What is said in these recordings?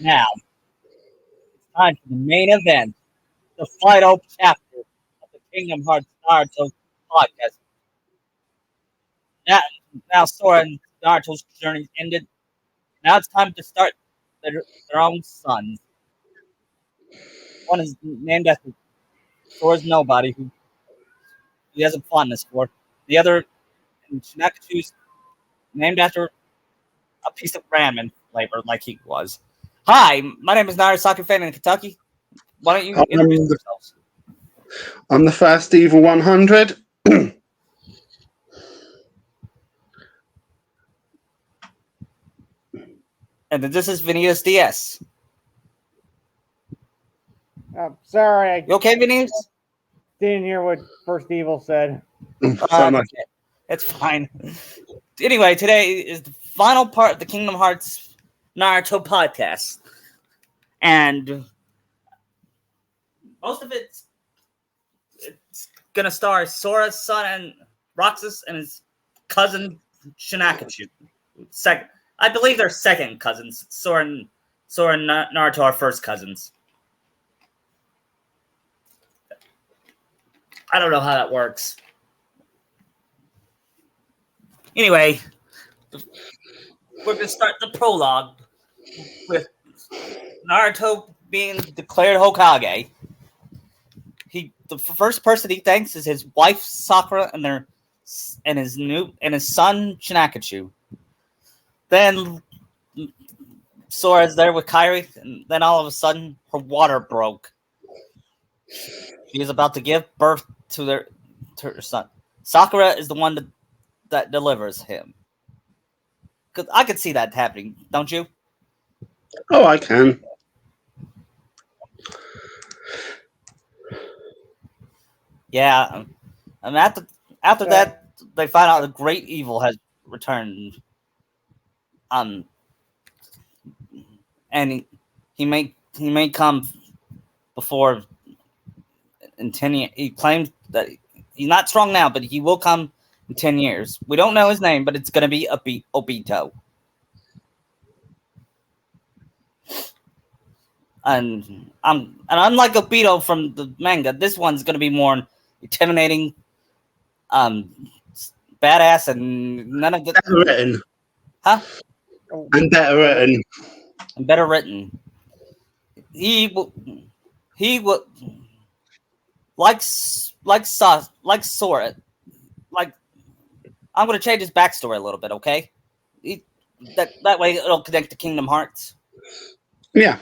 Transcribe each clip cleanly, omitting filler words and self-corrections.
Now, it's time for the main event, the final chapter of the Kingdom Hearts Naruto podcast. Now, now Sora and Naruto's journey ended. Now it's time to start their own sons. One is named after Sora's nobody, who he has a fondness for. The other, Shinakachu's, named after a piece of ramen flavor, like he was. Hi, my name is Naruto Soccer fan in Kentucky. Why don't you introduce yourselves? I'm the first evil 100. And then this is Vinitas DS. Sorry, I You okay, Vinitas? didn't hear what First Evil said. So much. It's fine. Anyway, today is the final part of the Kingdom Hearts Naruto podcast. And most of it's going to star Sora's son and Roxas and his cousin Shinakachu. I believe they're second cousins. Sora and Naruto are first cousins. I don't know how that works. Anyway, we're going to start the prologue with Naruto being declared Hokage. The first person he thanks is his wife Sakura and his son Shinakachu. Then Sora's there with Kairi, and then all of a sudden her water broke. She is about to give birth to her son. Sakura is the one that delivers him. Because I could see that happening, don't you? Oh, I can. Yeah. And after that, they find out the great evil has returned. And he may come before in 10 years. He claims that he's not strong now, but he will come in 10 years. We don't know his name, but it's going to be Obito. And unlike Obito from the manga, this one's going to be more intimidating, badass, and none of the Better written. Huh? And better written. And better written. He will like Sora. Like, I'm going to change his backstory a little bit, okay? That way it'll connect to Kingdom Hearts. Yeah.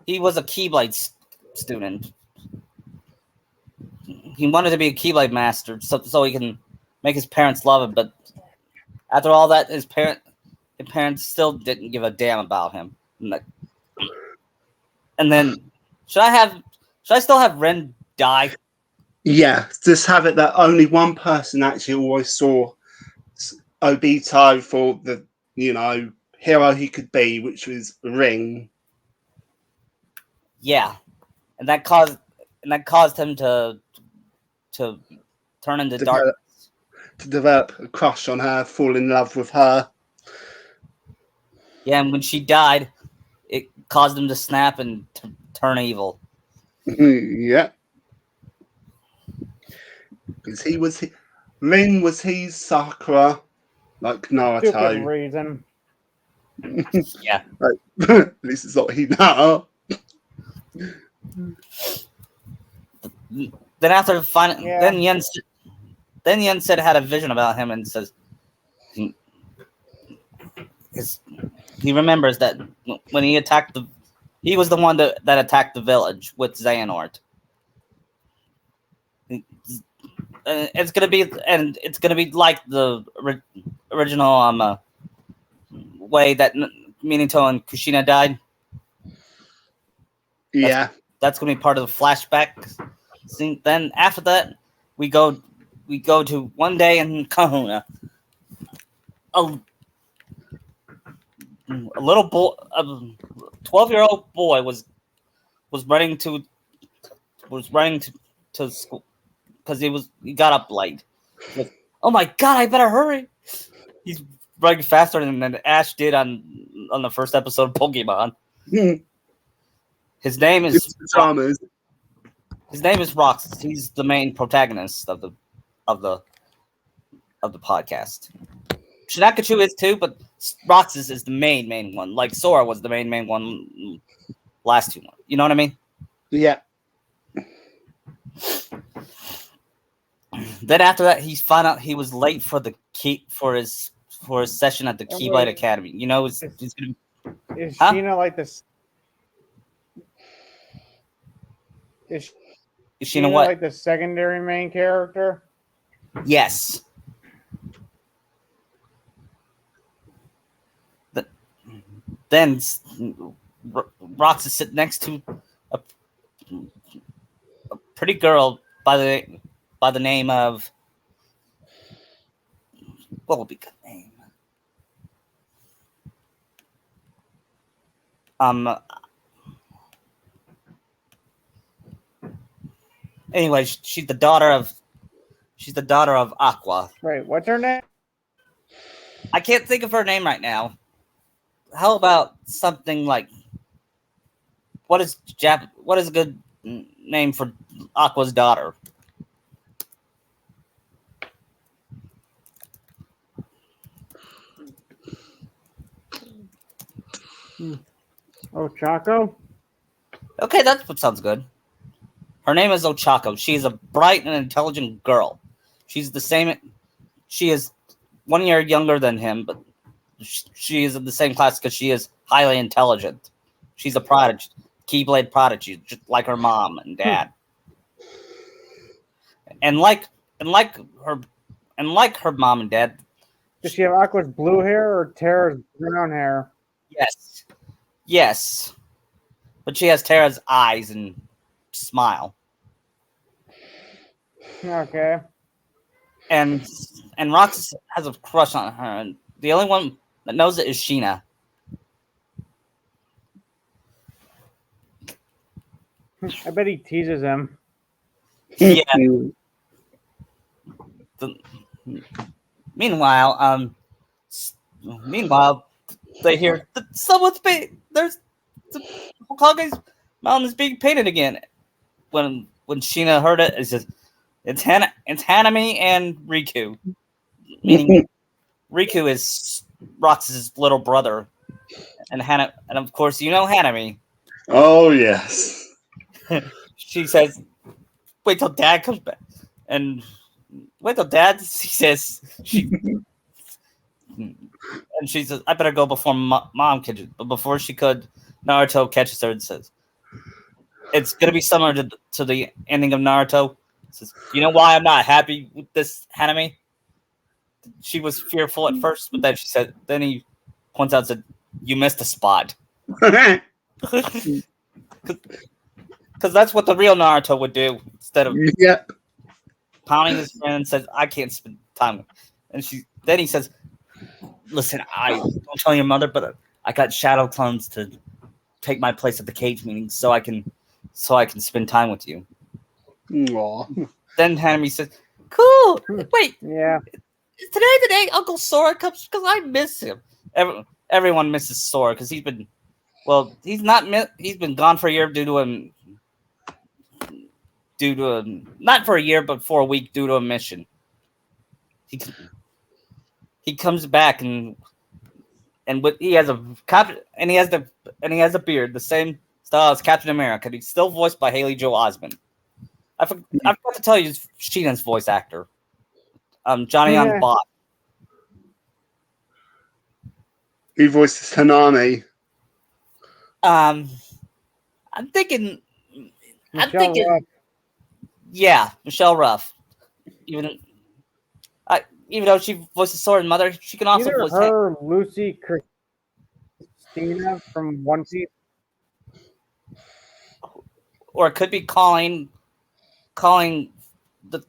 He was a Keyblade student. He wanted to be a Keyblade master so he can make his parents love him, but after all that, his parents still didn't give a damn about him. And then, should I still have Ren die? Yeah, just have it that only one person actually always saw Obito for the, hero he could be, which was Ring. Yeah. And that caused him to turn into darkness. To develop a crush on her, fall in love with her. Yeah, and when she died, it caused him to snap and turn evil. Yeah. Because Rin was his Sakura, like Naruto. Stupid reason. Yeah. At least it's not Hinata. Then after then Yen said had a vision about him and says he remembers that when he attacked he was the one that attacked the village with Xehanort. It's gonna be like the original way that Minato and Kushina died. That's gonna be part of the flashback scene. Then after that, we go to one day in Kahuna. A little boy, a 12-year-old boy was running to school because he got up late. Like, oh my god, I better hurry! He's running faster than Ash did on the first episode of Pokemon. His name His is pajamas. Roxas. He's the main protagonist of the of the podcast. Shinakachu is too, but Roxas is the main one. Like Sora was the main one last two. You know what I mean? Yeah. Then after that, he found out he was late for the key for his session at the And Keyblade wait. Academy. You know, he's gonna, Is Huh? Sheena like this? Is you know Sheena what? like the secondary main character? Yes. Then Roxas sit next to a pretty girl by the name of, what would be a good name? Anyway, she's the daughter of Aqua. Wait, what's her name? I can't think of her name right now. How about something like, what is a good name for Aqua's daughter? Ochako? Okay, that's what sounds good. Her name is Ochako. She is a bright and intelligent girl. She's the same. She is 1 year younger than him, but she is in the same class because she is highly intelligent. She's a prodigy, Keyblade prodigy, just like her mom and dad. And like her mom and dad. Does she have Aqua's blue hair or Terra's brown hair? Yes. But she has Terra's eyes and smile. Okay. And Roxas has a crush on her, and the only one that knows it is Sheena. I bet he teases him. Yeah. Meanwhile, they hear that there's the Hokage's mountain is being painted again. When Sheena heard it, it's just it's Hanami and Riku. Meaning Riku is Roxas' little brother, and of course you know Hanami. Oh yes. She says, "Wait till Dad comes back," and wait till Dad. She says and she says, "I better go before Mom catches." But before she could, Naruto catches her and says, "It's gonna be similar to the ending of Naruto." Says, "You know why I'm not happy with this Hanami?" She was fearful at first, but then he points out, said, "You missed a spot." Because that's what the real Naruto would do instead of Yep. pounding his friend and says, "I can't spend time with." And then he says, "Listen, I don't tell your mother, but I got shadow clones to take my place at the cage meeting, so I can spend time with you." Aw. Then Hanami says, "Cool. Wait, Yeah. is today the day Uncle Sora comes? Because I miss him." Everyone misses Sora because he's been he's been gone for a year due to not for a year but for a week due to a mission. He comes back and he has a beard, the same style as Captain America. He's still voiced by Haley Joel Osment. I forgot to tell you, Sheena's voice actor, Johnny on the Bot. He voices Hanami. I'm thinking, Ruff. yeah, Michelle Ruff. Even though she voices Sora's mother, she can also Either voice her or Lucy Christina from One Piece. or it could be calling the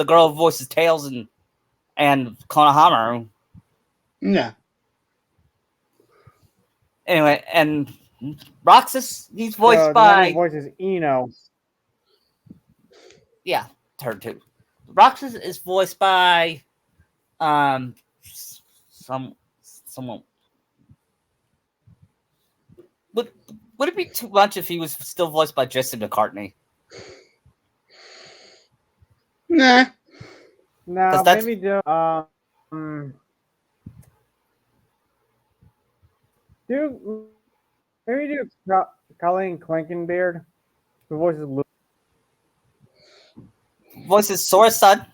girl who voices Tails and Konohamaru. Yeah. Anyway, and Roxas, he's voiced The one by who voices Eno. yeah, her too. Roxas is voiced by someone. would it be too much if he was still voiced by Justin McCartney? Nah. No, that's- maybe do do maybe do Colleen Clinkenbeard, who voices Luke. Voices Sora's son.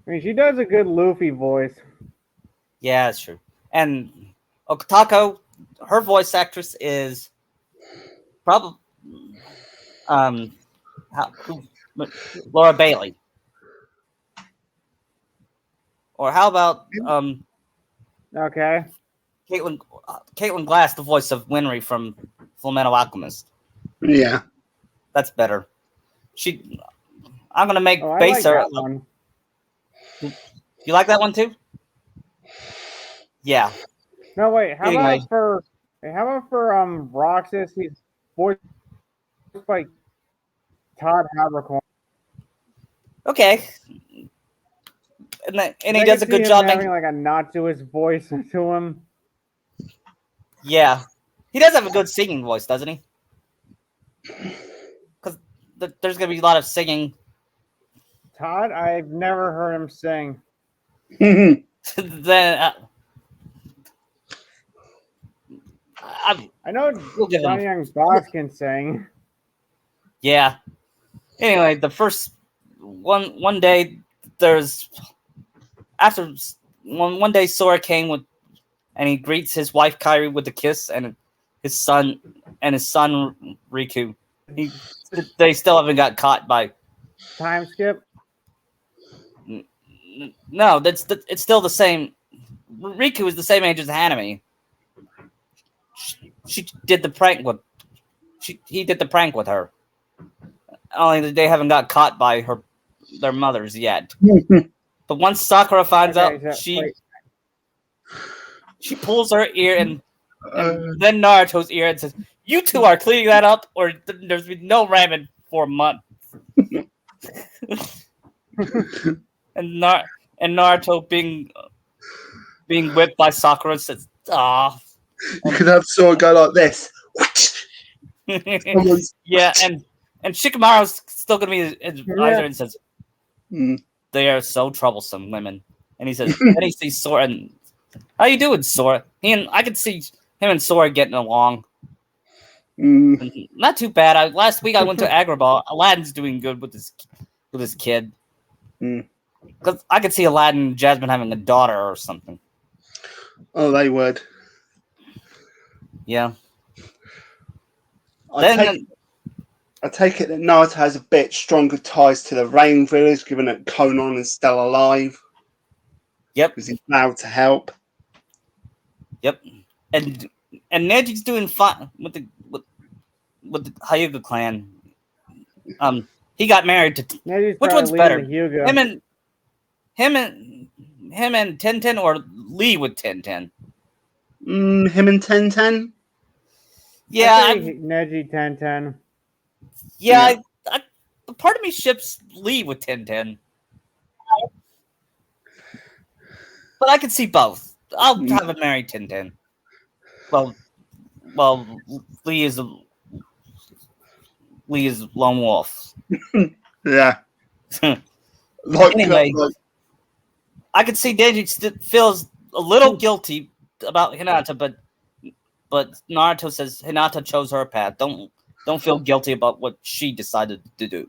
I mean, she does a good Luffy voice. Yeah, that's true. And Okutako, her voice actress is probably Laura Bailey. Or how about Okay. Caitlin Glass, the voice of Winry from Fullmetal Alchemist. Yeah. That's better. I'm gonna make Oh, I base like her. that one. You like that one too? Yeah. No, wait. How Anyway. about for Roxas? He's voiced by Todd Habercorn. Okay. And he I does a can see good him job having making. like a notch-to-his voice to him. Yeah, he does have a good singing voice, doesn't he? Because there's gonna be a lot of singing. Todd, I've never heard him sing. Then I know we'll give Johnny him. Young Boss can sing. Yeah. Anyway, the first one day there's after one day Sora came with and he greets his wife Kairi with a kiss and his son Riku. They still haven't got caught by. Time skip. No, it's still the same. Riku is the same age as Hanami. She did the prank with. He did the prank with her. Only they haven't got caught by their mothers yet. But once Sakura finds out, she pulls her ear and then Naruto's ear and says, "You two are cleaning that up, or there's been no ramen for a month." and Naruto being whipped by Sakura says, "Ah." You could have Sora go like this. Yeah, and Shikamaru's still gonna be his advisor and says, "They are so troublesome, women." And he says, then he sees Sora and, "How you doing, Sora?" I could see him and Sora getting along. Not too bad. Last week I went to Agrabah. Aladdin's doing good with his kid. Because I could see Aladdin and Jasmine having a daughter or something. Oh, they would. Yeah. I take it that Naruto has a bit stronger ties to the Rain Village, given that Konon is still alive. Yep. Because he's allowed to help. Yep. And Neji's doing fine with the Hyuga clan. He got married to. Neji's Which one's better? Hyuga. Him and Tenten or Lee with Tenten? Him and Tenten? Yeah. Neji 1010. Yeah. Part of me ships Lee with Tenten. But I could see both. I'll have him marry Tenten. Well, Lee is lone wolf. Yeah. Anyway, I could see Denji feels a little guilty about Hinata, but Naruto says Hinata chose her path. Don't feel guilty about what she decided to do.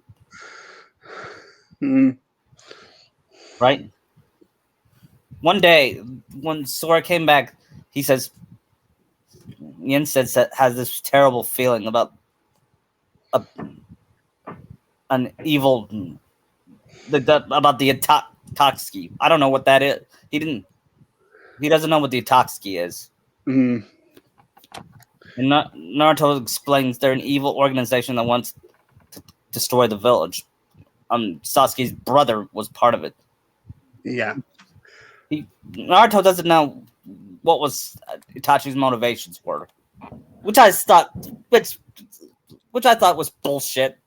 Right? One day, when Sora came back, he says, Yen has this terrible feeling about an evil, about the Atotsuki. I don't know what that is. He doesn't know what the Atotsuki is. And Naruto explains they're an evil organization that wants to destroy the village. Sasuke's brother was part of it. Yeah. Naruto doesn't know what was Itachi's motivations were, which I thought was bullshit.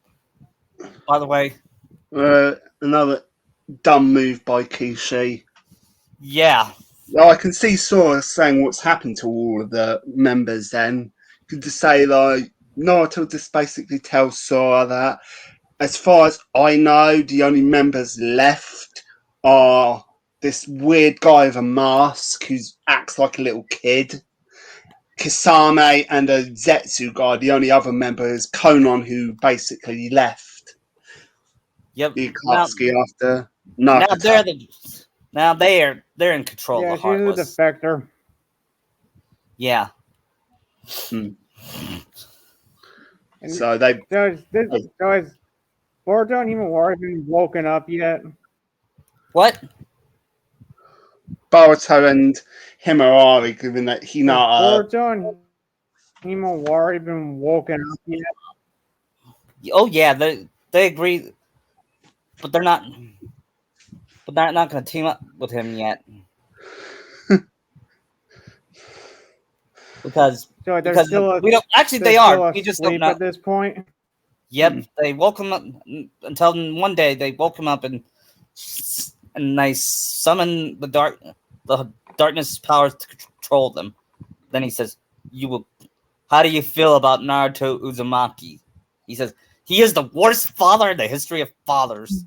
By the way, Another dumb move by Kishi. Yeah. Well, I can see Sora saying what's happened to all of the members then. You could just say, like, Naruto just basically tells Sora that, as far as I know, the only members left are this weird guy with a mask who acts like a little kid, Kisame, and a Zetsu guy. The only other member is Konon, who basically left Yep. the Now, Akatsuki after now Nakata. they're in control Yeah, of the she's a Heartless. defector. Yeah. And So they so has Boruto and Himawari been woken up yet? What? Boruto and Himawari, given that Has Hinata. Boruto and Himawari been woken up yet? Oh yeah, they agree, but they're not. But they're not going to team up with him yet because So they're because still we don't actually they're they still are. We just don't asleep know. at this point. Yep, they woke him up until one day they woke him up and they summoned the darkness powers to control them. Then he says, "You will. How do you feel about Naruto Uzumaki?" He says, "He is the worst father in the history of fathers."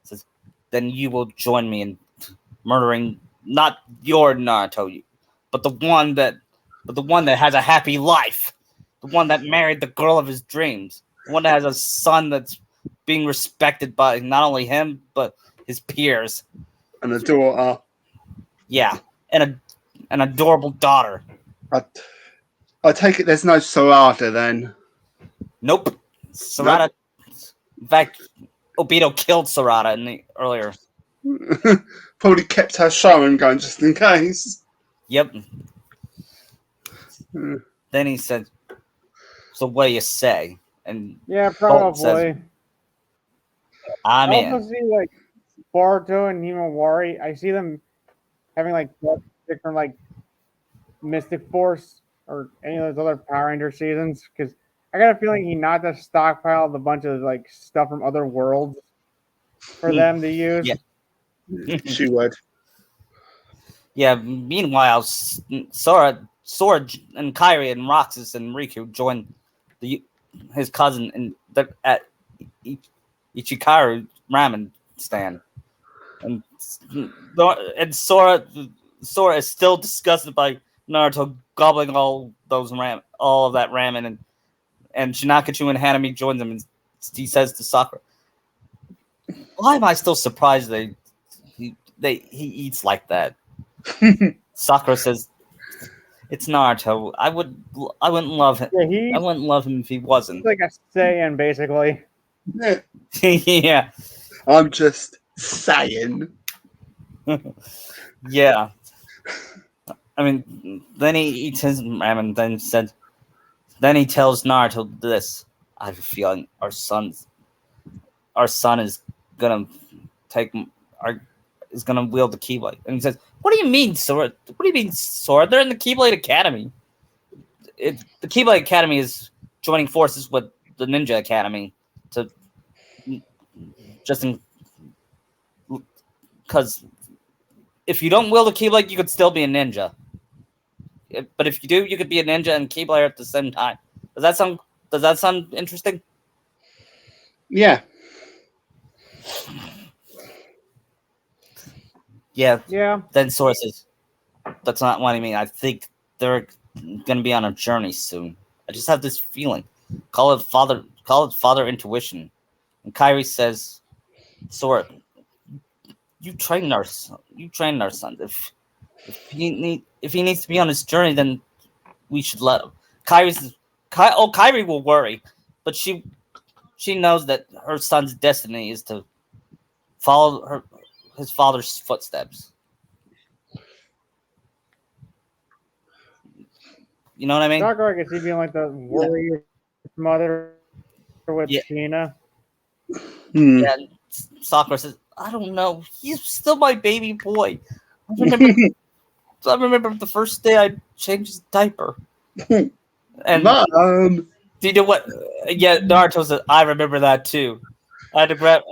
He says, "Then you will join me in murdering not your Naruto, but the one that has a happy life, the one that married the girl of his dreams, the one that has a son that's being respected by not only him but his peers. And a daughter. Yeah, and an adorable daughter." I take it there's no Sarada then. Nope. Sarada. In fact, Obito killed Sarada in the earlier. Probably kept her showing going just in case. Yep. Hmm. Then he said, "So what do you say?" And Yeah, Bolt says, probably. "I'm I also in." see like Boruto and Himawari. I see them having like different like Mystic Force or any of those other Power Ranger seasons because I got a feeling he not just stockpiled a bunch of like stuff from other worlds for them to use. Yeah. She would. Yeah. Meanwhile, Sora, and Kairi and Roxas and Riku joined his cousin at Ichikaru ramen stand, and Sora is still disgusted by Naruto gobbling all of that ramen, and Shinakachu and Hanami joins him, and he says to Sakura, "Why am I still surprised he eats like that?" Sakura says, "It's Naruto. I wouldn't love him. Yeah, I wouldn't love him if he wasn't." he's like a Saiyan basically. Yeah. Yeah. I'm just saying. Yeah. I mean, then he eats his ramen, then he tells Naruto this. "I have a feeling our son is gonna take is gonna wield the Keyblade." And he says, "What do you mean, Sora? What do you mean, Sora? They're in the Keyblade Academy. The Keyblade Academy is joining forces with the Ninja Academy to just because if you don't wield a Keyblade, you could still be a ninja. But if you do, you could be a ninja and Keyblade at the same time. Does that sound interesting?" Yeah. Yeah. Yeah, Then Sora says, "That's not what I mean. I think they're gonna be on a journey soon. I just have this feeling. Call it father intuition." And Kyrie says, "Sora, you trained our son. If he needs to be on his journey, then we should let him." Kyrie will worry, but she knows that her son's destiny is to follow his father's footsteps. You know what I mean? Sakura, I can see being like the warrior mother with Yeah. Sheena. Hmm. Yeah. Sakura says, "I don't know. He's still my baby boy. I remember the first day I changed his diaper." And Mom. do you know what? Yeah, Naruto says, "I remember that too." I had to grab.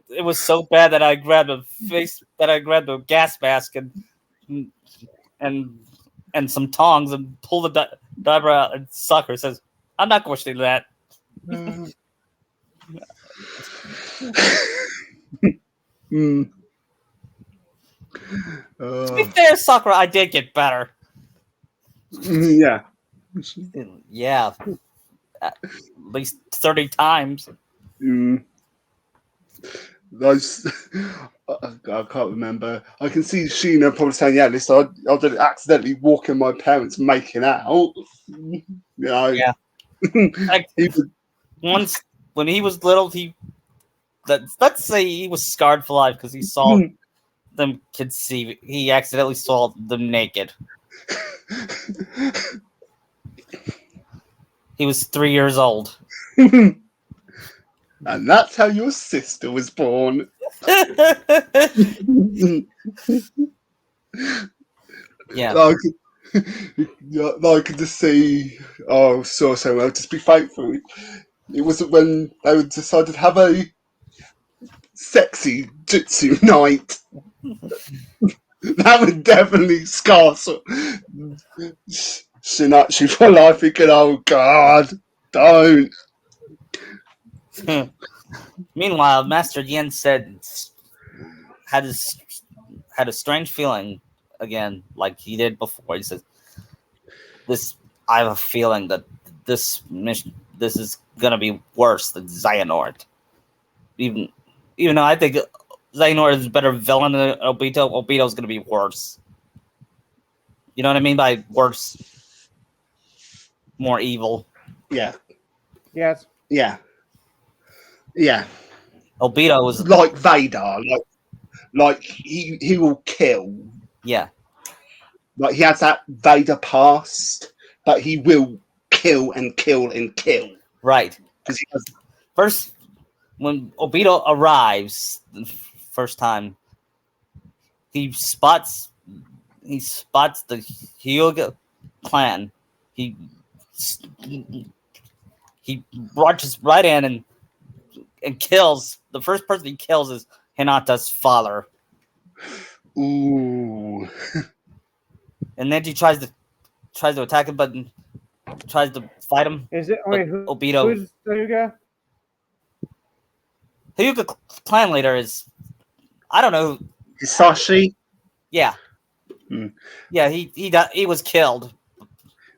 It was so bad that I grabbed a gas mask and and some tongs and pulled the diaper out. And sucker says, "I'm not going to do that." Mm. To be fair, Sakura, I did get better. Yeah. Yeah, at least 30 times. Mm. Those, I can't remember. I can see Sheena probably saying, "Yeah, listen, I did accidentally walking my parents making out." You know, Yeah. Like, he was, once when he was little, let's say he was scarred for life because he saw them conceive. He accidentally saw them naked. He was 3 years old. and that's how your sister was born. Yeah. Like, I could just see, oh, so well. Just be thankful. It wasn't when they would decided to have a sexy jitsu night. That would definitely scar Shinachi for life. Thinking, oh God, don't. Meanwhile, Master Yin had a strange feeling again, like he did before. He says, "This, I have a feeling that this mission, this is gonna be worse than Xehanort. Even, even though I think Xehanort is a better villain than Obito, Obito's gonna be worse. You know what I mean by worse, more evil. Yeah, Yes. yeah, yeah. Obito was, Like Vader, like he will kill. yeah, Like he has that Vader past, but he will kill and kill and kill right. because he has. First, when Obito arrives the first time, he spots the Hyuga clan. He he rushes right in and kills. The first person he kills is Hinata's father, Ooh. and then he tries to attack him, but tries to fight him. Is it? But Wait, Obito, who's Hyuga? Hyuga clan leader is, I don't know. Hisashi. Yeah, Mm. yeah. He was killed,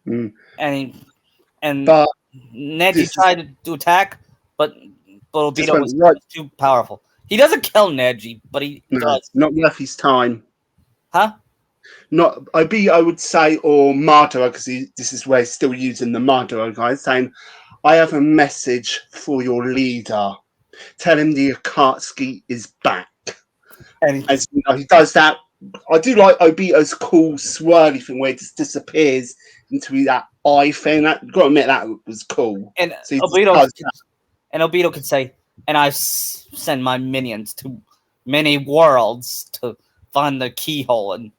Mm. and But Neji tried to attack, but Obito was right. too powerful. He doesn't kill Neji, but he does. Not worth his time. Huh? Not I would say, or Madara, because this is where he's still using the Madara guy, saying, "I have a message for your leader. Tell him the Akatsuki is back." And As you know, he does that. I do like Obito's cool swirly thing where he just disappears into that eye thing. That got to admit that was cool. and So he just Obito does that. and Obito could say, "And I send my minions to many worlds to find the keyhole." And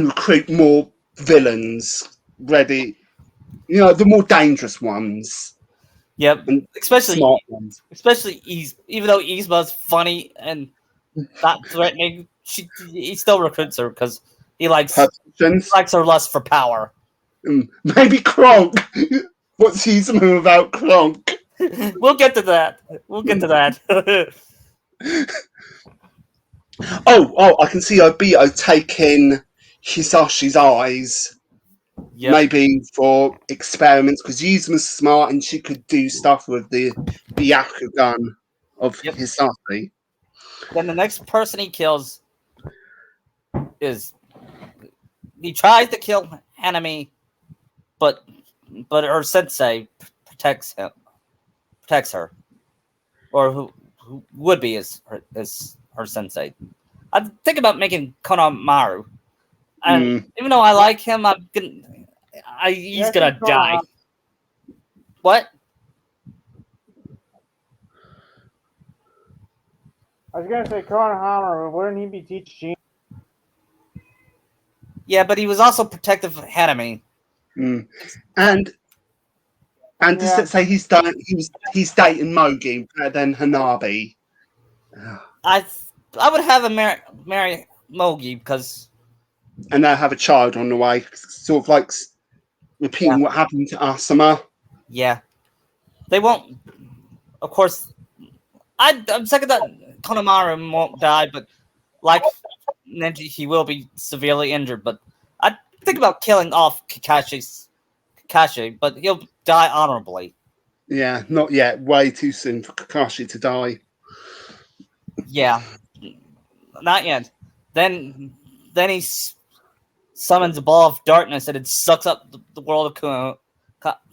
recruit more villains ready. You know, the more dangerous ones Yep, and especially smart ones. even though Yzma's funny and not threatening, he still recruits her because he likes her lust for power. Maybe Kronk. What's his move about Kronk? We'll get to that. Oh, I can see Obito taking Hisashi's eyes. Yep. Maybe for experiments, because Yzma's smart and she could do stuff with the Byakugan of Hisashi. Then the next person he kills is he tries to kill Hanami, but her sensei protects her, or who would be is her sensei. I'm thinking about making Konohamaru, and even though I like him, he's gonna die. What? I was gonna say Konohamaru. Wouldn't he be teaching? Yeah, but he was also protective of Hanami. And just to say he's dating Mogi better than Hanabi. I I would have a marry Mogi because And they'll have a child on the way, sort of like yeah, repeating what happened to Asuma. yeah, they won't. Of course, I'm second that Konamaru won't die, but like Neji, he will be severely injured. But I think about killing off Kakashi, but he'll die honorably. Yeah, not yet. Way too soon for Kakashi to die. Yeah, not yet. Then then summons a ball of darkness and it sucks up the world of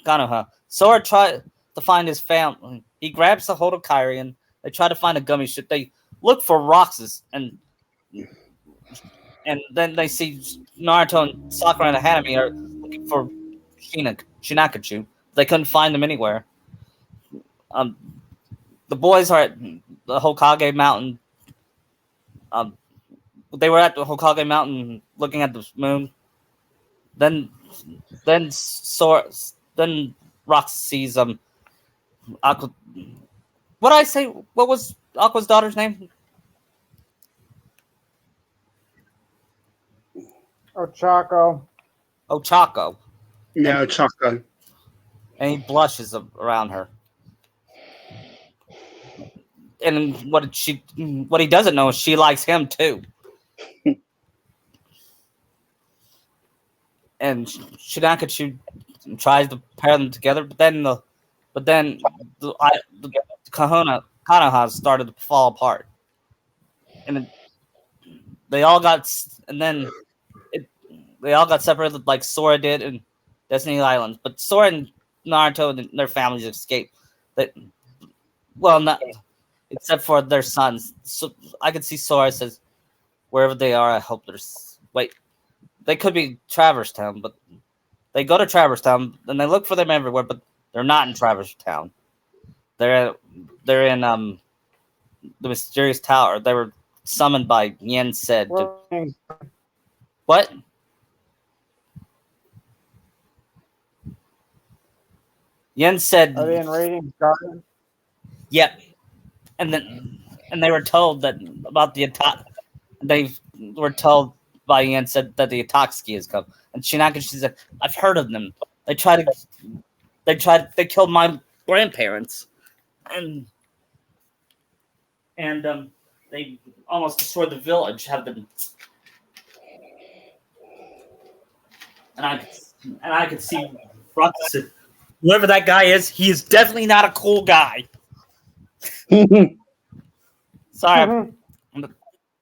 Konoha. Sora tries to find his family. He grabs the hold of Kairi and they try to find a gummy ship. They look for Roxas and then they see Naruto and Sakura and Hanami are looking for Shinakachu. They couldn't find them anywhere. Um, the boys are at the Hokage Mountain. Um, they were at the Hokage Mountain looking at the moon. Then then Sora then Rox sees Aqua. What did I say? What was Aqua's daughter's name? Ochako. Ochako. Yeah, And Chaco. and he blushes around her. And what he doesn't know is she likes him too. And Shinakachu tries to pair them together, but then the Konoha started to fall apart, and they all got and then it, they all got separated like Sora did in Destiny Islands. But Sora and Naruto and their families escaped. They, well, not except for their sons. So I could see Sora says, "Wherever they are, I hope there's wait." They could be Traverse Town, but they go to Traverse Town and they look for them everywhere, but they're not in Traverse Town. They're they're in the mysterious tower. They were summoned by Yen said. What? Yen said. Are they in Radiant's Garden? Yep. And they were told that about the attack. They were told by Yen said that the Atotsuki has come. And Shinaka, she said, I've heard of them. They killed my grandparents. And they almost destroyed the village. And I could see Roxas. Whoever that guy is, he is definitely not a cool guy. Sorry,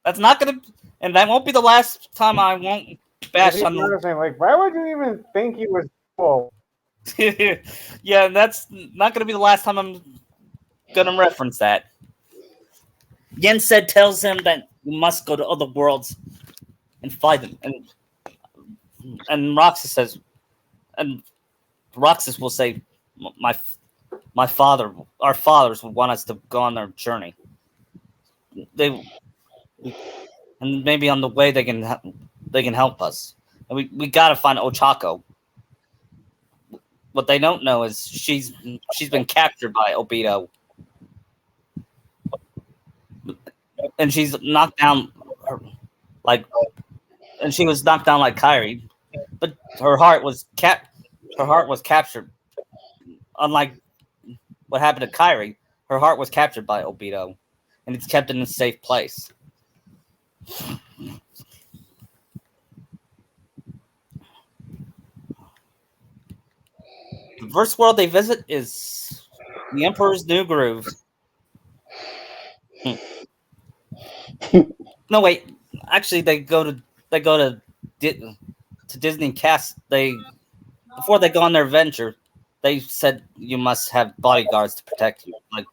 that's not gonna, and that won't be the last time I won't bash on the. Like, why would you even think he was cool? Yeah, and that's not gonna be the last time I'm gonna reference that. Yen said tells him that you must go to other worlds and fight them, and Roxas says, and Roxas will say, my father, our fathers would want us to go on their journey. And maybe on the way they can help us. And we gotta find Ochako. What they don't know is she's been captured by Obito, and she's knocked down and she was knocked down like Kairi, but her heart was captured. Unlike what happened to Kairi, her heart was captured by Obito, and it's kept in a safe place. The first world they visit is the Emperor's New Groove. No, wait. Actually, they go to Disney Cast. Before they go on their venture, they said you must have bodyguards to protect you, like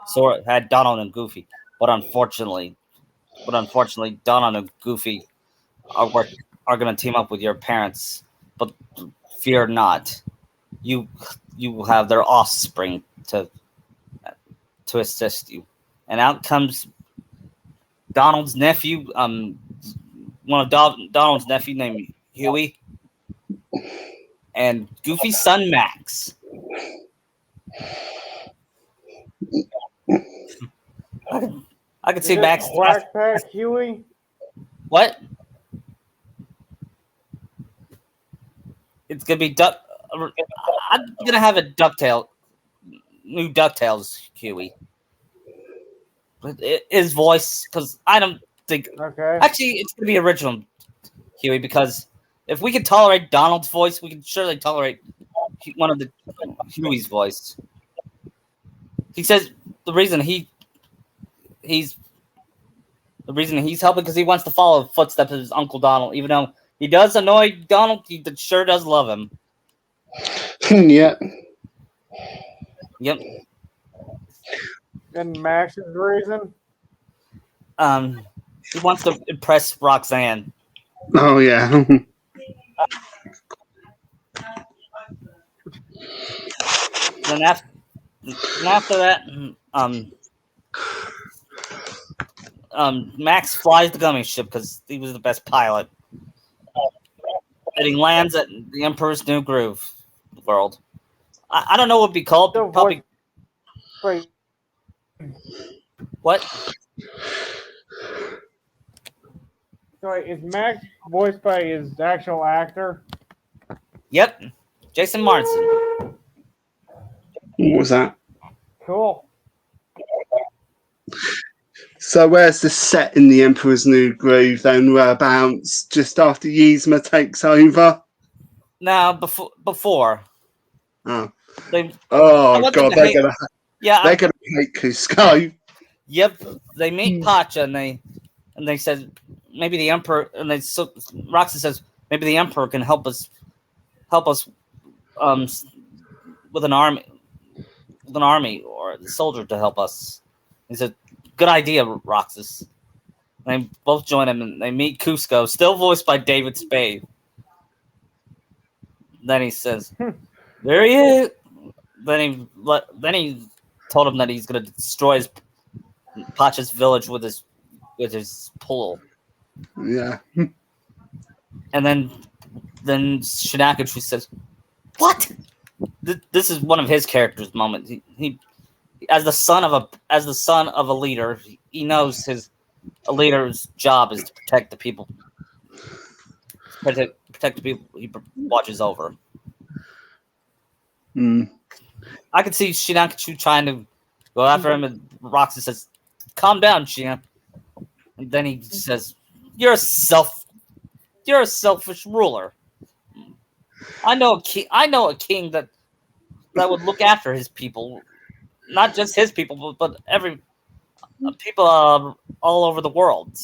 Sora had Donald and Goofy. But unfortunately, Donald and Goofy are going to team up with your parents. But fear not, you will have their offspring to assist you. And out comes Donald's nephew, one of Donald's nephew named Huey, and Goofy's son Max. I could Is see it Max. Quack Pack Huey? What? It's gonna be Duck. I'm gonna have a Ducktail, new Ducktales Huey. His voice, because I don't think. Okay. Actually, it's gonna be original Huey, because if we can tolerate Donald's voice, we can surely tolerate one of the Huey's voice. He says the reason he's the reason he's helping because he wants to follow the footsteps of his Uncle Donald, even though he does annoy Donald. He sure does love him. Yeah. Yep. And Max's reason? He wants to impress Roxanne. Oh yeah. Then after that, Max flies the gummy ship because he was the best pilot. And he lands at the Emperor's New Groove world. I don't know what it'd be called. So Probably Wait, what? sorry, is Max voiced by his actual actor? Yep, Jason Martin. What was that? Cool. So where's the set in the Emperor's New Groove then? Whereabouts? Just after Yzma takes over? Now before Oh, they, oh want God, them to they're yeah, gonna hate Cusco. yep, they meet Pacha and they said maybe the Emperor Roxy says maybe the Emperor can help us with an army or a soldier to help us. He said, "Good idea, Roxas." And they both join him and they meet Cusco, still voiced by David Spade. Then he says, "There he is." Then he told him that he's going to destroy Pacha's village with his pole. Yeah. And then Shinakachu says, "What?" This is one of his character's moments. He as the son of a leader, he knows a leader's job is to protect the people, protect the people he watches over. Mm. I could see Shinakachu trying to go after him, and Roxy says, "Calm down, Shina." And then he says, "You're a selfish ruler. I know a king that would look after his people, not just his people, but every people all over the world.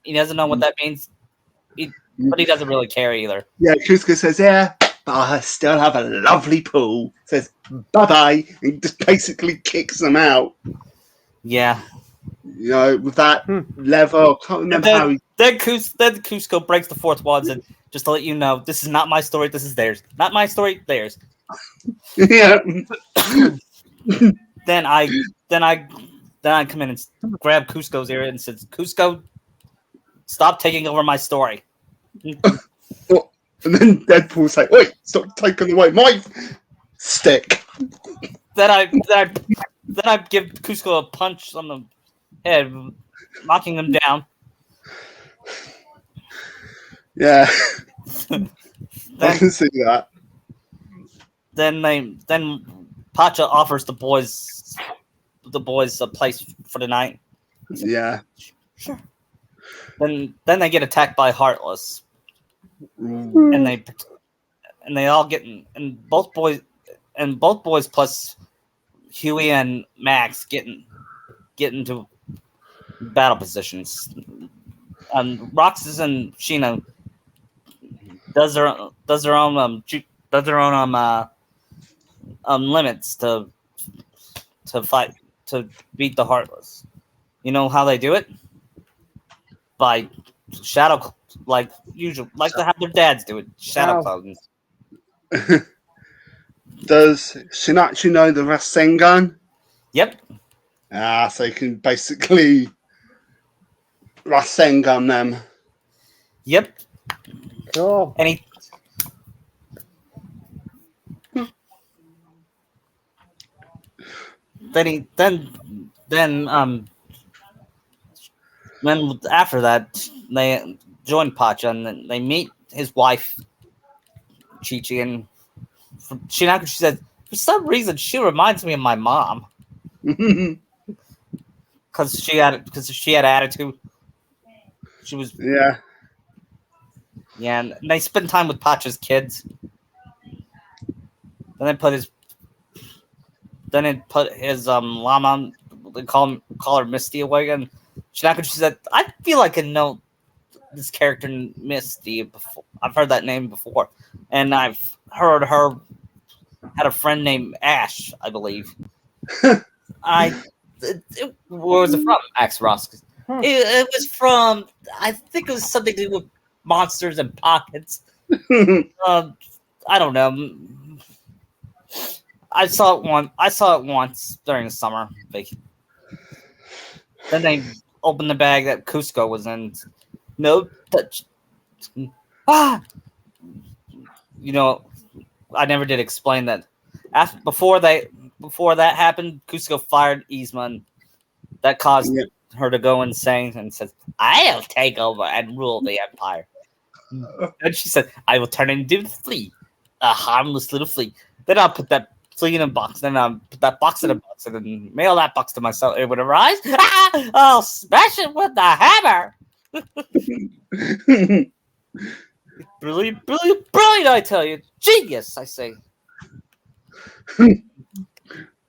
He doesn't know what that means, but he doesn't really care either." Yeah, Cusco says, yeah, but I still have a lovely pool. Says, bye-bye, and just basically kicks them out. Yeah. You know, with that level, I can't remember how he... Then Cusco breaks the fourth wall and said, "Just to let you know, this is not my story, this is theirs. Not my story, theirs." Yeah. Then I come in and grab Cusco's ear and says, "Cusco, stop taking over my story." Well, and then Deadpool's like, wait, stop taking away my stick. Then I give Cusco a punch on the head, knocking him down. Yeah. I Then can see that. then Pacha offers the boys a place for the night. Yeah. Sure. Then they get attacked by Heartless, Mm. and they all get and both boys plus Huey and Max get into battle positions. Roxas and Sheena does their own limits to fight to beat the Heartless. You know how they do it? By shadow, like usual, like to have their dads do it. Shadow clones. Does Shinachi know the Rasengan? Yep. So you can basically Rasengan them. Yep. Cool. And he. Then Then after that, they join Pacha and then they meet his wife, Chi-Chi, and Shinako. She said, for some reason, she reminds me of my mom because she had attitude. She was Yeah. and they spend time with Pacha's kids. Then they put his llama. They call her Misty away, and Shinako. She said, I feel like I know this character Misty before. I've heard that name before, and I've heard her had a friend named Ash, I believe. Where was it from? Axe Ross. It was from. I think it was something to do with monsters and pockets. I don't know. I saw it once during the summer vacation. Then they opened the bag that Cusco was in. No touch. Ah, I never did explain that. Before that happened, Cusco fired Yzma. That caused her to go insane and says, "I'll take over and rule the empire." And she said, "I will turn into a flea, a harmless little flea. Then I'll put that flea in a box. Then I'll put that box in a box and then mail that box to myself. It would arise. I'll smash it with the hammer." Brilliant, brilliant, brilliant! I tell you, genius! I say.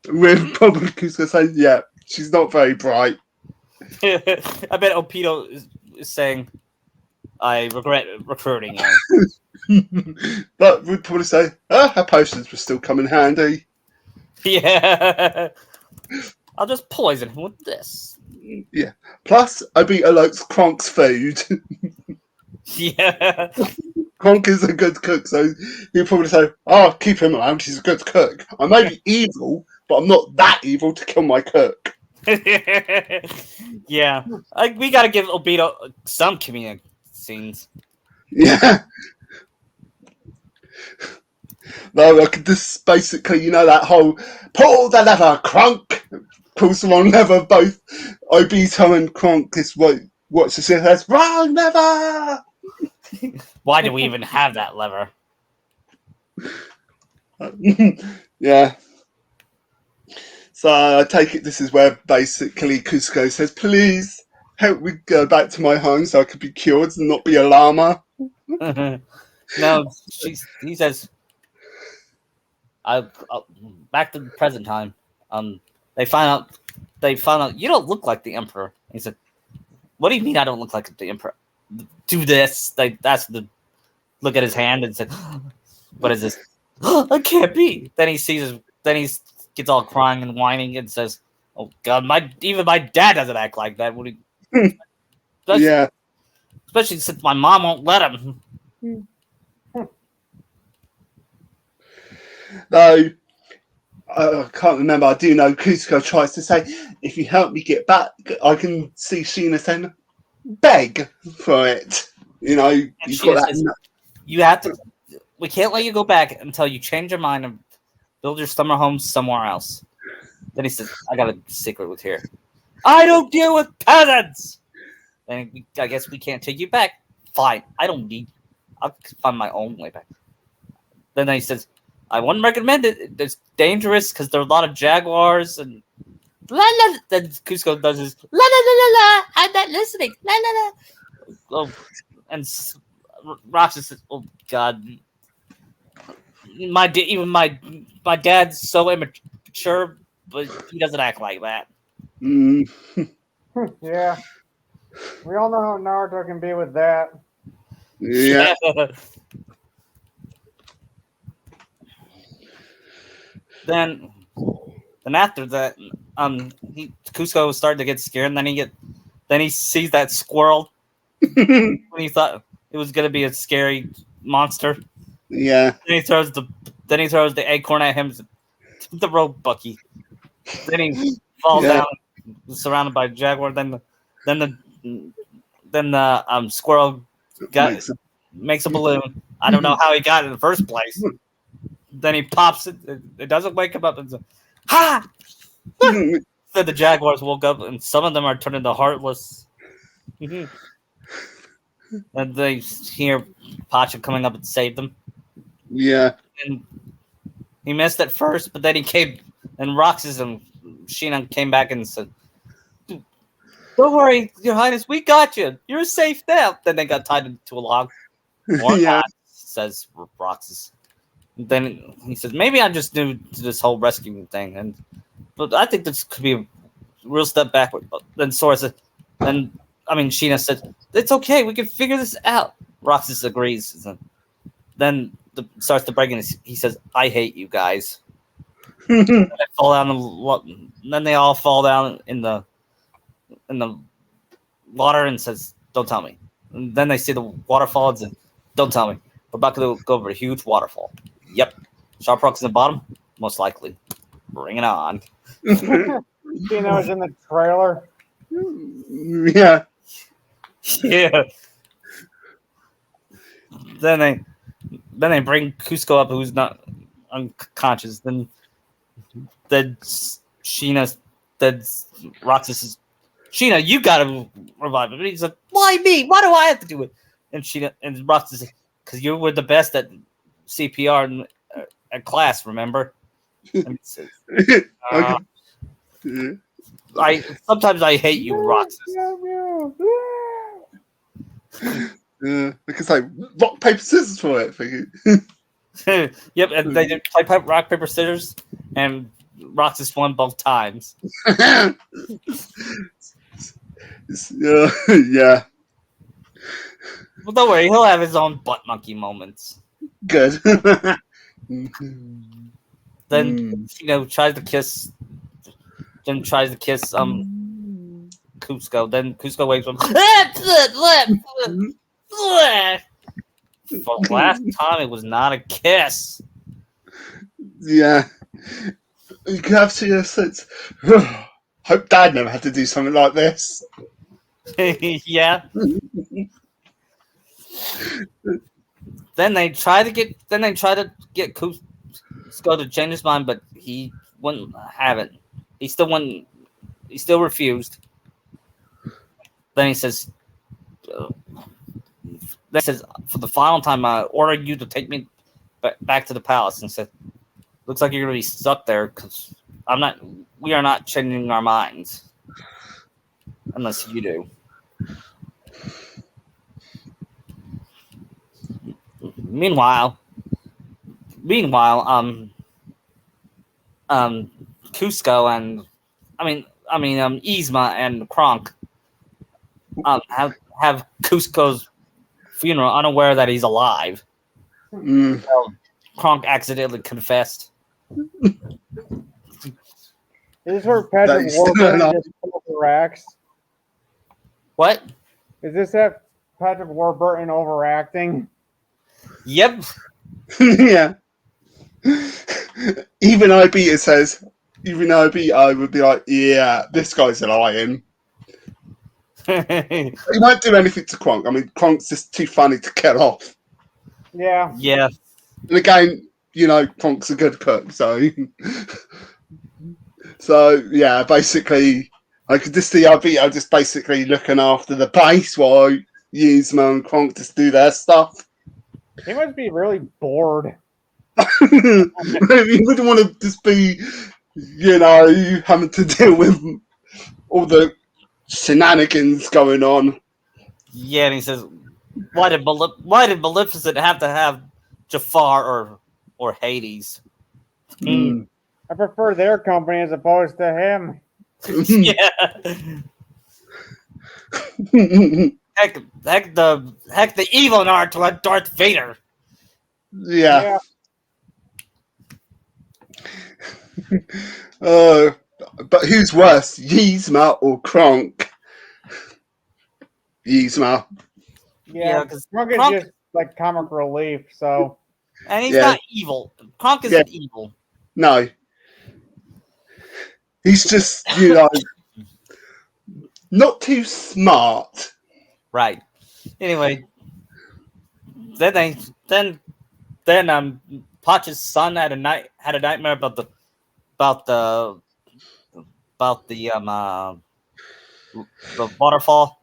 With probably Cusco saying, "Yeah, she's not very bright." I bet Opito is saying, "I regret recruiting you." But we'd probably say, her potions will still come in handy. Yeah. I'll just poison him with this. Yeah. Plus, Obito likes Kronk's food. Yeah. Kronk is a good cook, so he'll probably say, keep him around, he's a good cook. I may be evil, but I'm not that evil to kill my cook. Yeah. We gotta give Obito some comedic scenes. Yeah. No, like this basically, that whole pull the lever, Kronk pulls the wrong lever. Both Obito and Kronk is what's this? Says wrong lever. Why do we even have that lever? Yeah. So I take it this is where basically Cusco says, "Please help me go back to my home so I could be cured and not be a llama." No, he says, back to the present time. They find out you don't look like the Emperor. He said, "What do you mean I don't look like the Emperor? Do this." That's the look at his hand and said, "What is this?" "I can't be." Then he gets all crying and whining and says, "Oh God, even my dad doesn't act like that." Yeah. Especially since my mom won't let him. Though I can't remember. I do know Cusco tries to say, "If you help me get back," I can see Sheena saying, "Beg for it." You've got that. Says, "You have to. We can't let you go back until you change your mind and build your summer home somewhere else." Then he says, "I got a secret with here. I don't deal with peasants." Then I guess we can't take you back. Fine. I don't need. I'll find my own way back. Then he says, "I wouldn't recommend it. It's dangerous because there are a lot of jaguars and la la." Then Cusco does his la la la la la. I'm not listening. La la la. Oh, and Roxas says, "Oh God, even my dad's so immature, but he doesn't act like that." Yeah. We all know how Naruto can be with that. Yeah. Then after that, Cusco started to get scared, and then he sees that squirrel. When he thought it was gonna be a scary monster. Yeah. Then he throws the acorn at him. The rope, Bucky. Then he falls down, surrounded by a jaguar. Then the squirrel makes a balloon. I don't know how he got it in the first place. Then he pops it. It doesn't wake him up and says, "Ha!" Then the jaguars woke up, and some of them are turned into heartless. And they hear Pacha coming up and save them. Yeah. And he missed at first, but then he came, and Roxas and Sheena came back and said, "Don't worry, Your Highness, we got you. You're safe now." Then they got tied into a log. Or Yeah. not, says Roxas. Then he says, "Maybe I'm just new to this whole rescue thing, but I think this could be a real step backward." But then Sora said, Sheena said, "It's okay. We can figure this out." Roxas agrees. Then starts to break, and he says, "I hate you guys." They fall down then they all fall down in the water and says, "Don't tell me." And then they see the waterfall and says, "Don't tell me. We're about to go over a huge waterfall." Yep. Sharp Rocks in the bottom? Most likely. Bring it on. You know, it's in the trailer. Yeah. Yeah. Then they bring Cusco up, who's not unconscious. Then Sheena, then Roxas says, "Sheena, you gotta revive him." And he's like, "Why me? Why do I have to do it?" And Sheena and Roxas says, "Because you were the best at CPR at class, remember?" And he says, sometimes I hate you, Roxas. We can say rock, paper, scissors for it. Yep, and they did play rock, paper, scissors, and Roxas won both times. Yeah. Well, don't worry, he'll have his own butt monkey moments. Good. Then tries to kiss. Then tries to kiss Cusco. Then Cusco wakes up. For the last time, it was not a kiss. Yeah. You can have to sense. Hope Dad never had to do something like this. Yeah. Then they try to get Cusco to change his mind, but he wouldn't have it. He still wouldn't. He still refused. Then he says, "For the final time, I order you to take me back to the palace." And said, "Looks like you're gonna be stuck there because we are not changing our minds unless you do." Meanwhile, Cusco and Yzma and Kronk have Cusco's funeral, unaware that he's alive. So Kronk accidentally confessed. Is this where Patrick Warburton just overacts? What? Is this that Patrick Warburton overacting? Yep. Yeah. Even Ibita says, I would be like, yeah, this guy's lying. He won't do anything to Kronk. I mean, Kronk's just too funny to get off. Yeah. Yeah. And again, Kronk's a good cook, so yeah, basically, I could just see Ibita just basically looking after the base while Yzma and Kronk just do their stuff. He must be really bored. You wouldn't want to just be, having to deal with all the shenanigans going on. Yeah, and he says, "Why did Maleficent have to have Jafar or Hades?" I prefer their company as opposed to him. Yeah. Heck, the evil Naruto had Darth Vader. Yeah. But who's worse, Yzma or Kronk? Yzma. Yeah, because Kronk is just like comic relief, so. And he's not evil. Kronk isn't evil. No. He's just, not too smart. Right. Anyway, then Pacha's son had a nightmare about the waterfall.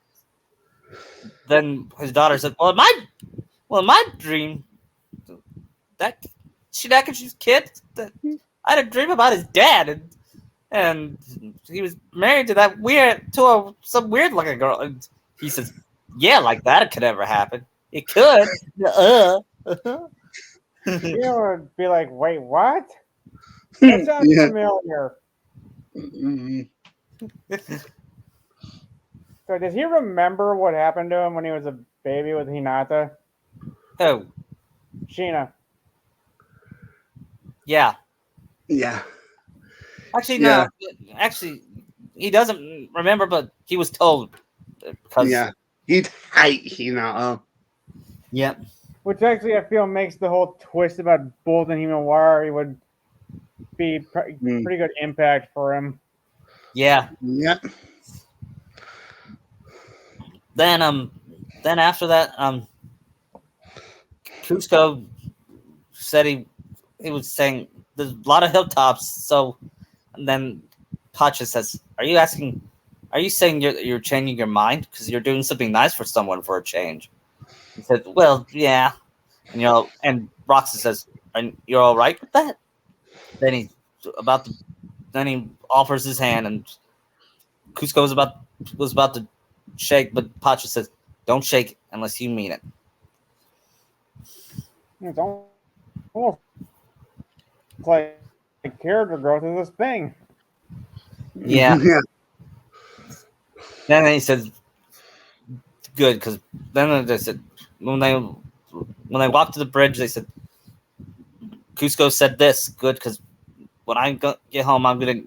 then his daughter said, "Well, in my dream, that Shidakishi's kid, that I had a dream about his dad, and he was married to some weird looking girl." And he says, "Yeah, like that could ever happen. It could." You would be like, wait, what? That sounds Yeah. familiar. Mm. So does he remember what happened to him when he was a baby with Hinata? Oh, Sheena. yeah. Yeah. Actually, Yeah. no. Actually, he doesn't remember, but he was told because Yeah. He'd hate Hinata. yeah, Which actually I feel makes the whole twist about Bolt and Himawari would be Mm. pretty good impact for him. yeah. Yeah. Then after that, Cusco said he was saying there's a lot of hilltops. So and then Pacha says, "Are you asking? Are you saying you're changing your mind because you're doing something nice for someone for a change?" He said, "Well, yeah." And Roxas says, "And you're all right with that?" Then he about to, then he offers his hand, and Cusco was about to shake, but Pacha says, "Don't shake unless you mean it." It's almost like character growth is this thing. Yeah. Yeah. Then he said, "Good," because then they said when they walked to the bridge, they said Cusco said this. Good, because when I get home, I'm gonna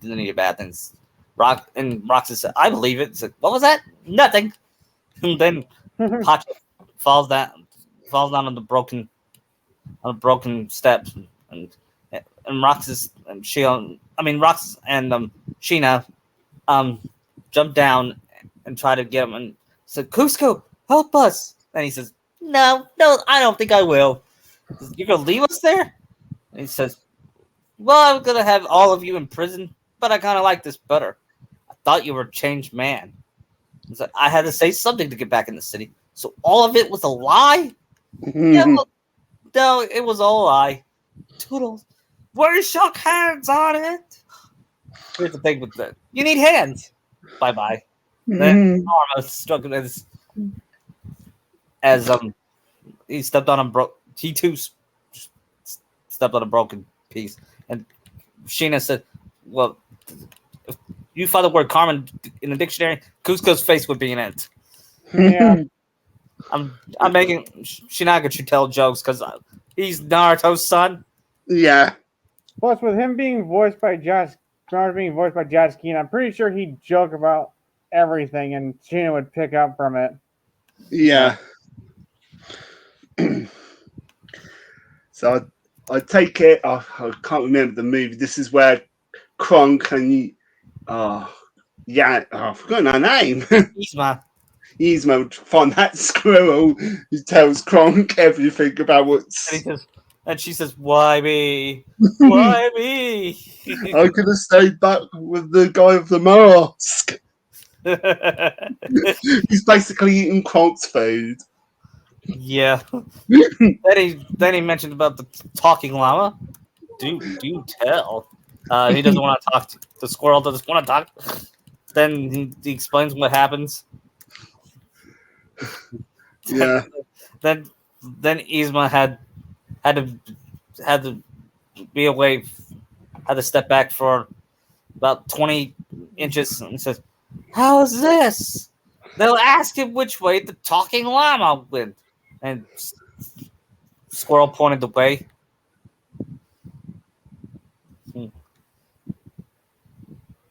need bad things. Roxas said, "I believe it." Said, "What was that? Nothing." And then Pacha falls down on the broken steps, and Roxas and Roxas and Sheena jump down and try to get him and said, "Cusco, help us!" And he says, "No, I don't think I will. You're gonna leave us there?" And he says, "Well, I'm gonna have all of you in prison, but I kind of like this better. I thought you were a changed man. So I had to say something to get back in the city. So all of it was a lie? Yeah, well, no, it was all a lie. Toodles. We shook hands on it." Here's the thing with that. You need hands. Bye-bye. Then Arma struck him as he stepped on he too stepped on a broken piece. And Sheena said, "Well, if you find the word Carmen in the dictionary, Cusco's face would be in it." Yeah. I'm making Shinaga should tell jokes because he's Naruto's son. Yeah. Plus, with him being voiced by Josh Keane, I'm pretty sure he'd joke about everything, and Sheena would pick up from it. Yeah. So I take it. I can't remember the movie. This is where Kronk and I forgot her name. Isma. Yzma would find that squirrel who tells Kronk everything about what's. And she says, "Why me? Why me?" I could have stayed back with the guy with the mask. He's basically eating Kronk's food. Yeah. Then he mentioned about the talking llama. Do tell. He doesn't want to talk. The squirrel doesn't want to talk. Then he explains what happens. Yeah. Then Yzma had to be away, had to step back for about 20 inches, and says, "How is this? They'll ask him which way the talking llama went." And Squirrel pointed the way.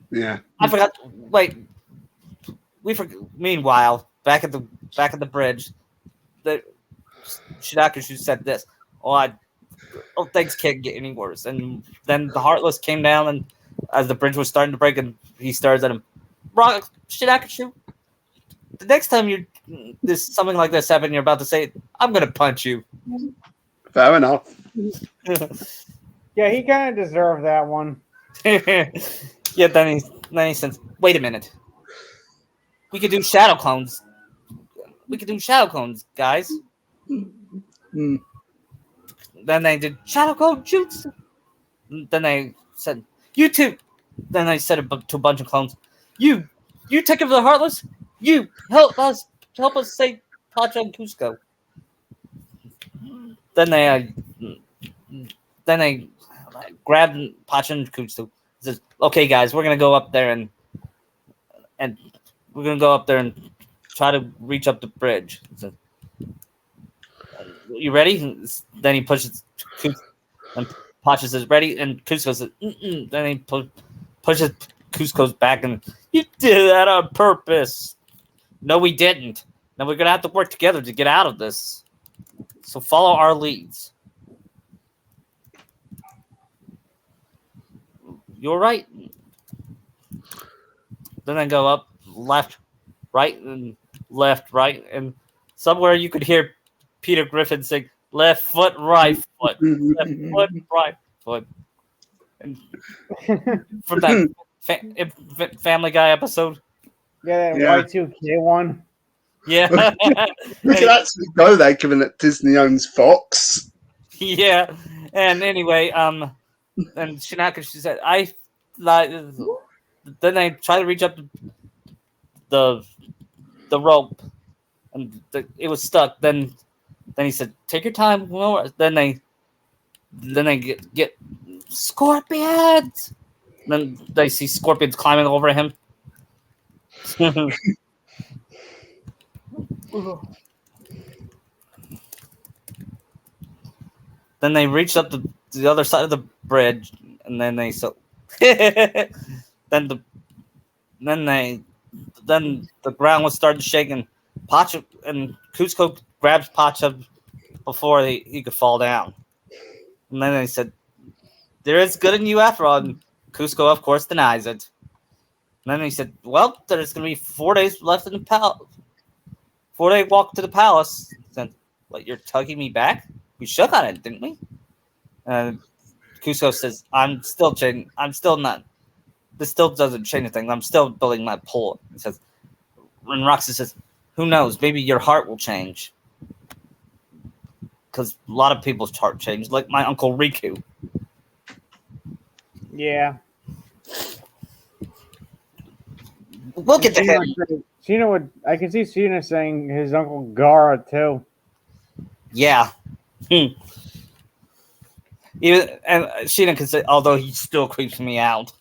Yeah. I forgot. Wait, we forgot. Meanwhile, back at the bridge, the Shidakushu said this. Things can't get any worse. And then the Heartless came down, and as the bridge was starting to break, and he stares at him. Shidakushu, the next time this something like this happen, you're about to say it, I'm gonna punch you. Fair enough. Yeah, he kind of deserved that one. Yeah, then he says, "Wait a minute. We could do shadow clones. we could do shadow clones, guys. Hmm. Then they did shadow clone jutsu. Then they said, you two. Then they said to a bunch of clones, you take care of the Heartless. You help us save Pacha and Cusco. Then they grabbed Pacha and Cusco. Says, okay, guys, we're gonna go up there and we're gonna go up there and try to reach up the bridge. Says, you ready? Then he pushes Cusco, and Pacha says, ready? And Cusco says, mm-mm. Then he pushes Cusco's back, and you did that on purpose. No, we didn't. Now we're gonna have to work together to get out of this. So follow our leads. You're right. Then I go up, left, right, and left, right, and somewhere you could hear Peter Griffin sing left foot, right foot, left foot, right foot. And from that Family Guy episode. Yeah, that Yeah. Y2K one. Yeah. We could actually go there, given that Disney owns Fox. Yeah. And anyway, and Shinaka, she said, I like. Then I try to reach up the rope, and it was stuck. Then he said, "Take your time." Then they get scorpions. Then they see scorpions climbing over him. Then they reached up the other side of the bridge, and then they then the ground was starting to shake, and Pacha and Cusco grabs Pacha before he could fall down. And then they said, "There is good in you after all." And Cusco, of course, denies it. And then he said, "Well, there's going to be 4 days left in the palace. 4-day walk to the palace." He said, "What? You're tugging me back? We shook on it, didn't we?" And Cusco says, "I'm still changing. I'm still not. This still doesn't change anything. I'm still building my pole." He says, and Roxy says, "Who knows? Maybe your heart will change." Because a lot of people's heart changed, like my Uncle Riku. Yeah. We'll get to him. Sheena would. I can see Sheena saying his Uncle Gara too. Yeah. Even and Sheena can say, although he still creeps me out.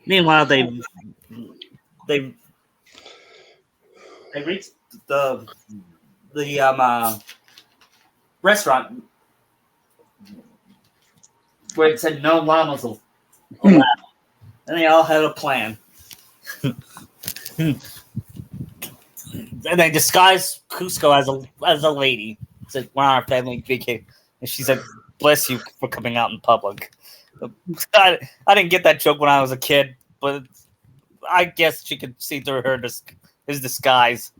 Meanwhile, they reached the restaurant where it said no llamas allowed, and they all had a plan. And they disguised Cusco as a lady. Said, "We're on our family vacation," and she said, "Bless you for coming out in public." I didn't get that joke when I was a kid, but I guess she could see through his disguise.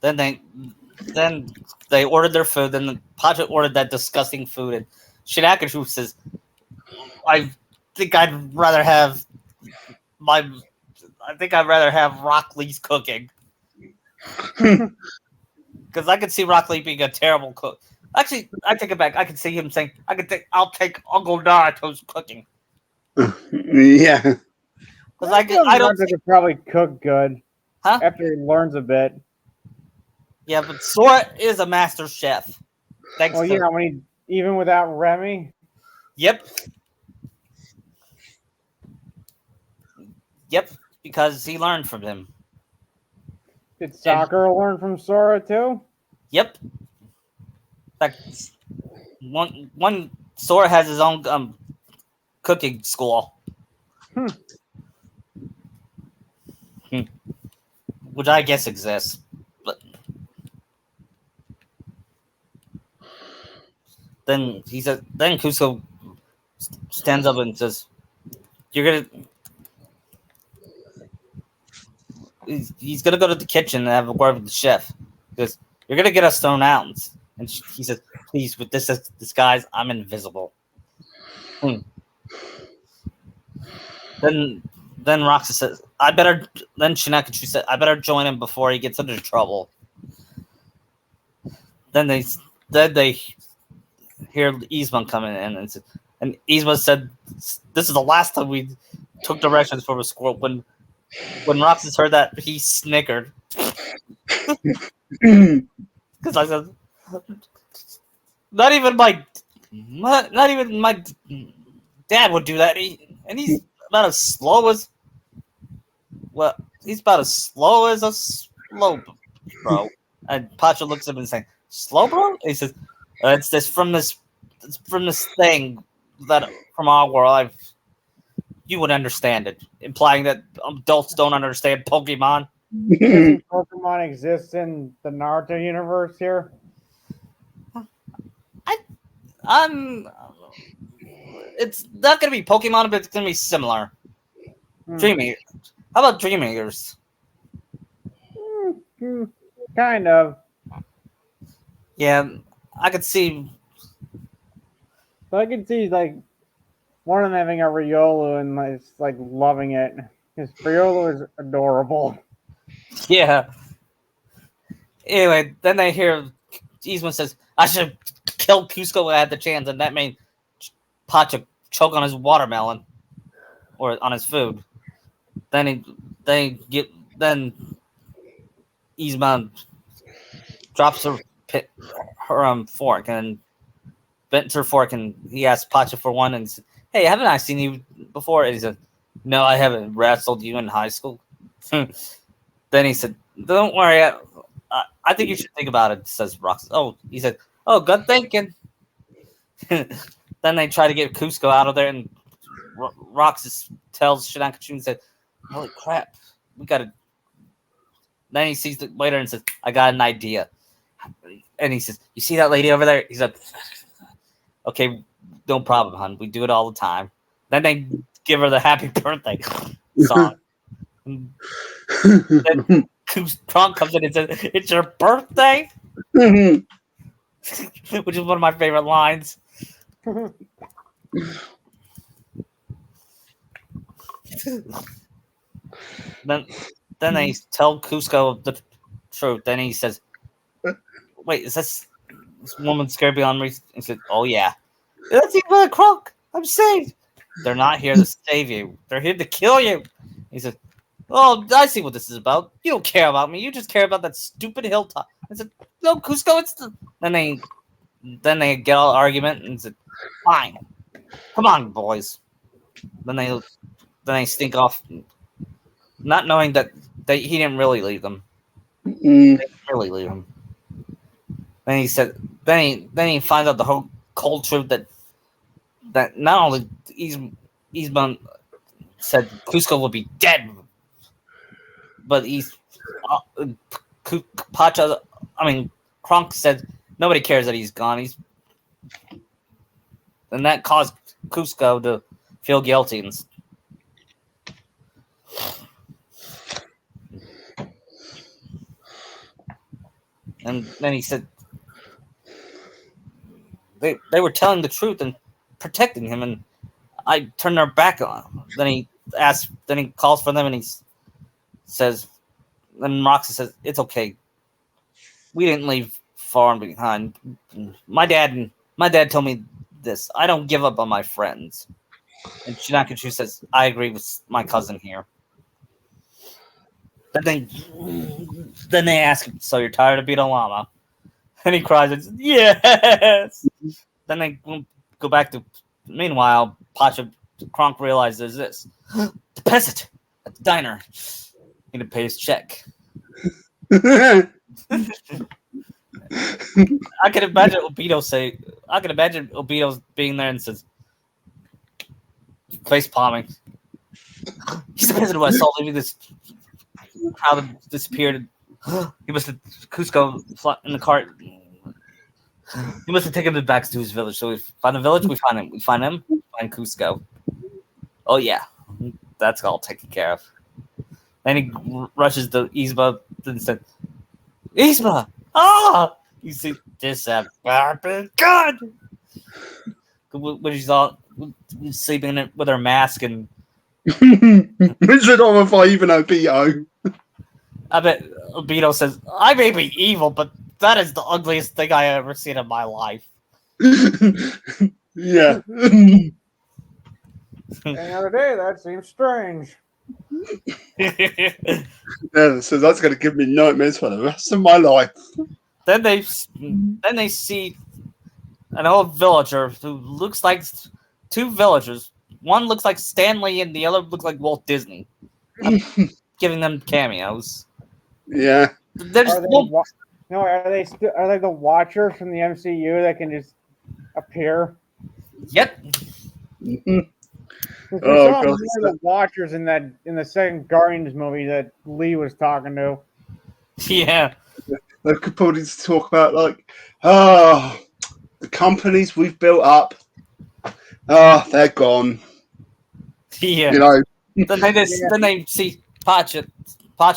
Then they ordered their food. Then the Pacha ordered that disgusting food, and Shinakachu says, "I think I'd rather have Rock Lee's cooking." Because I could see Rock Lee being a terrible cook. Actually, I take it back. I can see him saying, I'll take Uncle Naruto's cooking." Yeah. Because I don't think could probably cook good. Huh? After he learns a bit. Yeah, but Sora is a master chef. Thanks. Well, yeah, even without Remy. Yep. Yep. Because he learned from him. Did Sakura learn from Sora too? Yep. In fact, one Sora has his own cooking school. Which I guess exists. But then Cusco stands up and says, you're gonna. He's gonna go to the kitchen and have a word with the chef because you're gonna get us thrown out. And he says, "Please, with this disguise, I'm invisible." Hmm. Then Roxy says, "I better." Then Shinakachu said, "I better join him before he gets into trouble." Then they hear Yzma coming in and Yzma said, "This is the last time we took directions from a squirrel." When Roxas heard that, he snickered because I said, not even my dad would do that." And he's about as slow as he's about as slow as a slow bro. And Pacha looks at him and saying, "Slow bro?" And he says, it's from this thing that from our world. You would understand it," implying that adults don't understand Pokemon. Doesn't Pokemon exist in the Naruto universe here? I'm. It's not gonna be Pokemon, but it's gonna be similar. Dream Eater. How about Dream Eaters? Kind of. Yeah, I could see. But I can see like one of them having a Riolu and like loving it. Because Riolu is adorable. Yeah. Anyway, then they hear Yzma says, "I should kill Cusco when I had the chance," and that made Pacha choke on his watermelon or on his food. Then Yzma drops her fork and bent her fork, and he asked Pacha for one, and he said, "Hey, haven't I seen you before?" And he said, "No, I haven't wrestled you in high school." Then he said, "Don't worry, I think you should think about it," says Rox. Oh, he said, "Oh, good thinking." Then they try to get Cusco out of there, and Roxas tells Shinakachu and said, "Holy crap, we gotta." Then he sees the waiter and says, "I got an idea." And he says, "You see that lady over there?" He's like, "Okay, no problem, hon. We do it all the time." Then they give her the happy birthday song. Then Kronk comes in and says, "It's your birthday?" Which is one of my favorite lines. Then they tell Cusco the truth. Then he says, "Wait, is this woman scared beyond reason?" He said, "Oh yeah, that's even Kronk. I'm saved." "They're not here to save you. They're here to kill you." He said, "Oh, I see what this is about. You don't care about me. You just care about that stupid hilltop." I said, "No, Cusco, it's the..." Then they get all argument and said, "Fine, come on, boys." Then they stink off, not knowing that he didn't really leave them. They didn't really leave him. Then he said, then he finds out the whole cold truth that not only Yzma said Cusco will be dead, but Pacha. I mean, Kronk said nobody cares that he's gone. And that caused Cusco to feel guilty. And then he said they were telling the truth and protecting him, and I turned their back on him. Then he calls for them, and he says, and Roxy says, "It's okay. We didn't leave far behind. My dad told me this. I don't give up on my friends." And Shinakachu says, "I agree with my cousin here." Then they ask him, "So you're tired of being a llama?" And he cries and says, "Yes." Then they go back to. Meanwhile, Pacha Kronk realizes this: the peasant at the diner need to pay his check. I can imagine Obito being there and says, face palming. "He's the peasant who I saw leaving this crowd disappeared. He must have Cusco in the cart. He must have taken him back to his village. So we find the village, we find him. We find Cusco. Oh yeah, that's all taken care of. Then he rushes to Yzma and said, Yzma! Ah! You see, this have been good! When she's all sleeping with her mask, and Which I don't know if I even know Beto. I bet Obito says, I may be evil, but that is the ugliest thing I ever seen in my life. Yeah. Any other day, that seems strange. Yeah, so that's going to give me nightmares for the rest of my life. Then they see an old villager who looks like two villagers. One looks like Stanley and the other looks like Walt Disney. I'm giving them cameos. Yeah. There's Are they the Watchers from the MCU that can just appear? Yep. Mhm. We Oh, saw God. more of the Watchers in the second Guardians movie that Lee was talking to. Yeah. They could probably just talk about, like, oh, the companies we've built up, oh, they're gone. Yeah. You know, Then they see Pacha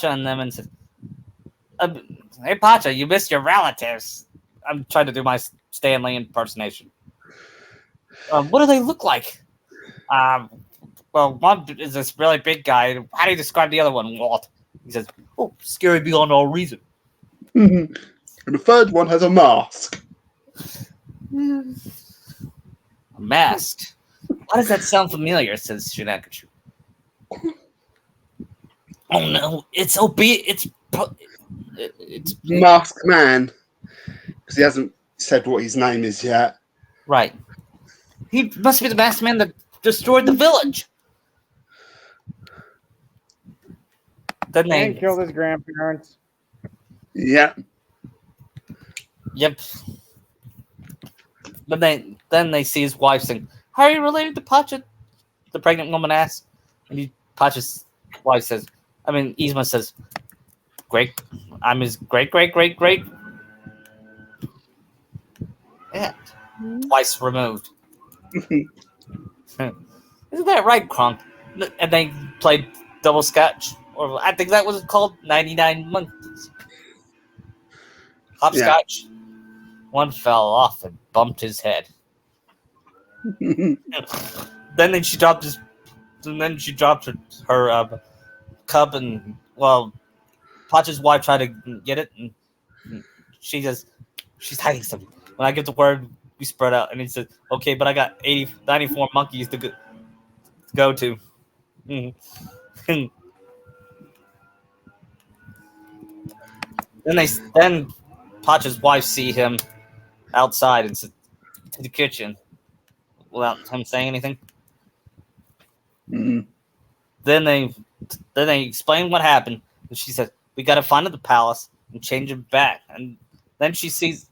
and them and says, "Hey Pacha, you missed your relatives." I'm trying to do my Stanley impersonation. What do they look like? Well, one is this really big guy. How do you describe the other one, Walt? He says, "Oh, scary beyond all reason." and the third one has a mask. A mask. Why does that sound familiar? Says Shinakachu. Oh no, it's Masked Man. Because he hasn't said what his name is yet. right. He must be the masked man that destroyed the village. Then And killed his grandparents. Yeah. Yep. Then they see his wife saying, "How are you related to Pacha?" The pregnant woman asks, and Pacha's wife says, Yzma says, "Great, I'm his great great great great." Yeah, twice removed. Isn't that right, Kronk? And they played double scotch, or I think that was called 99 Monkeys. Hopscotch. Yeah. One fell off and bumped his head. Then she dropped her cub, and Pacha's wife tried to get it, and she says she's hiding something. When I give the word, we spread out, and he says, "Okay, but I got 94 monkeys to go to." Then Pacha's wife see him outside and said to the kitchen without him saying anything. Mm-hmm. Then they explain what happened, and she said, "We got to find the palace and change him back." And then she sees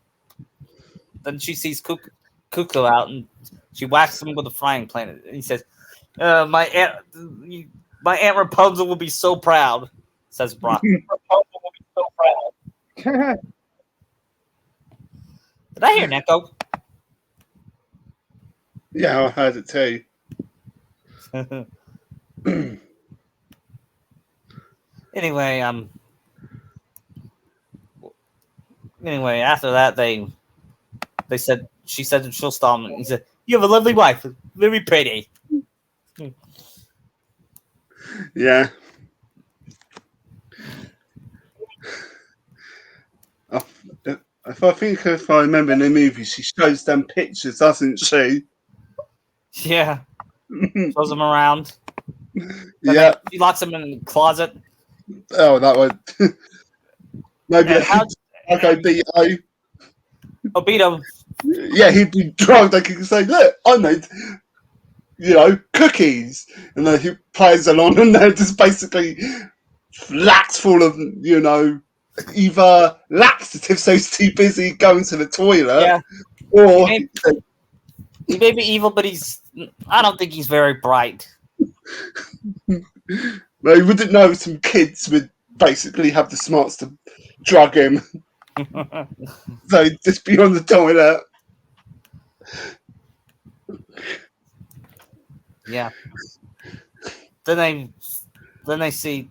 Cuckoo out, and she whacks him with a frying pan. And he says, my aunt Rapunzel will be so proud," says Brock. Rapunzel will be so proud. Did I hear an echo? Yeah, I heard it too. Anyway, after that she said she'll stop him. He said, "You have a lovely wife, very pretty." Yeah. If I remember in the movie, she shows them pictures, doesn't she? Yeah. Shows them around. Yeah. She locks them in the closet. Oh, that one. Maybe Obito. Obito. Yeah, he'd be drunk. They could say, "Look, I made, cookies," and then he plays along, and they're just basically flats full of, either laxative, so he's too busy going to the toilet, or he may be evil, but I don't think he's very bright. No, he wouldn't know some kids would basically have the smarts to drug him. So he'd just be on the toilet. Yeah. then they see.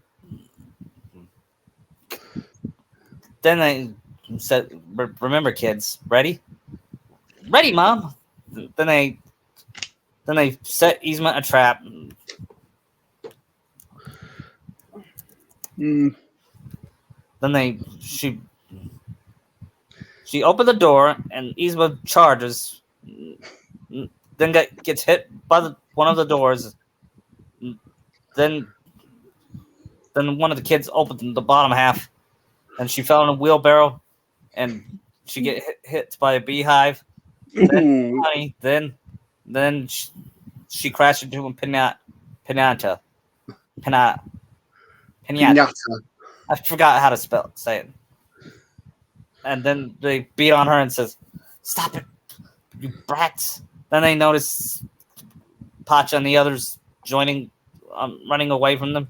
Then they said, "Remember, kids, ready? Ready, Mom." Then they set Yzma a trap. Mm. Then she opened the door and Yzma charges. Then gets hit by one of the doors. Then one of the kids opened the bottom half, and she fell in a wheelbarrow, and she get hit by a beehive. Ooh. Then she crashed into a pinata. Pinata. Pinata. I forgot how to say it. And then they beat on her and says, "Stop it, you brats!" Then they notice Pacha and the others joining, running away from them.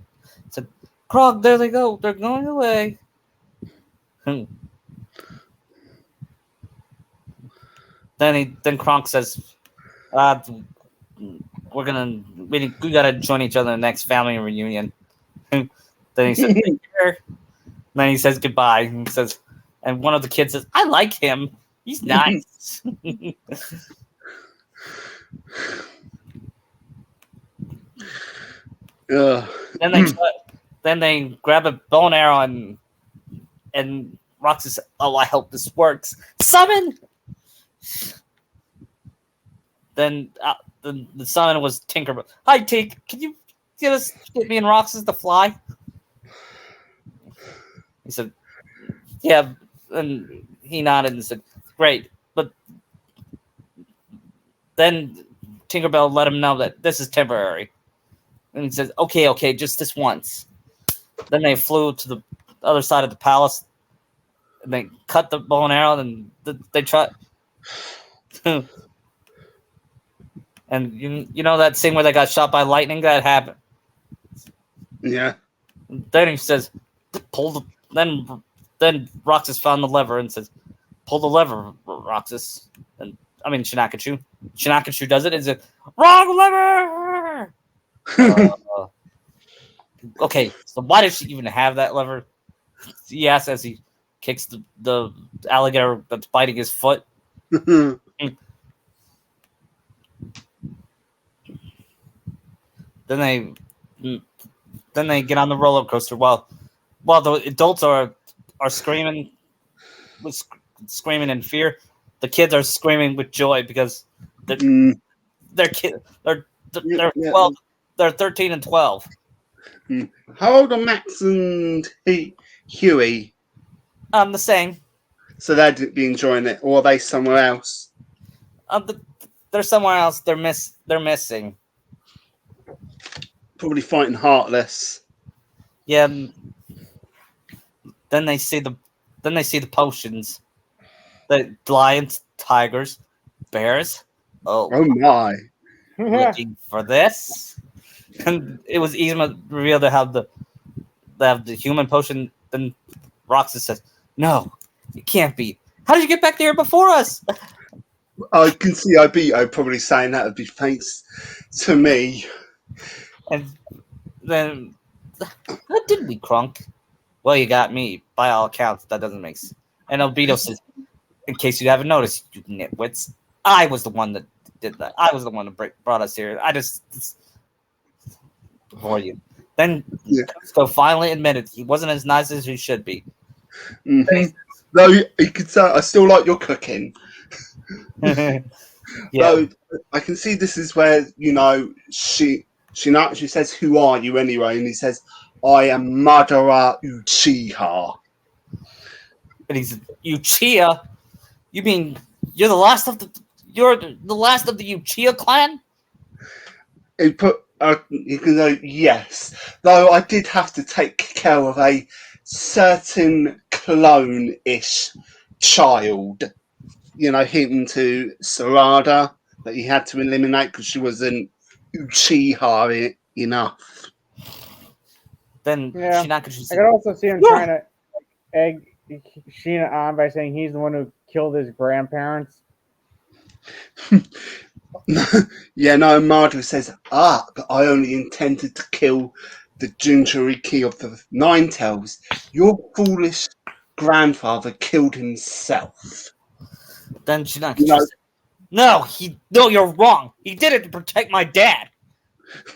Said, "Krog, there they go. They're going away." Then Kronk says, we gotta join each other in the next family reunion." Then he says, "Take care." Then he says goodbye. And says, and one of the kids says, "I like him. He's nice." Then they grab a bow and arrow and Roxy says, "Oh, I hope this works. Summon!" Then the summon was Tinkerbell. "Hi, Tink. Can you get me and Roxas to fly?" He said, "Yeah." And he nodded and said, "Great." But then Tinkerbell let him know that this is temporary. And he says, okay, just this once." Then they flew to the other side of the palace. And they cut the bow and arrow, and they tried. And you know that scene where they got shot by lightning? That happened. Yeah. Then he says, "Pull the." Then Roxas found the lever and says, "Pull the lever, Roxas." And I mean Shinakachu. Shinakachu does it and says, "Wrong lever." Okay, so why does she even have that lever? He asks as he kicks the alligator that's biting his foot. Then they get on the roller coaster while the adults are screaming in fear. The kids are screaming with joy because they're 12. They're 13 and 12. How old are Max and Huey? The same. So they'd be enjoying it, or are they somewhere else? They're somewhere else. They're missing. Probably fighting Heartless. Yeah. Then they see the potions. The lions, tigers, bears. Oh my! Looking for this, and it was Yzma revealed to have the human potion. Then Roxas says, "No, it can't be. How did you get back there before us?" I can see Ibito probably saying that would be thanks to me. And then, how did we, Kronk? Well, you got me. By all accounts, that doesn't make sense. And Obito says, "In case you haven't noticed, you nitwits, I was the one that did that. I was the one that brought us here. I just for you." Then Cusco finally admitted he wasn't as nice as he should be. Mm-hmm. Though he could say, "I still like your cooking." Yeah. Though I can see this is where she says, "Who are you anyway?" And he says, "I am Madara Uchiha." And he said, "Uchiha? You mean you're the last of the Uchiha clan?" He put you can go, "Yes." Though I did have to take care of a certain clone-ish child. Hinting to Sarada that he had to eliminate because she wasn't Uchiha enough. Then Shinakachu said, I could also see him trying to egg Sheena on by saying he's the one who killed his grandparents. Yeah, no, Madara says, but I only intended to kill the Jinchuriki of the Nine Tails. Your foolish grandfather killed himself. Then Shinaki You know, just said, no, you're wrong. He did it to protect my dad.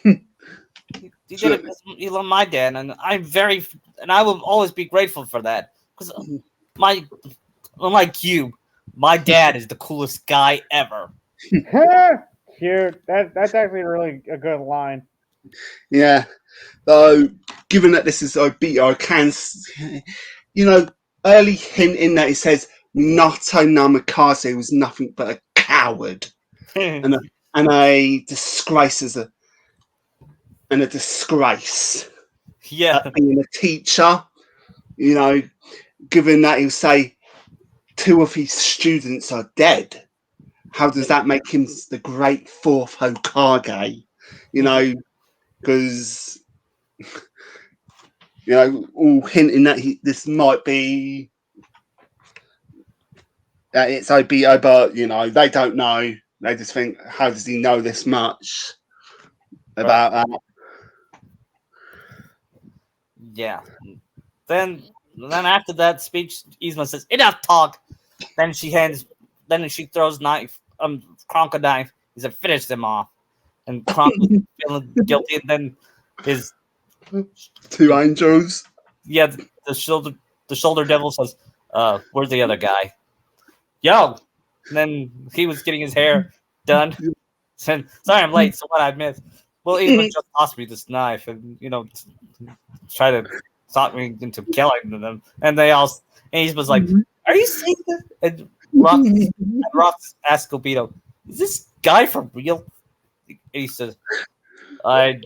He did it because he loved my dad, and I will always be grateful for that. Because my, unlike you, my dad is the coolest guy ever. Cute. That's actually really a good line. yeah. Though, given that this is Obito, I can, you know, early hint in that he says Nato Namikaze was nothing but a coward and a disgrace and a disgrace Yeah, at being a teacher. You know, given that he'll say two of his students are dead, how does that make him the great fourth Hokage? You know, because all hinting that this might be that it's Obito, but they don't know. They just think, how does he know this much about that? yeah. Then after that speech, Yzma says, "Enough talk." Then she throws Kronk a knife. He said, "Finish them off." And Kronk was feeling guilty, and then his Two angels. yeah, the shoulder devil says, "Where's the other guy?" Yo, and then he was getting his hair done. Said, "Sorry, I'm late. So what I missed?" Well, Yzma just tossed me this knife, and try to talk me into killing them. And he was like, "Are you saying that?" And Roth asked Obito, "Is this guy for real?" And he says, "I."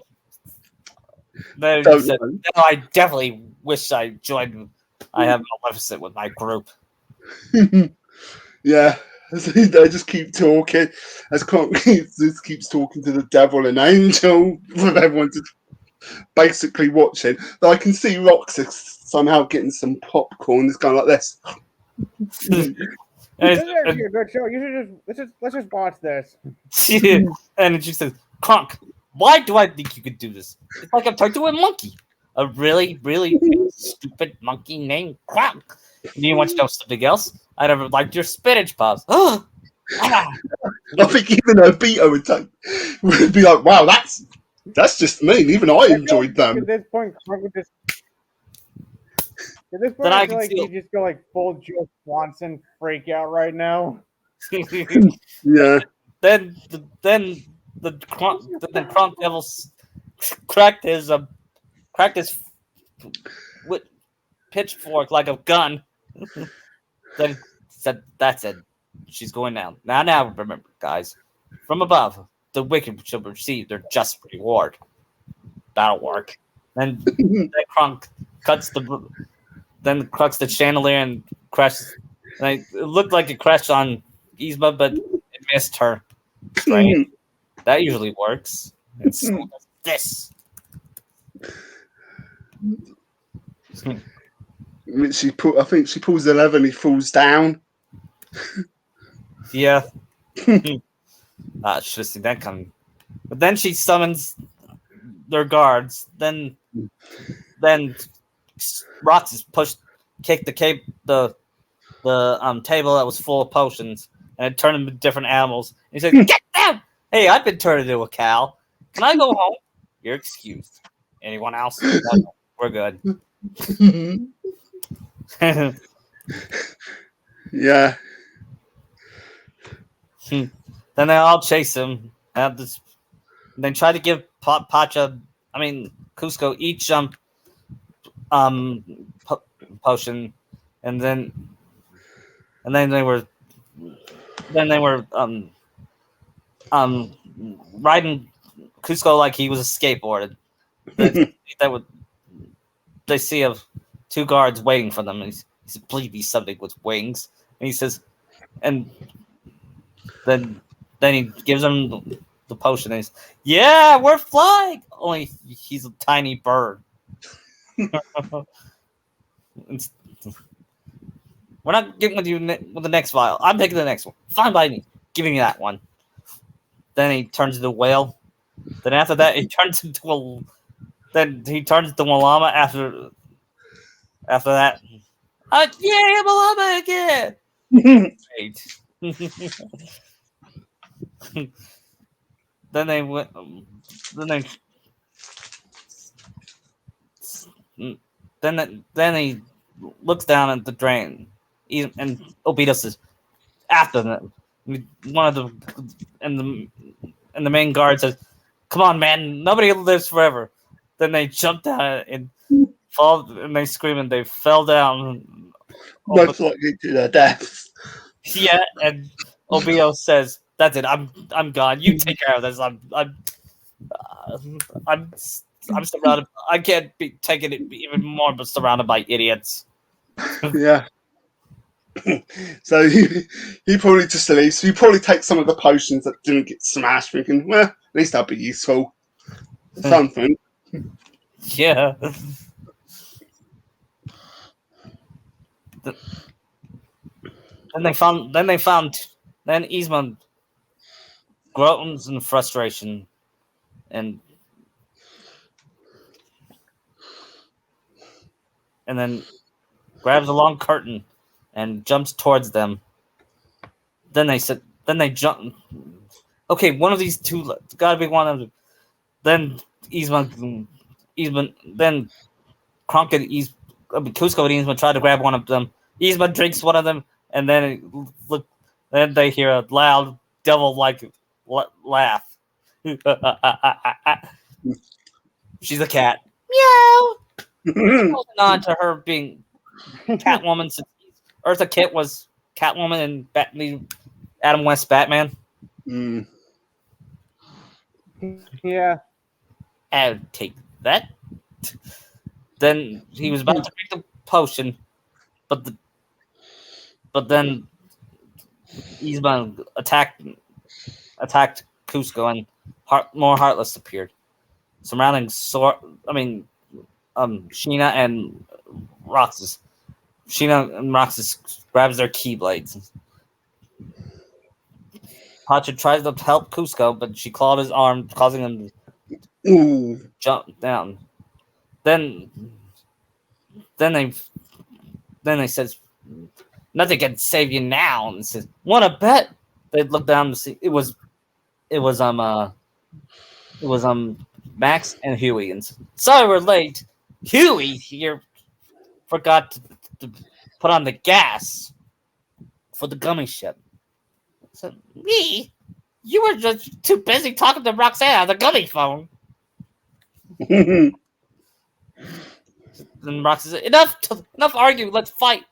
Then he said, "No, I definitely wish I joined. I have Maleficent with my group." Yeah. They just keep talking. As Kronk just keeps talking to the devil and angel with everyone just basically watching. Though I can see Roxas somehow getting some popcorn. It's going like this. This is actually a good show. You should let's just watch this. And she says, "Kronk, why do I think you could do this? It's like I'm talking to a monkey, a really, really stupid monkey named Kronk. Do you want to know something else? I never liked your spinach puffs." I think even Obito would be like, "Wow, that's just mean. Even I enjoyed them." At this point, Kronk would just. At this point, Then I I feel can like see. he just go like full Joe Swanson freak out right now. Yeah. then the Kronk devil cracked his pitchfork like a gun. Then said, "That's it. She's going down. Now, remember, guys, from above, the wicked shall receive their just reward." That'll work. Then Kronk cuts the chandelier and crashes. And it looked like it crashed on Yzma, but it missed her. Strange. That usually works. And so does this. I think she pulls the lever and he falls down. Yeah. Should have seen that coming. But then she summons their guards. Then Roxas kicked the table that was full of potions, and it turned them into different animals. And he said, "Get them! Hey, I've been turned into a cow. Can I go home?" "You're excused. Anyone else?" "No, we're good." Yeah. Then they all chase him. They try to give Cusco each um potion, and then they were riding Cusco like he was a skateboard. That would they see of two guards waiting for them, and he said, "Please be something with wings." And he says, and then he gives them the potion, and he's, "Yeah, we're flying." Only he's a tiny bird. We're not getting with you with the next file. I'm taking the next one. Fine by me. Giving you that one. Then he turns into a whale. Then after that, he turns into a. Then he turns into a llama. After that, yeah, I'm a llama again. Great. Then they went. Then they. Then he looks down at the drain, and Obito says, "After them." One of the and the main guard says, "Come on, man! Nobody lives forever." Then they jump down and fall, and they scream, and they fell down. Most likely to their deaths. Yeah, and Obito says, "That's it. I'm gone. You take care of this. I'm surrounded. I can't be taking it even more, but surrounded by idiots." Yeah. So he probably just leaves. So he probably takes some of the potions that didn't get smashed, thinking, well, at least that'll be useful. Something. Yeah. Then Eastman groans in frustration and then grabs a long curtain and jumps towards them. Then they jump. Okay, one of these two. It's gotta be one of them. Then then Kronk and Cusco and Eastman try to grab one of them. Eastman drinks one of them, and then they hear a loud devil-like laugh. She's a cat. Meow. Holding on to her being Catwoman since Eartha Kitt was Catwoman and Adam West Batman. Mm. Yeah. I'll take that. Then he was about to drink the potion, but then Eastman attacked Cusco and more Heartless appeared, surrounding Sheena and Roxas. Sheena and Roxas grabs their keyblades. Pacha tries to help Cusco, but she clawed his arm, causing him to jump down. Then they says, "Nothing can save you now." And says, "Want to bet?" They look down to see it was Max and Huey. And sorry we're late. Huey here forgot to put on the gas for the gummy ship. So me, you were just too busy talking to Roxanne on the gummy phone. And Roxanne said, enough argue, let's fight.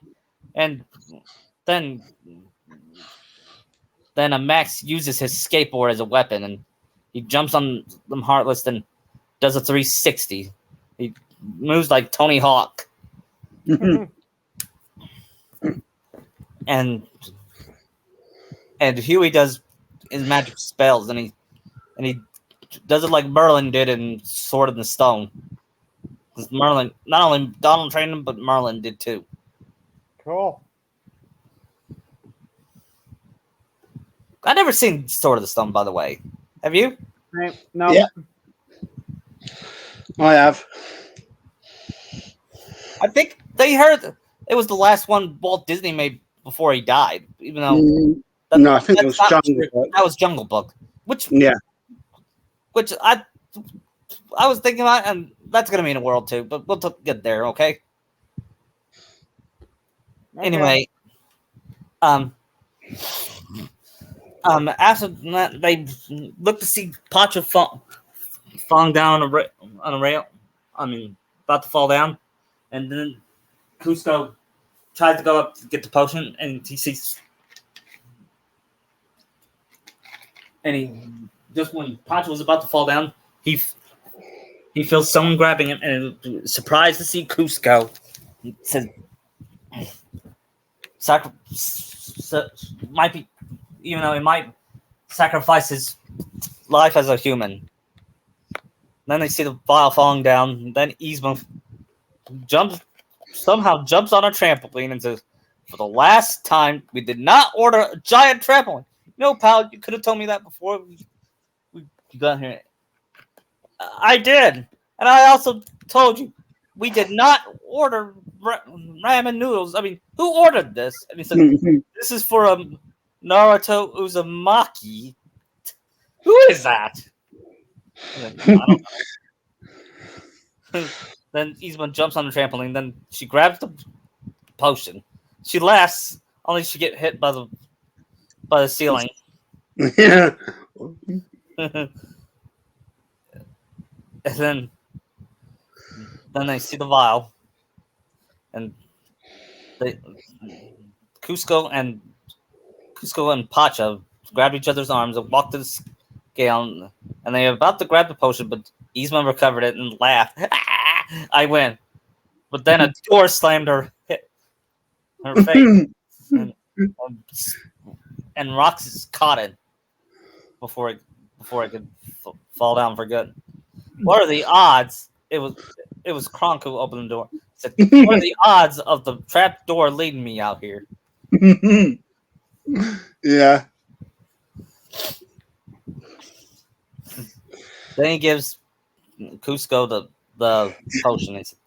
And then Max uses his skateboard as a weapon, and he jumps on them Heartless and does a 360. He moves like Tony Hawk. and Huey does his magic spells, and he does it like Merlin did in Sword in the Stone. Because Merlin, not only Donald trained him, but Merlin did too. Cool. I've never seen Sword of the Stone, by the way. Have you? No. Yeah. I have. I think they heard it was the last one Walt Disney made before he died. Even though no, I think it was Jungle Book. That was Jungle Book, which I was thinking about, and that's gonna be in the world too. But we'll get there, okay? Anyway, after that, they look to see Pacha falling down on a rail. I mean, about to fall down, and then Cusco tries to go up to get the potion, and he sees, and he just when Pacha was about to fall down, he feels someone grabbing him, and surprised to see Cusco. He says, might be, even though he might sacrifice his life as a human. Then they see the vial falling down. Then Eastman somehow jumps on a trampoline and says, "For the last time, we did not order a giant trampoline." No, pal, you could have told me that before we You got here. I did, and I also told you we did not order ramen noodles. I mean, who ordered this? And he said, "This is for Naruto Uzumaki." Who is that? Like, I don't know. Then Izuma jumps on the trampoline. Then she grabs the potion. She laughs, only she get hit by the ceiling. Yeah. And then they see the vial, and they Cusco and Pacha grab each other's arms and walk to the scale, and they're about to grab the potion, but Yzma recovered it and laughed. I win. But then a door slammed her face, and, Roxas caught it before it could fall down for good. What are the odds? It was Kronk who opened the door. He said, "What are the odds of the trap door leading me out here?" Yeah. Then he gives Cusco the potion. He said,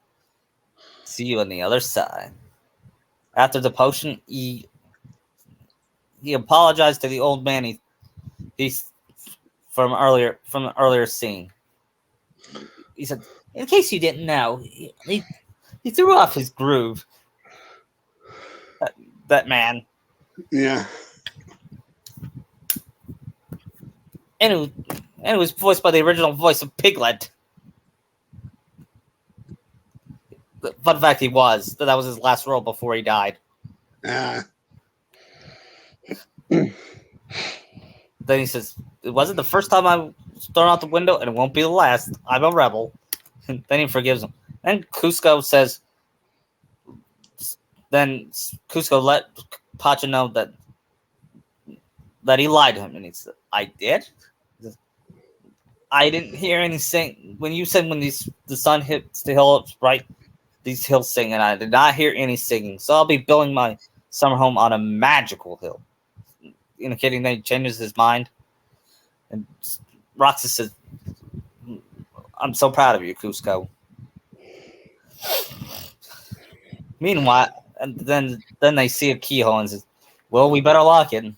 "See you on the other side." After the potion, he apologized to the old man. He's from the earlier scene. He said, "In case you didn't know, he threw off his groove." That man, Yeah. and it was voiced by the original voice of Piglet. The fun fact, that was his last role before he died. Then he says, "It wasn't the first time I was thrown out the window, and it won't be the last. I'm a rebel." Then he forgives him. And Cusco says, then Cusco let Pacha know that he lied to him, and he said, "I did? I didn't hear anything when you said when the sun hits the hill, it's bright. These hills sing, and I did not hear any singing. So I'll be building my summer home on a magical hill," indicating that he changes his mind. And Roxas says, "I'm so proud of you, Cusco." Meanwhile, and then they see a keyhole and says, "Well, we better lock it."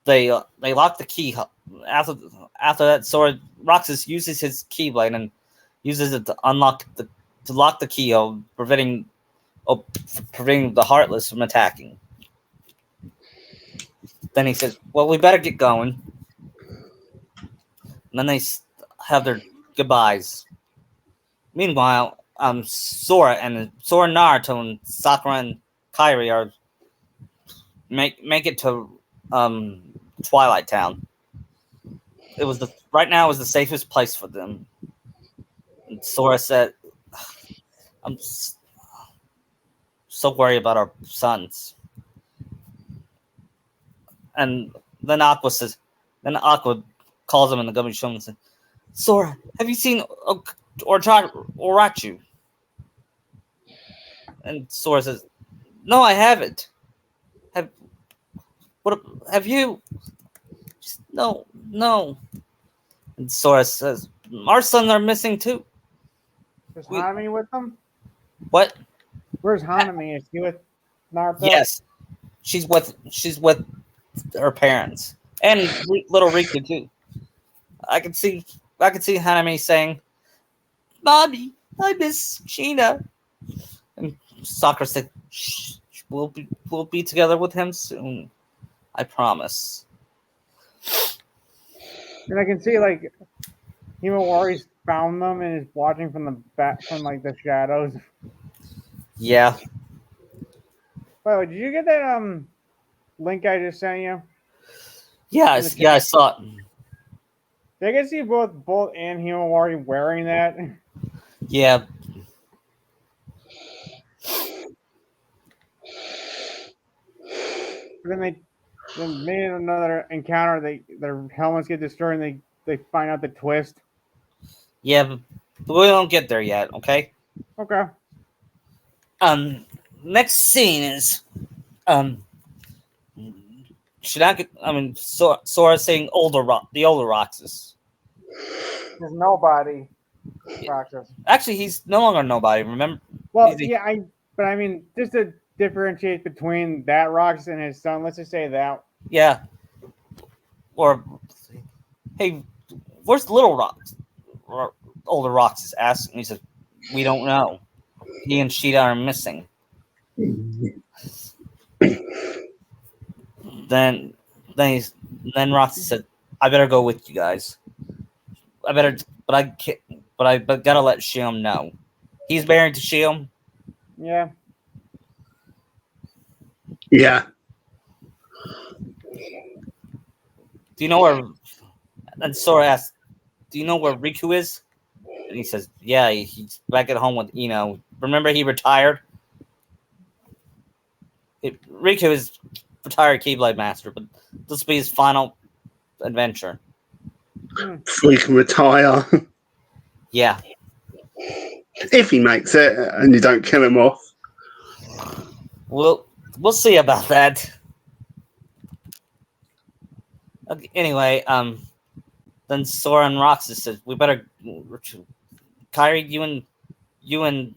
They lock the key. After that, Sora Roxas uses his keyblade and uses it to lock the keyhole, preventing the Heartless from attacking. Then he says, "Well, we better get going." And then they have their goodbyes. Meanwhile, Sora, Naruto, and Sakura and Kairi are make it to Twilight Town. Right now was the safest place for them. And Sora said, "I'm so worried about our sons." And then Aqua calls him in the gummy show and says, "Sora, have you seen Orachu?" And Sora says, "No, I haven't. Have you?" Just, no. And Sora says, "Our sons are missing too." Is Hanami with them? What? Where's Hanami? Is he with Naruto? Yes, she's with her parents and little Riku too. I can see Hanami saying, "Mommy, I miss Sheena." And Sakura said, "Shh, we'll be together with him soon. I promise." And I can see like Himawari's found them and is watching from the shadows. Yeah. By the way, did you get that link I just sent you? Yeah, I saw it. Did I get to see both and Himawari wearing that? Yeah. But then they made another encounter. Their helmets get destroyed, and they find out the twist. Yeah, but we don't get there yet. Okay. Okay. Next scene is Sora saying the older Roxas. There's nobody. Roxas. Actually, he's no longer nobody. Remember? Well, He's a- yeah, but I mean, just to differentiate between that Roxas and his son, let's just say that. Yeah. Or, hey, where's the little Rox? Older Roxas asks, and he says, "We don't know. He and Sheeta are missing." Then, then Roxas said, "I better go with you guys. I better, but I can't, but gotta let Shion know. He's married to Shion." Yeah. Yeah. Do you know where? And Sora asks, "Do you know where Riku is?" And he says, "Yeah, he's back at home with Ino. Remember, he retired. Riku is retired Keyblade Master, but this will be his final adventure." So he can retire. Yeah. If he makes it and you don't kill him off. We'll see about that. Okay, anyway, then Sora and Roxas said, "We better, Kyrie, you and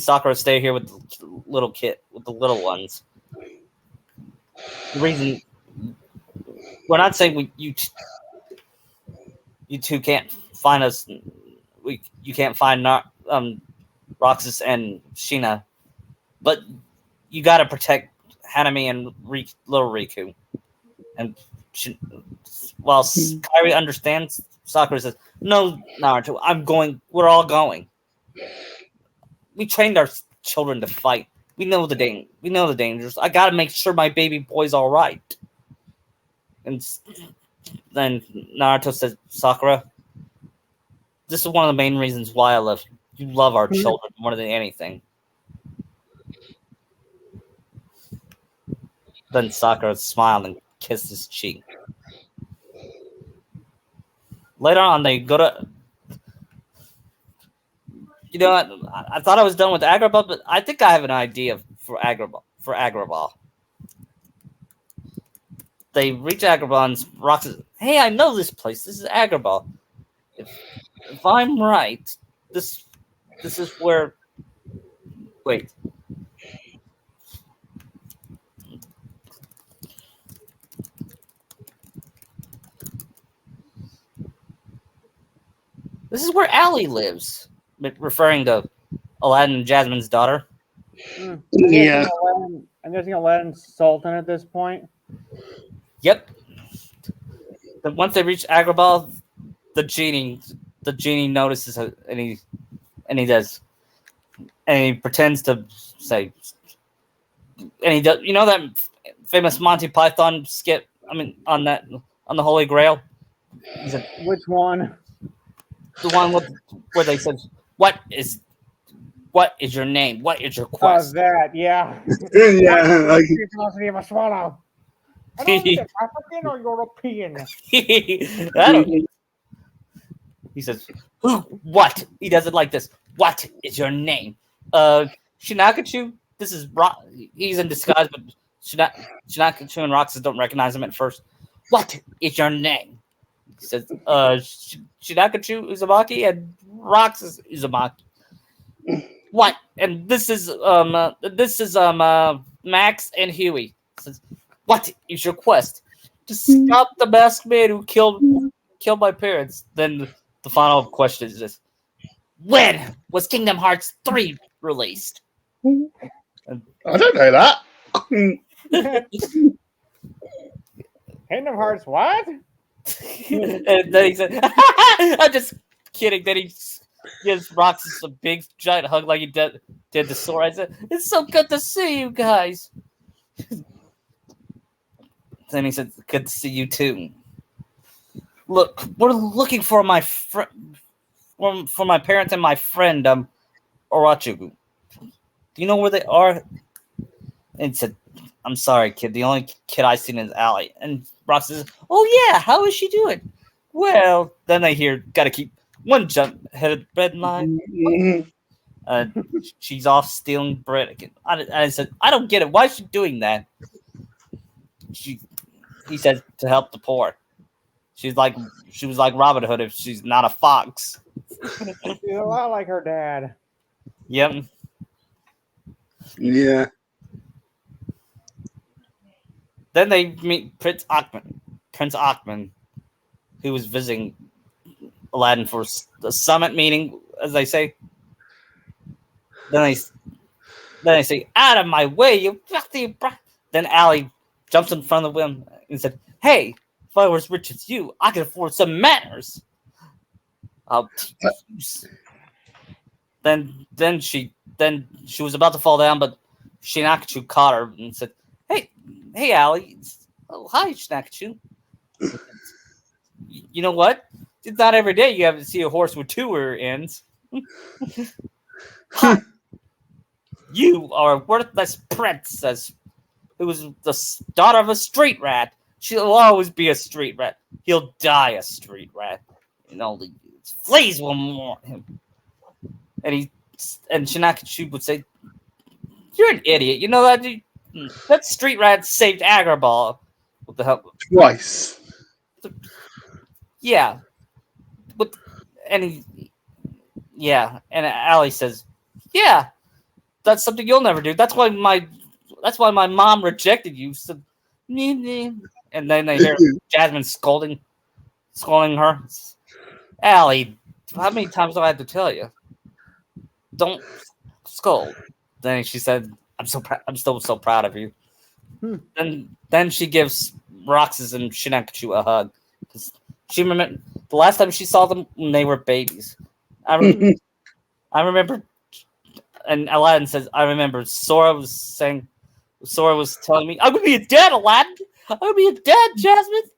Sakura stay here with the little ones." The reason we're not saying you two can't find us. You can't find Roxas and Sheena, but you got to protect Hanami and little Riku. And while Kyrie understands, Sakura says, "No, Naruto, I'm going. We're all going. We trained our children to fight. We know the dangers. I got to make sure my baby boy's all right." And then Naruto says, "Sakura, this is one of the main reasons why I love you. You love our children more than anything." Then Sakura smiled and kissed his cheek. Later on, they go to. You know what? I thought I was done with Agrabah, but I think I have an idea for Agrabah. They reach Agrabah and Rock says, "Hey, I know this place. This is Agrabah. If I'm right, this is where." Wait. This is where Allie lives, referring to Aladdin and Jasmine's daughter. Yeah. I'm guessing Aladdin's Sultan at this point. Yep. Then once they reach Agrabah, the genie notices her, and he does, and he pretends to say, and he does. You know that famous Monty Python skit? On the Holy Grail. He said, Which one? the one where they said, "What is your name? What is your Oh, quest?" that, yeah. Yeah. Like, Velocity of a swallow. I don't know if it's African or European. I don't. He says, "Who? What?" He does it like this. "What is your name?" Shinakachu. This is he's in disguise, but Shinakachu and Roxas don't recognize him at first. "What is your name?" He says, Shinakachu Uzumaki and Roxas Uzumaki. "What?" And this is Max and Huey. He says, "What is your quest?" "To stop the masked man who killed my parents." Then the final question is this: when was Kingdom Hearts 3 released? I don't know that. Kingdom Hearts, what? And then he said, "I'm just kidding." Then he gives Roxas a big giant hug like he did to Sora. I said, "It's so good to see you guys." Then he said, "Good to see you too. Look, we're looking for my for my parents and my friend Orochigu. Do you know where they are?" And he said, "I'm sorry, kid. The only kid I've seen is Allie." And Rox says, "Oh yeah, how is she doing?" Well, then I hear, "Gotta keep one jump headed bread line." She's off stealing bread again. I said, "I don't get it. Why is she doing that?" he said to help the poor. She was like Robin Hood if she's not a fox. She's a lot like her dad. Yep. Yeah. Then they meet Prince Achman, who was visiting Aladdin for the summit meeting, as they say. Then they say, "Out of my way, you filthy brat!" Then Ali jumps in front of them and said, "Hey, if I was rich as you, I could afford some manners. I'll teach you." Then she was about to fall down, but Shinakachu caught her and said, "Hey, Ali. Oh, hi, Shinakachu. You know what? It's not every day you have to see a horse with two rear ends. Hi, you are a worthless princess who was the daughter of a street rat. She'll always be a street rat. He'll die a street rat. And only fleas will mourn him." And Shinakachu would say, "You're an idiot. You know that street rat saved Agrabah with the help." Twice. Yeah, but and and Ali says, "Yeah, that's something you'll never do. That's why my mom rejected you." So, and then they hear Jasmine scolding her. "Ali, how many times do I have to tell you? Don't scold." Then she said, I'm still so proud of you." Then she gives Roxas and Shinakachu a hug. She remember the last time she saw them when they were babies. I remember, and Aladdin says, "I remember Sora was telling me, I'm gonna be a dad, Aladdin. I'm gonna be a dad, Jasmine."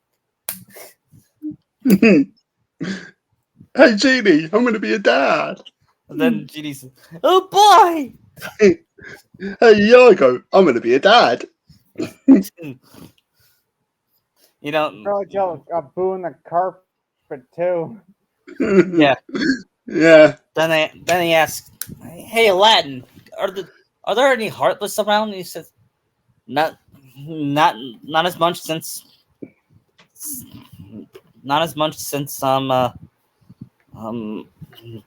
Hey, Genie, I'm going to be a dad. And then Genie says, "Oh boy." Hey, Yago, I'm going to be a dad. Probably tell a boo in the carpet too. Yeah. Yeah. Then he asks, "Hey, Aladdin, are there any heartless around?" And he says, Not as much since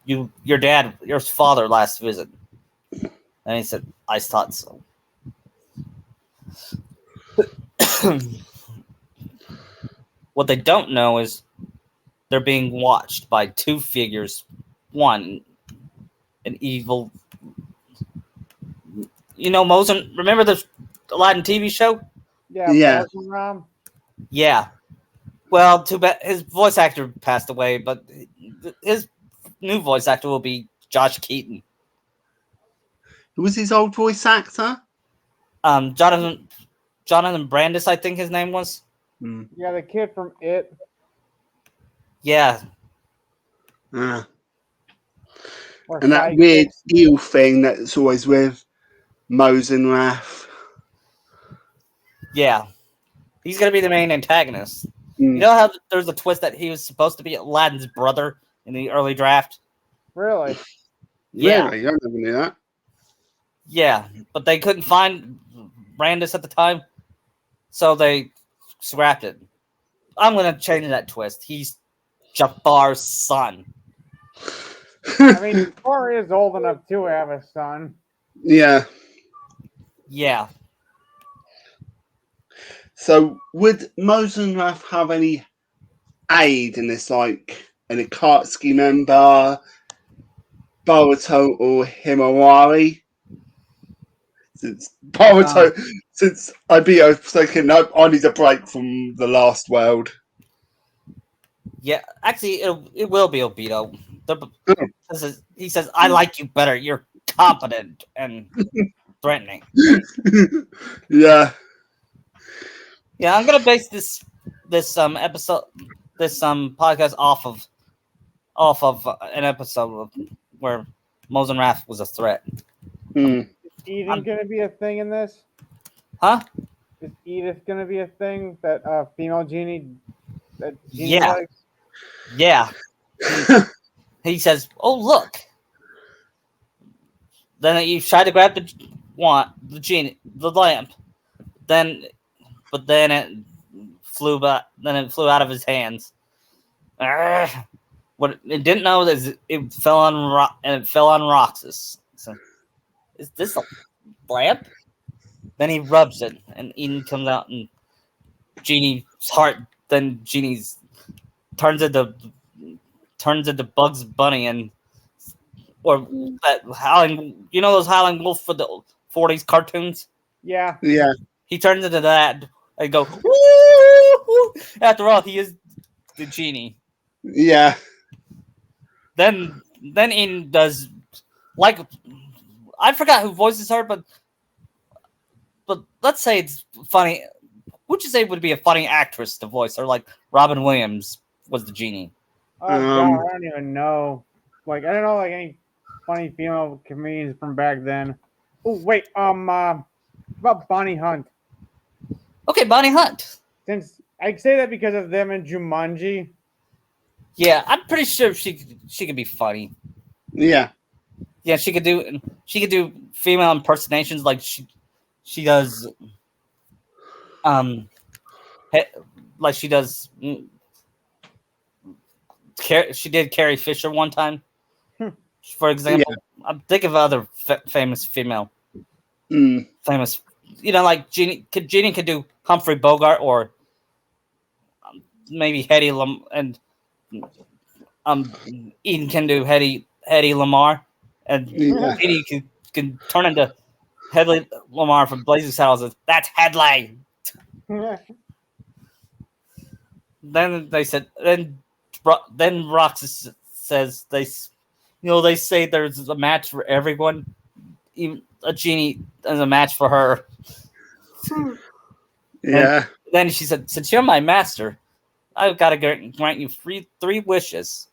your father last visit." And he said, "I thought so." What they don't know is they're being watched by two figures. One, an evil. Remember the Aladdin TV show? Yeah. Ram. Yeah. Well, too bad his voice actor passed away, but his new voice actor will be Josh Keaton. Who was his old voice actor? Jonathan Brandis, I think his name was. Yeah, the kid from It. Yeah. And Or that Sidekicks. weird eel thing that's always with Mose and Raph. Yeah. He's going to be the main antagonist. You know how there's a twist that he was supposed to be Aladdin's brother in the early draft? Really? Yeah. Really? I never knew that. Yeah, but they couldn't find Brandis at the time, so they scrapped it. I'm going to change that twist. He's Jafar's son. I mean, Jafar is old enough to have a son. Yeah. Yeah. So would Mose and Raph have any aid in this, like an Akatsuki member, Boruto or Himawari? Since Ibio was thinking, nope, I need a break from the last world. Yeah, actually, it will be Obito. He says, "I like you better. You're competent and threatening." Yeah. Yeah, I'm gonna base this podcast off of an episode where Mose and Raph was a threat. Is Eden going to be a thing in this? Huh? Is Edith going to be a thing that female genie that Genie Yeah. likes? Yeah. He says, "Oh, look." Then you try to grab the lamp. But then it flew out of his hands. Arrgh. What it didn't know is it fell on Roxas. So, is this a lamp? Then he rubs it, and Eden comes out, and Genie's heart. Then Genie's turns into Bugs Bunny, and or that howling. You know those Howling Wolf for the '40s cartoons. Yeah. Yeah. He turns into that and go. Woo! After all, he is the genie. Yeah. Then Eden does like I forgot who voices her, but let's say it's funny. Would you say would be a funny actress to voice her? Like Robin Williams was the genie. Oh god, I don't even know. Like I don't know like any funny female comedians from back then. Oh wait, about Bonnie Hunt. Okay, Bonnie Hunt. Since I say that because of them in Jumanji. Yeah, I'm pretty sure she could be funny. Yeah. Yeah, she could do female impersonations like she does. Like she does. She did Carrie Fisher one time, for example. Yeah. I'm thinking of other famous female. Famous, like Jeannie could do Humphrey Bogart or maybe Hedy and Eden can do Hedy Lamar, and Jeannie can turn into Hedy Lamar from Blazing Saddles. That's Headley. Then they said then Roxas says they say there's a match for everyone. Even a genie as a match for her. Yeah. And then she said, "Since you're my master, I've got to grant you three wishes."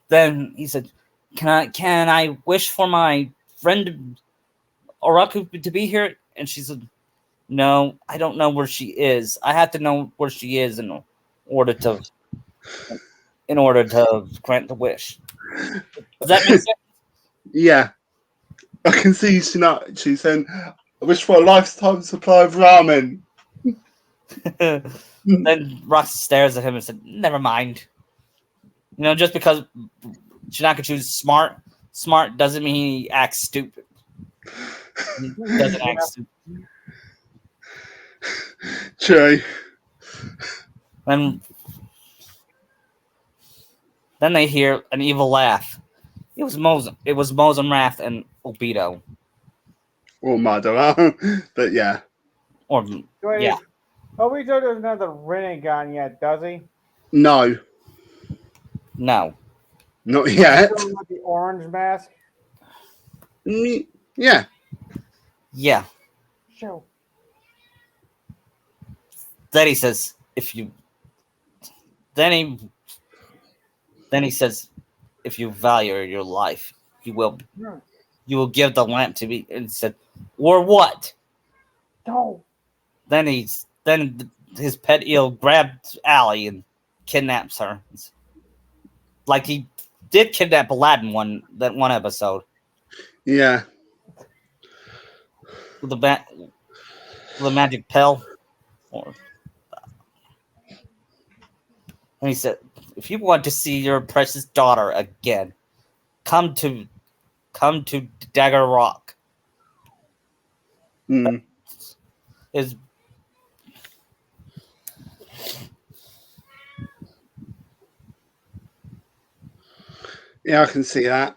Then he said, "Can I wish for my friend Oraku to be here?" And she said, "No, I don't know where she is. I have to know where she is in order to grant the wish." Does that make sense? Yeah. I can see she's saying, "I wish for a lifetime supply of ramen." Then Rox stares at him and said, "Never mind. Just because Shinaka chooses smart doesn't mean he acts stupid. He doesn't act stupid." True. Then they hear an evil laugh. It was Mosen Wrath and Obito. Or Madara. But yeah. Or yeah. Obito doesn't have the Rinnegan yet, does he? No. No. Not yet. With the orange mask? Yeah. Yeah. Show. Then he says, Then he says, "If you value your life, you will give the lamp to me." And he said, "Or what?" No. Then his pet eel grabs Allie and kidnaps her, like he did kidnap Aladdin one episode. Yeah. With the magic pill. And he said, "If you want to see your precious daughter again, come to Dagger Rock." Is Yeah, I can see that.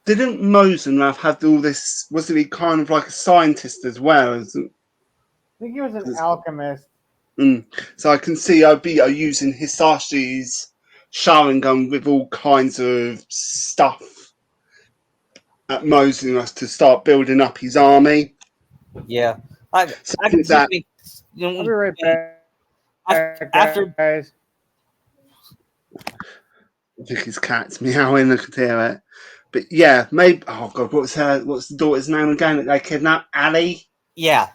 Didn't Mosenrath have all this? Wasn't he kind of like a scientist as well? I think he was an alchemist. So I can see Obito using Hisashi's Sharingan with all kinds of stuff at Mosenrath to start building up his army. Yeah. I'll be right back. After I think his cat's meowing. I could hear it. But yeah, maybe. Oh god, what's the daughter's name again that they kidnapped? Allie. Yeah.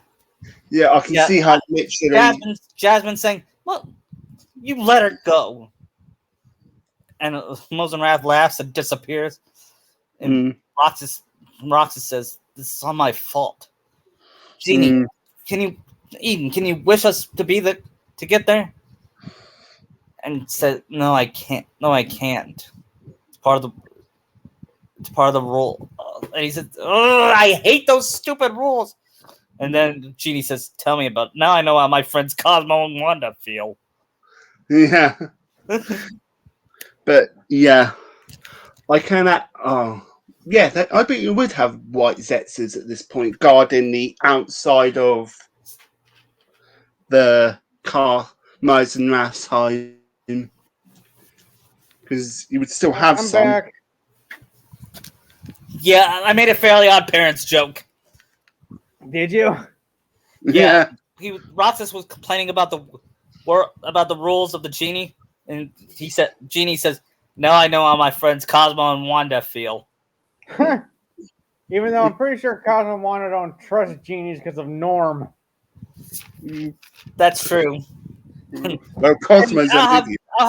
Yeah, I can see how literally Jasmine saying, "Well, you let her go," and Mosenrath laughs and disappears. And Roxas says, "This is all my fault, Genie. can you, Eden? Can you wish us to be to get there?" And said, "No, I can't. No, I can't. It's part of the it's part of the rule." And he said, "Oh, I hate those stupid rules." And then Genie says, "Tell me about it. Now I know how my friends Cosmo and Wanda feel." Yeah. But yeah, I cannot. Oh, yeah. I bet you would have white Zetsus at this point guarding the outside of the car, Miles and Raph's home, because you would still have I'm some. back. Yeah, I made a Fairly Odd Parents joke. Did you? Yeah, Roxas was complaining about the rules of the genie, and Genie says, "Now I know how my friends Cosmo and Wanda feel." Even though I'm pretty sure Cosmo and Wanda don't trust genies because of Norm. That's true. Well, Cosmo's an idiot. I'll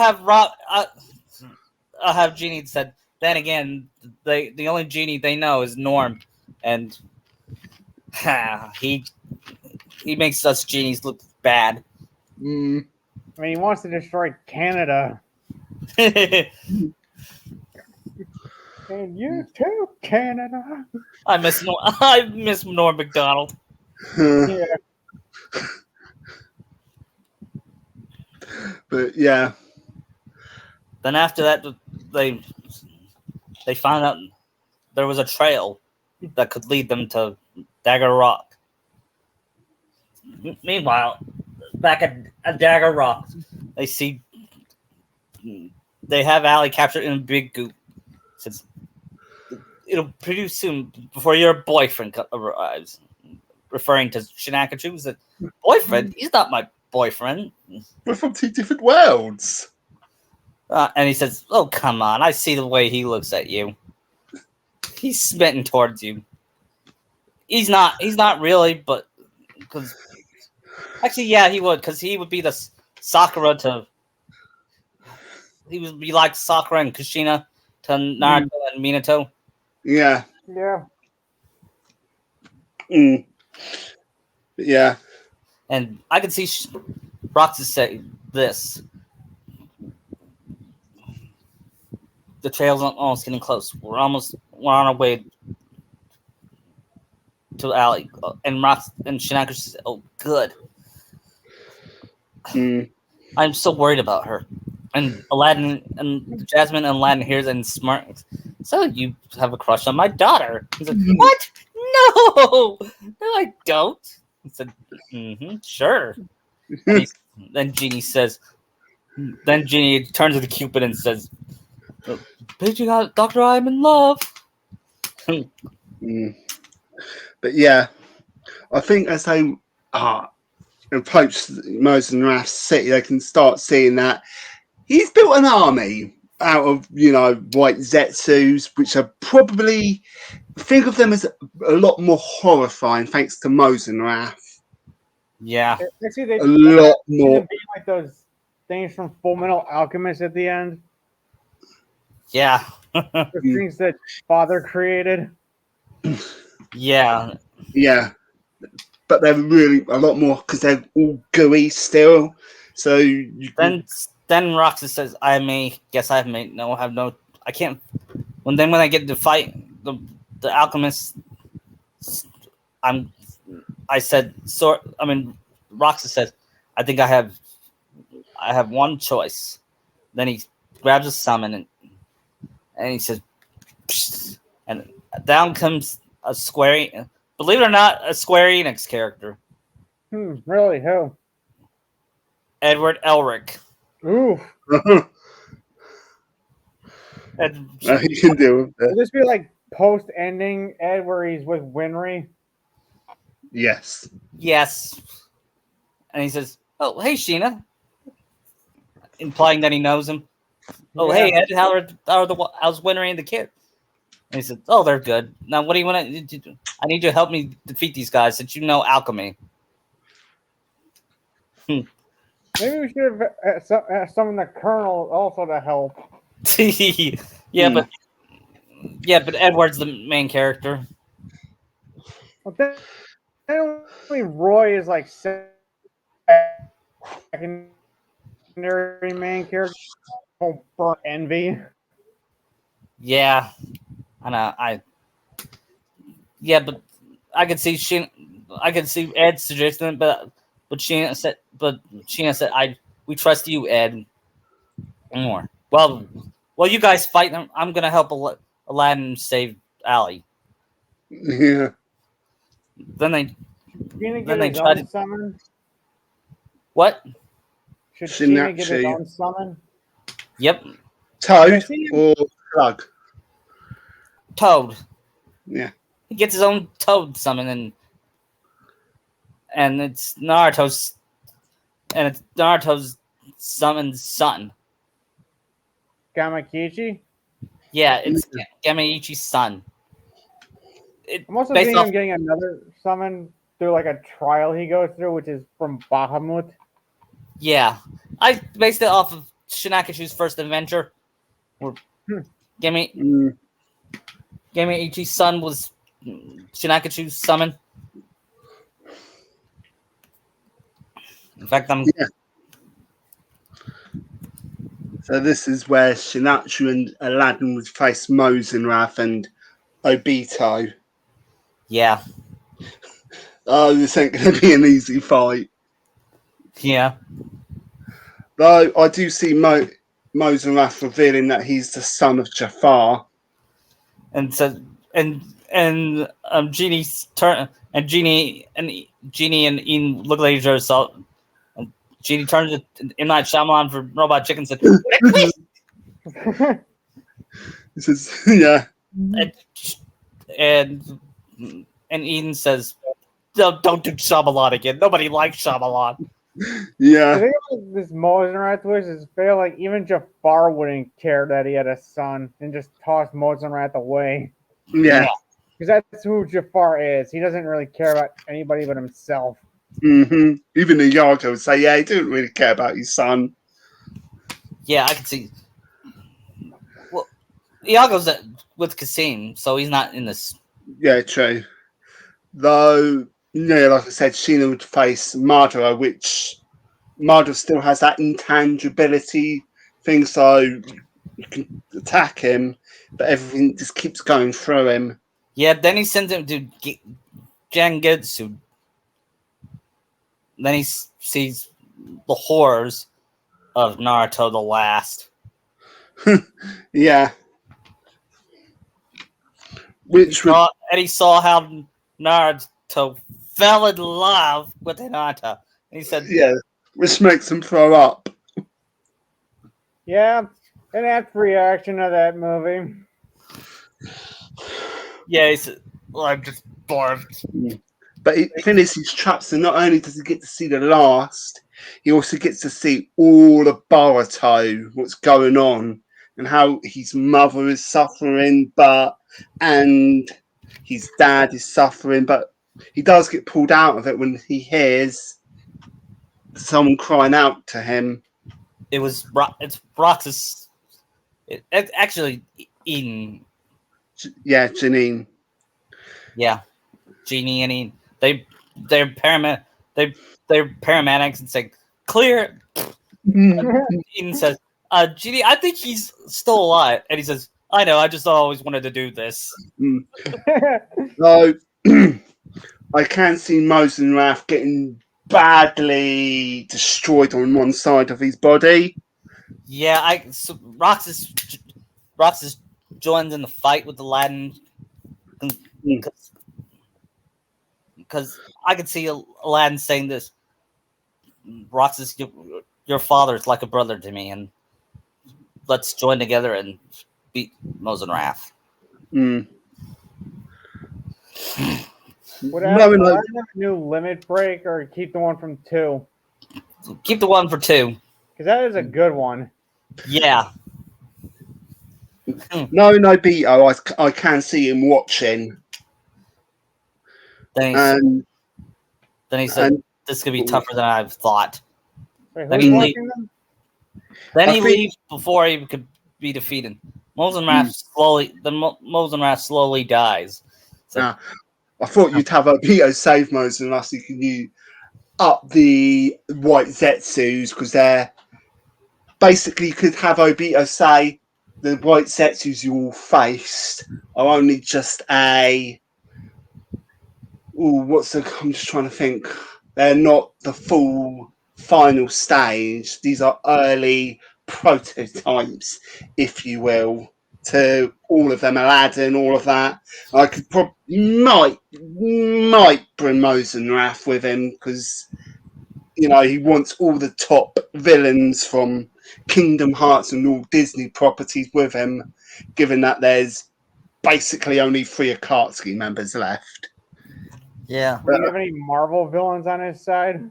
have Genie said. Then again, the only genie they know is Norm, and he makes us genies look bad. Mm. I mean, he wants to destroy Canada. And you too, Canada. I miss Norm Macdonald. Yeah. But yeah. Then after that, they found out there was a trail that could lead them to Dagger Rock. Meanwhile, back at Dagger Rock, they have Allie captured in a big goop. Says it'll pretty soon before your boyfriend arrives. Referring to Shinakachu, said, "Boyfriend? He's not my boyfriend." We're from two different worlds. And he says, "Oh, come on! I see the way he looks at you. He's smitten towards you. He's not really, but because actually, yeah, he would, because he would be the Sakura to. He would be like Sakura and Kushina to Naruto and Minato." Yeah. Yeah. Mm. Yeah. And I can see Roxas say this. The trail's almost getting close. We're on our way to Allie. And Rox and Shinaka says, "Oh, good. Mm. I'm so worried about her." And Jasmine and Aladdin hears and smirks. "So you have a crush on my daughter?" He's like, "What? No, I don't." He said, "Sure." And then Genie says, then Genie turns to the Cupid and says, "Paging out, Doctor, I'm in love." Mm. But yeah, I think as they approach Moses and Raph's city, they can start seeing that he's built an army out of, white Zetsus, which are probably, think of them as a lot more horrifying thanks to Moses and Raph. Yeah. Actually, a lot more. Being like those things from Full Metal Alchemist at the end. Yeah. The things that Father created. Yeah. Yeah. But they're really a lot more because they're all gooey still. So then Roxas says, I have no, I can't. When I get to fight the alchemist, Roxas says, I think I have one choice. Then he grabs a summon and he says, psst, and down comes a believe it or not, a Square Enix character. Really? Who? Edward Elric. Ooh. And you can do it. Will this be like post-ending Ed, where he's with Winry? Yes. Yes. And he says, "Oh, hey, Sheena," implying that he knows him. "Oh, Yeah. hey, Ed, how's Winry and the kid?" And he said, "Oh, they're good. Now, what do you want to do? I need you to help me defeat these guys since you know alchemy." Maybe we should have summoned the Colonel also to help. But Edward's the main character. Well, apparently Roy is like secondary main character. Whole burn envy. Yeah, I know. Yeah, but I could see Ed suggesting, but Sheena said, we trust you, Ed, more. Well, you guys fight. I'm gonna help Aladdin save Allie. Yeah. Then they Sheena then get they his try own to summon? what? Should Sheena get his Shinachi. own summon? Yep, I Toad see him. or Slug? Toad. Yeah. He gets his own Toad summon, and it's Naruto's summoned son. Gamakichi. Yeah, it's Gamaichi's son. I'm also Based seeing off him getting another summon through like a trial he goes through, which is from Bahamut. Yeah, I based it off of Shinakachu's first adventure, where Gami Mm. Ichi's son was Shinakachu's summon. In fact, Yeah. So this is where Shinachu and Aladdin would face Mosenrath and Obito. yeah, Oh, this ain't going to be an easy fight. yeah, Though I do see Mosenrath revealing that he's the son of Jafar. and so Genie's turn and Genie and Ian look at each other. So and Genie turns to M. Night Shyamalan for Robot Chicken. Said, He says, yeah. and, and Ian says, don't do Shyamalan again. Nobody likes Shyamalan. The Yeah. thing about this Mosenrath twist is fail like even Jafar wouldn't care that he had a son and just toss Mosenrath away. Yeah. Because that's who Jafar is. He doesn't really care about anybody but himself. Mm-hmm. Even the Yaga would say, yeah, he didn't really care about his son. Yeah, I can see. Well, Iago's with Kasim, so he's not in this. Yeah, true. Though, yeah, like I said, Sheena would face Madara, which Madara still has that intangibility thing, so you can attack him, but everything just keeps going through him. Yeah, then he sends him to Jangetsu. Then he sees the horrors of Naruto the Last. Yeah. Which would, And he saw how Naruto fell in love with Hinata. And he said, yeah, which makes him throw up. Yeah, and that's reaction to that movie. yeah, he said, well, I'm just bored. But the thing is, he's trapped, so not only does he get to see the last, he also gets to see all of Boruto, what's going on, and how his mother is suffering, and his dad is suffering, but he does get pulled out of it when he hears someone crying out to him. It's Roxas. It's actually Eden. Yeah, Janine. Yeah, Genie and Eden. They're paramedics and say clear. Eden says, Genie, I think he's still alive. And he says, I know, I just always wanted to do this. So I can see Mosenrath getting badly destroyed on one side of his body. Yeah, Roxas joins in the fight with Aladdin because I could see Aladdin saying this. Roxas, your father is like a brother to me, and let's join together and beat Mosenrath. Mm. Would Aladdin have a new limit break or keep the one from 2? Keep the one for 2. Because that is a good one. Yeah. No, Bito. I can see him watching. Then he said, this could be tougher than I've thought. Wait, who's watching them? Then he leaves before he could be defeated. Mosenrath slowly dies. So, I thought you'd have Obito save modes unless you can use up the white Zetsus because they're basically you could have Obito say the white Zetsus you all faced are only just a I'm just trying to think. They're not the full final stage. These are early prototypes, if you will, to all of them, Aladdin, all of that. I could might bring Mosenrath with him because he wants all the top villains from Kingdom Hearts and all Disney properties with him, given that there's basically only 3 Akatsuki members left. Yeah. Do you have any Marvel villains on his side?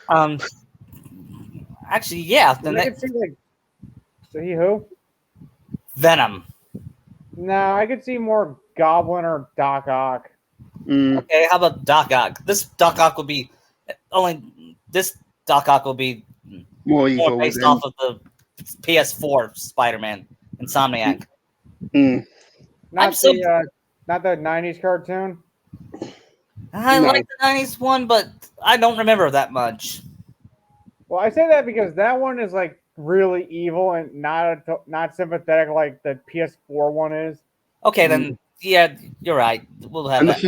Actually, yeah. The I could see see who? Venom. No, I could see more Goblin or Doc Ock. Okay, how about Doc Ock? This Doc Ock will be more Evil based off of the PS4 Spider-Man Insomniac. Not the 90s cartoon. I like the 90s one, but I don't remember that much. Well, I say that because that one is like really evil and not sympathetic like the PS4 one is. Okay, then yeah, you're right. We'll have that.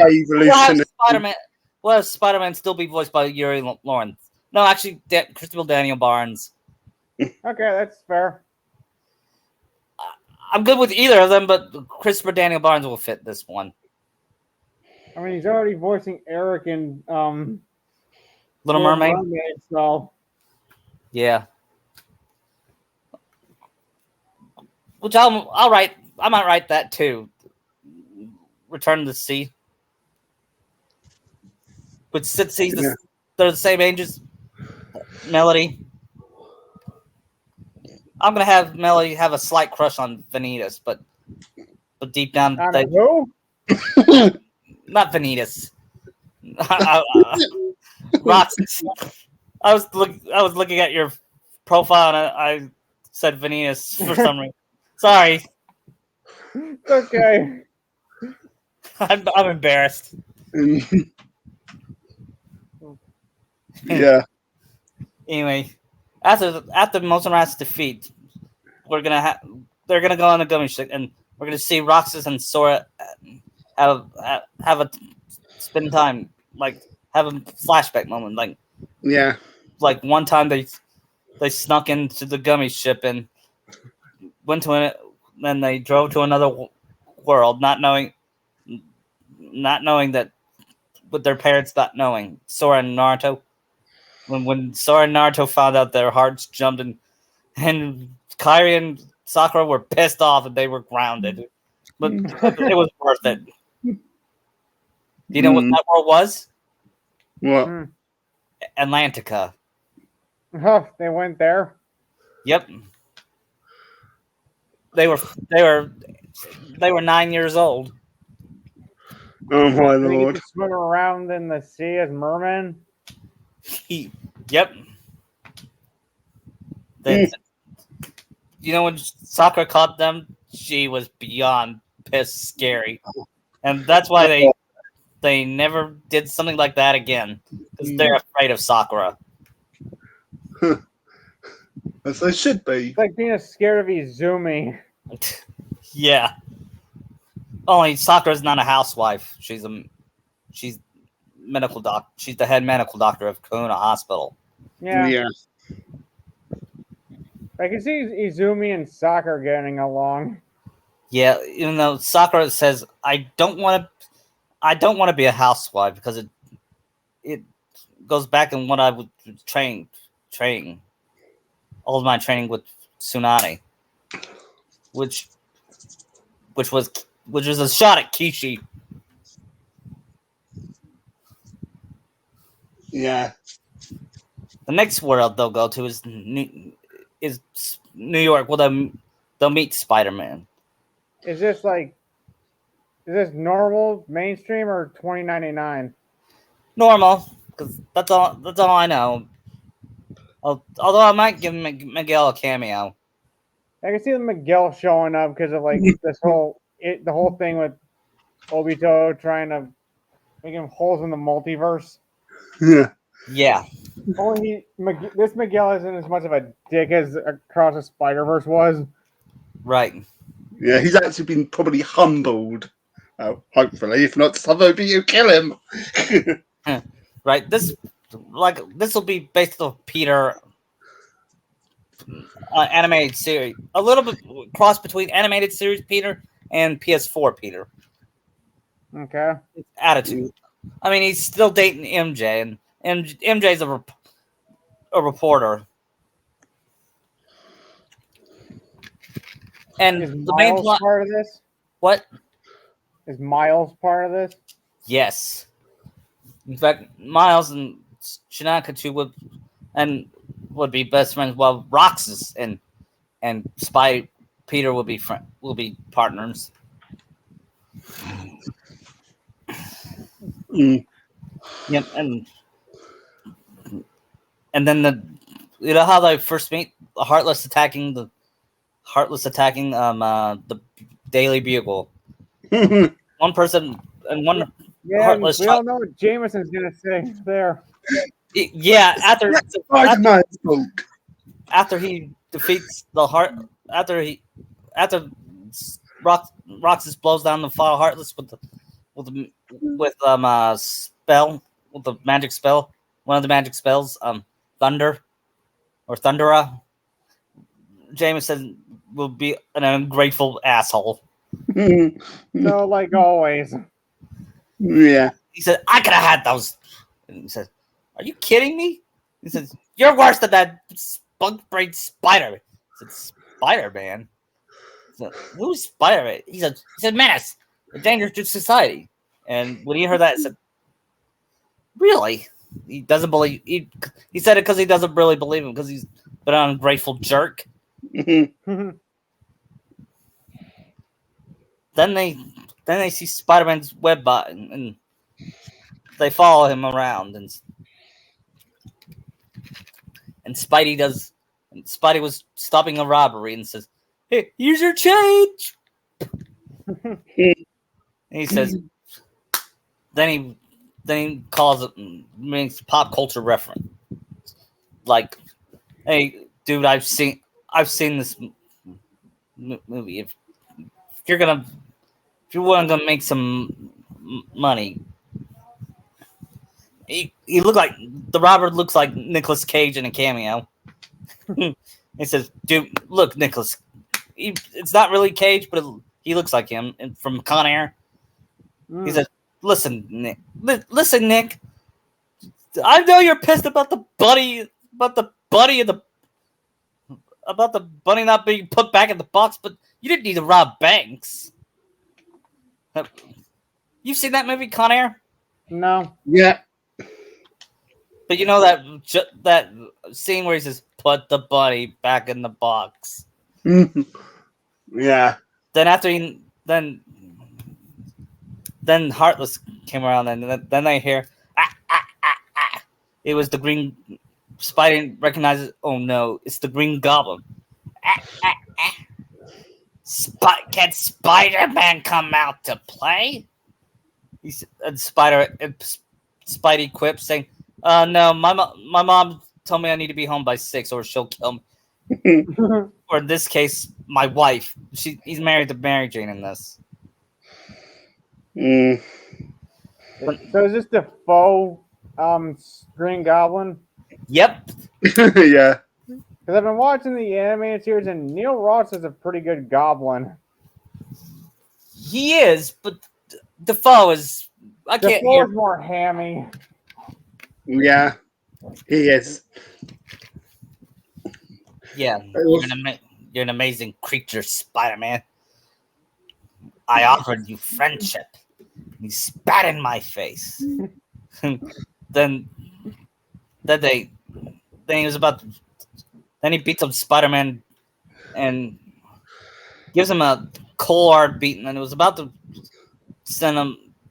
We'll have Spider-Man still be voiced by Yuri Lawrence. No, actually, Christopher Daniel Barnes. Okay, that's fair. I'm good with either of them, but Christopher Daniel Barnes will fit this one. I mean, he's already voicing Eric in Little Mermaid, so yeah. Which I'll write. I might write that too. Return to the Sea. But since they're the same ages, Melody. I'm gonna have Melody have a slight crush on Vanitas, but deep down, who? Not Vanitas. Roxas. I was looking at your profile and I said Vanitas for some reason. Sorry. Okay. I'm embarrassed. Yeah. Anyway, after Mosenrat's defeat, they're gonna go on a gummy ship, and we're gonna see Roxas and Sora have a spend time, like have a flashback moment, like one time they snuck into the gummy ship and went to it, then they drove to another world, not knowing that, with their parents not knowing. Sora and Naruto. When Sora and Naruto found out, their hearts jumped, and Kairi and Sakura were pissed off and they were grounded. But it was worth it. Do you know what that world was? What? Atlantica. Oh, they went there? Yep. They were 9 years old. Oh my They lord! get to swim around in the sea as mermen. Yep. You know, when Sakura caught them, she was beyond pissed scary, and that's why they never did something like that again, because they're afraid of Sakura. As they should be. It's like being scared of Izumi. Yeah. Only Sakura's not a housewife. She's medical doc. She's the head medical doctor of Kahuna Hospital. Yeah. I can see Izumi and Sakura getting along. Yeah, even though Sakura says, I don't want to be a housewife because it goes back in what I would train all of my training with Tsunade, which was a shot at Kishi. Yeah. The next world they'll go to is New York. Well, they'll meet Spider-Man. Is this normal, mainstream, or 2099? Normal, because that's all I know. Although I might give Miguel a cameo. I can see the Miguel showing up because of the whole thing with Obito trying to make him holes in the multiverse. Yeah. Yeah. Only this Miguel isn't as much of a dick as Across the Spider-Verse was. Right. Yeah, he's actually been probably humbled. Hopefully, if not, someone you kill him. Right. This will be based on Peter animated series. A little bit cross between animated series Peter and PS4 Peter. Okay. Attitude. I mean, he's still dating MJ, and MJ's a reporter. And Is the main Miles plot. part of this? What? Is Miles part of this? Yes. In fact, Miles and Shinakachu would be best friends. While Roxas and Spy Peter will be partners. Mm. Yep, and then you know how they first meet the Heartless attacking the Daily Bugle. One person and one Yeah, Heartless. we don't know what Jameson's gonna say there. Yeah, Spider-Man's fault. after he defeats the after Roxas blows down the File Heartless spell with the magic spell, one of the magic spells, Thunder or Thundera. Jameson will be an ungrateful asshole. So, like always. Yeah. He said, "I could have had those." And he said, "Are you kidding me?" He says, "You're worse than that spunk-brained spider." I said, "Spider-Man." Who's Spider-Man? He said, "Menace, a danger to society." And when he heard that, he said, "Really?" He doesn't believe. He said it because he doesn't really believe him because he's been an ungrateful jerk. Then they see Spider-Man's web bot and they follow him around and Spidey was stopping a robbery and says, "Hey, here's your change." And he says, then he calls it, makes pop culture reference, like, "Hey, dude, I've seen this movie. If you're gonna if you want to make some money." He looked like the Robert looks like Nicolas Cage in a cameo. He says, "Dude, look, Nicolas. It's not really Cage, but he looks like him from Con Air." He says, "Listen, Nick. Listen, Nick. I know you're pissed about the bunny not being put back in the box, but you didn't need to rob banks." You've seen that movie, Con Air? No. Yeah. But you know that scene where he says, "Put the bunny back in the box." Yeah. Then after then Heartless came around, and then they hear, "Ah, ah, ah, ah." It was the Green Spider recognizes. Oh no, it's the Green Goblin. "Ah, ah, ah. Can Spider-Man come out to play?" Spidey quips saying, "No, my mom told me I need to be home by 6 or she'll kill me." Or in this case, my wife. He's married to Mary Jane in this. Mm. So is this the faux Green Goblin? Yep. Yeah. Because I've been watching the animated series, and Neil Ross is a pretty good Goblin. He is, but Defoe is. I can't Defoe hear. is more hammy. Yeah. He is. Yeah, you're an amazing creature, Spider-Man. I offered you friendship. He spat in my face. then he was about. Then he beats up Spider-Man and gives him a cold hard beating, and it was about to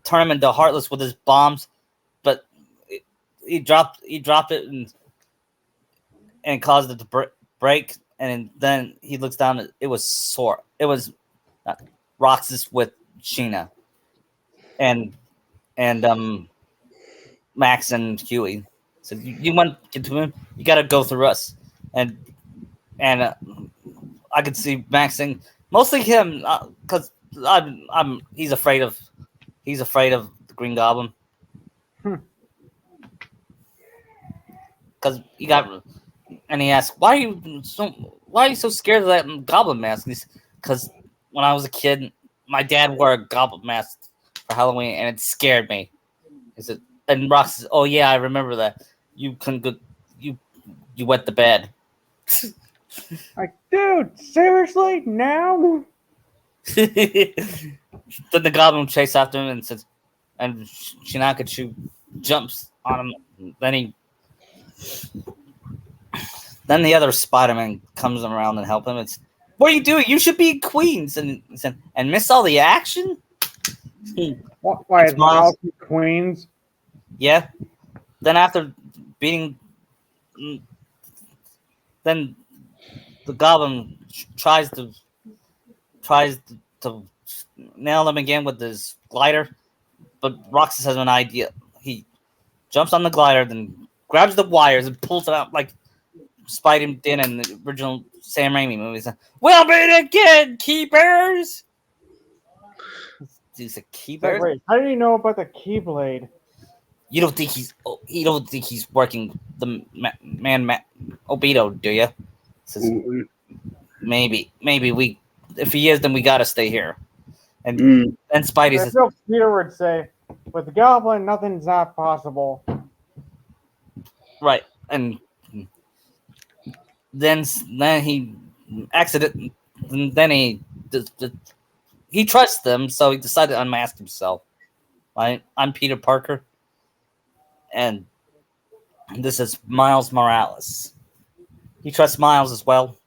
turn him into Heartless with his bombs, but he dropped it and caused it to break. And then he looks down. It was sore. It was Roxas with Sheena. and Max and Huey said, "You want to get to him? You got to go through us." And I could see Max saying, mostly him, because he's afraid of the Green Goblin Hmm. because he got and he asked, why are you so scared of that Goblin mask?" Because when I was a kid, my dad wore a Goblin mask for Halloween, and it scared me. He said, and Rox says, "Oh yeah, I remember that. You couldn't go, you you wet the bed." Like, dude, seriously? Now? Then the Goblin chase after him and says, and Shinakachu jumps on him. Then the other Spider-Man comes around and help him. It's, "What are you doing? You should be in Queens and miss all the action." Why It's is Miles. Miles in Queens? Yeah. Then after beating, then the Goblin tries to nail him again with his glider, but Roxas has an idea. He jumps on the glider, then grabs the wires and pulls it out like Spidey did in the original Sam Raimi movies. "We'll meet again, keepers." He's a keeper. Wait, how do you know about the Keyblade? You don't think he's working the Obito, do you? Says, maybe we. If he is, then we gotta stay here. And then Spidey I says, feel Peter would say, with the Goblin, nothing's not possible. right, and then he accident. Then he trusts them, so he decided to unmask himself. Right, I'm Peter Parker, and this is Miles Morales. He trusts Miles as well,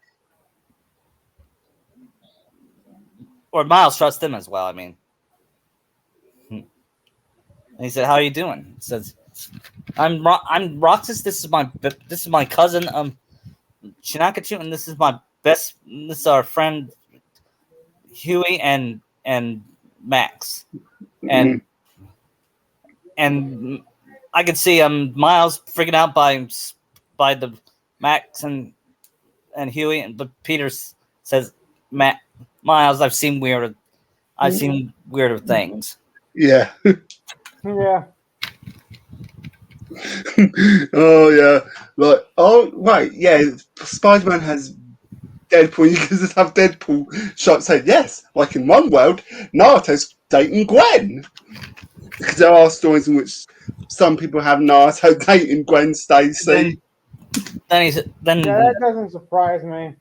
or Miles trusts him as well. I mean, and he said, "How are you doing?" He says, I'm Roxas. This is my cousin Shinakachu, and this is my best. This is our friend Huey and Max, and I could see Miles freaking out by the Max and Huey, but Peter says, Miles, I've seen weirder things." Yeah. Yeah. Oh yeah. Like, oh wait, yeah. Spider-Man has Deadpool. You can just have Deadpool shot saying, "Yes, like in one world, Naruto's dating Gwen." Because there are stories in which some people have Naruto dating Gwen Stacy. Then Yeah, that doesn't surprise me.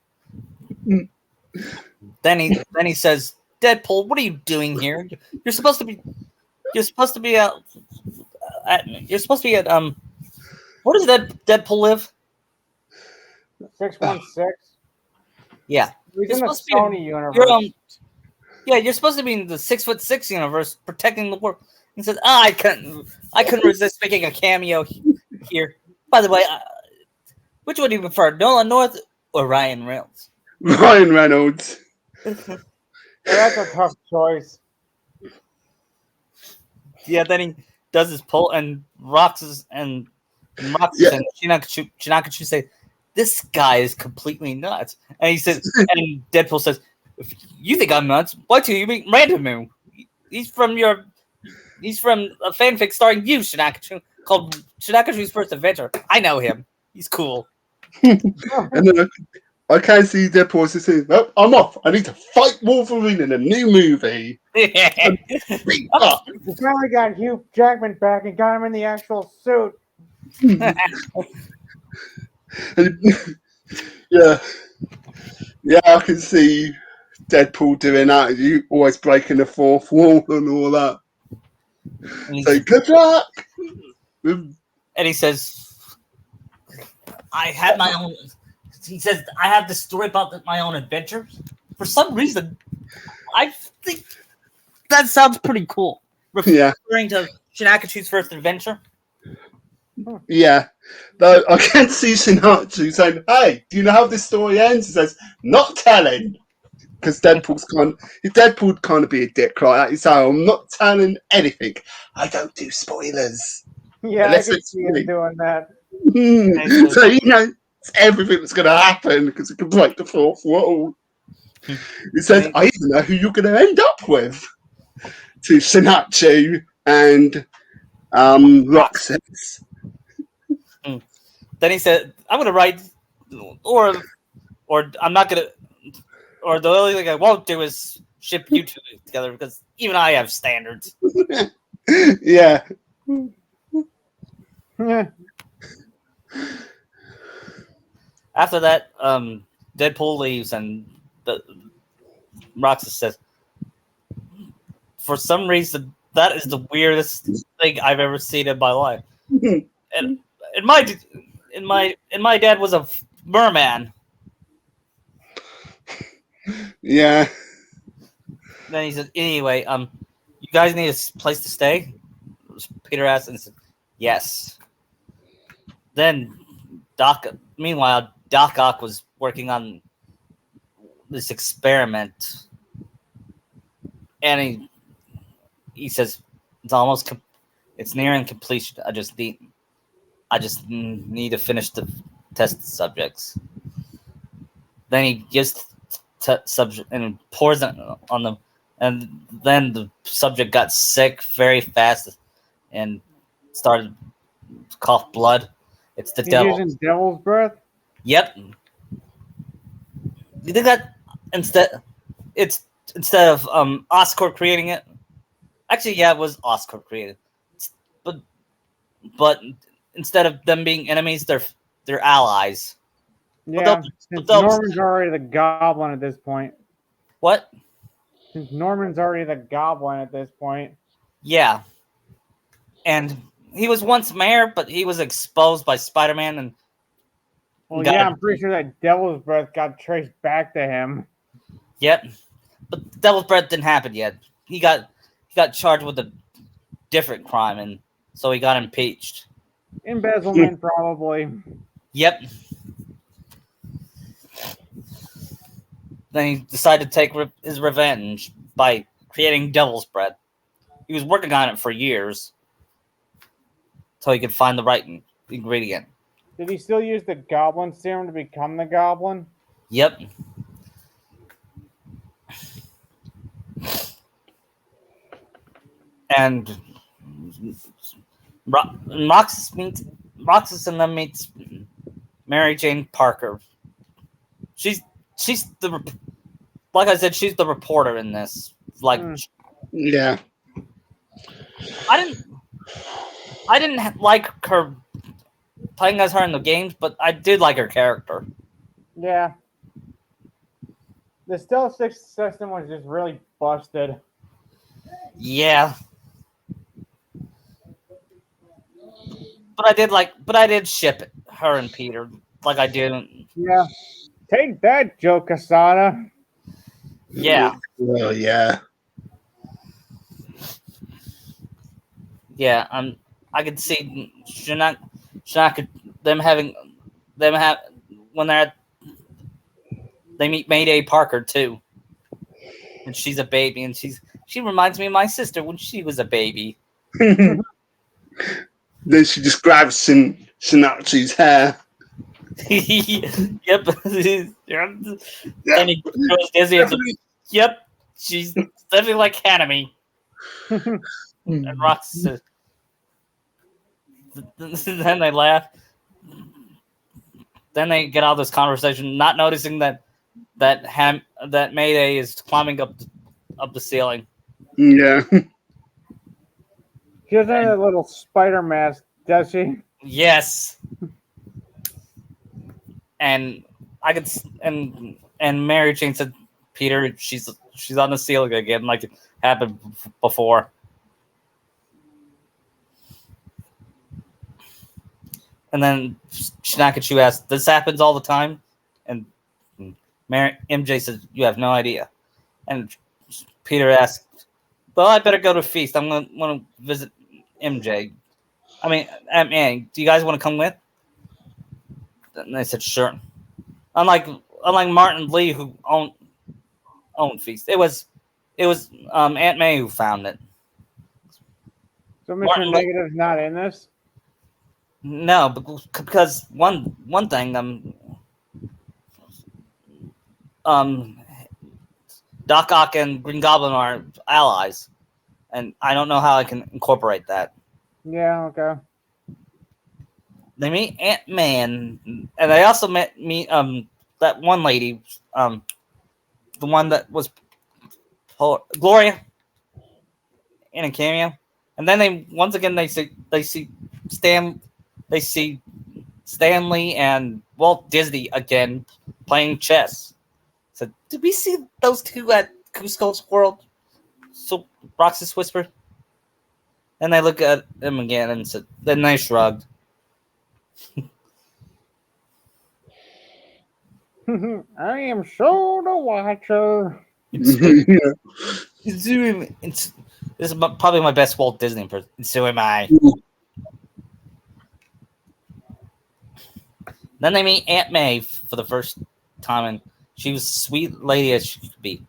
Then he says, "Deadpool, what are you doing here? You're supposed to be you're supposed to be at where does that Deadpool live?" 616. Yeah, He's you're in the supposed to Sony be universe. you're supposed to be in the 6'6" universe protecting the world. He says, I couldn't resist making a cameo here. By the way, which one do you prefer, Nolan North or Ryan Reynolds? Ryan Reynolds. Yeah, that's a tough choice. Yeah, then he does his pull, and Roxas and Shinakachu say, "This guy is completely nuts." And he says, and Deadpool says, "If you think I'm nuts, why do you mean Randomoo? He's from a fanfic starring you, Shinakachu, called Shinakachu's First Adventure. I know him. He's cool." And then I can see Deadpool just saying, "Well, I'm off. I need to fight Wolverine in a new movie." Beat up. We finally got Hugh Jackman back and got him in the actual suit. Yeah. Yeah, I can see Deadpool doing that. You always breaking the fourth wall and all that. So good luck. And he says, "I had my own." He says, "I have this story about my own adventures." For some reason, I think that sounds pretty cool. Yeah. Referring to Shinakachu's first adventure. Yeah. Though I can see Shinachu saying, "Hey, do you know how this story ends?" He says, "Not telling." because Deadpool kind of be a dick, right? He's saying, I'm not telling anything. I don't do spoilers Yeah, I unless can it's see him me. doing that. So it's everything that's going to happen because it can break the fourth wall. He says, I even know who you're going to end up with. To Sinachi and Roxas. Then he said, "I'm gonna write, or I'm not gonna, or the only thing I won't do is ship you two together because even I have standards." Yeah. After that, Deadpool leaves and Roxas says, "For some reason, that is the weirdest thing I've ever seen in my life." And my dad was a merman. Yeah. Then he said, "Anyway, you guys need a place to stay?" Peter asked, and said, "Yes." Then meanwhile, Doc Ock was working on this experiment, and he says it's nearing completion. I just need to finish the test subjects. Then he gives subject and pours it on them, and then the subject got sick very fast and started to cough blood. It's the He's devil. using devil's breath. Yep. You think that instead of Oscorp creating it? Actually, yeah, it was Oscorp created, but but instead of them being enemies, they're allies. Yeah, But since they'll Norman's already the goblin at this point. what? Since Norman's already the goblin at this point. Yeah, and he was once mayor, but he was exposed by Spider-Man and Well, got yeah, I'm pretty sure that devil's breath got traced back to him. Yep, but Devil's Breath didn't happen yet. He got charged with a different crime, and so he got impeached. Embezzlement, probably. Yep. Then he decided to take his revenge by creating Devil's Bread. He was working on it for years until he could find the right ingredient. Did he still use the goblin serum to become the goblin? Yep. And Roxas and them meets Mary Jane Parker. She's the like I said, she's the reporter in this. Like, Yeah. I didn't like her playing as her in the games, but I did like her character. Yeah. The stealth system was just really busted. Yeah. But I did ship it, her and Peter, like I did. Yeah. Take that, Joe Quesada. Yeah. Well, yeah. Yeah, I could see Shinnok them when they meet Mayday Parker too, and she's a baby, and she reminds me of my sister when she was a baby. Then she just grabs Sinachi's hair. Yep. Yeah. Then he goes dizzy. Yep, she's definitely like Hanami. And Rox says, then they laugh. Then they get out of this conversation, not noticing that Mayday is climbing up the ceiling. Yeah. She doesn't have that little spider mask, does she? Yes. And I could and Mary Jane said, "Peter, she's on the ceiling again, like it happened before." And then Shinakachu asked, "This happens all the time?" And MJ says, "You have no idea." And Peter asked, "Well, I better go to a feast. I'm gonna want to visit MJ. I mean, do you guys want to come with?" And they said, "Sure." Unlike Martin Lee, who own feast. It was Aunt May who found it. So Mr. Martin Lu- Negative's not in this. No, because one thing um Doc Ock and Green Goblin are allies, and I don't know how I can incorporate that. Yeah, okay. They meet Aunt May, and they also meet that one lady, the one that was Gloria in a cameo, and then they once again see Stan they see Stanley and Walt Disney again playing chess. So did we see those two at Cusco's World? So Roxas whispered. And they look at him again and said, then they shrugged. I am so the watcher. This is probably my best Walt Disney impression. So am I. Then they meet Aunt May for the first time, and she was a sweet lady as she could be.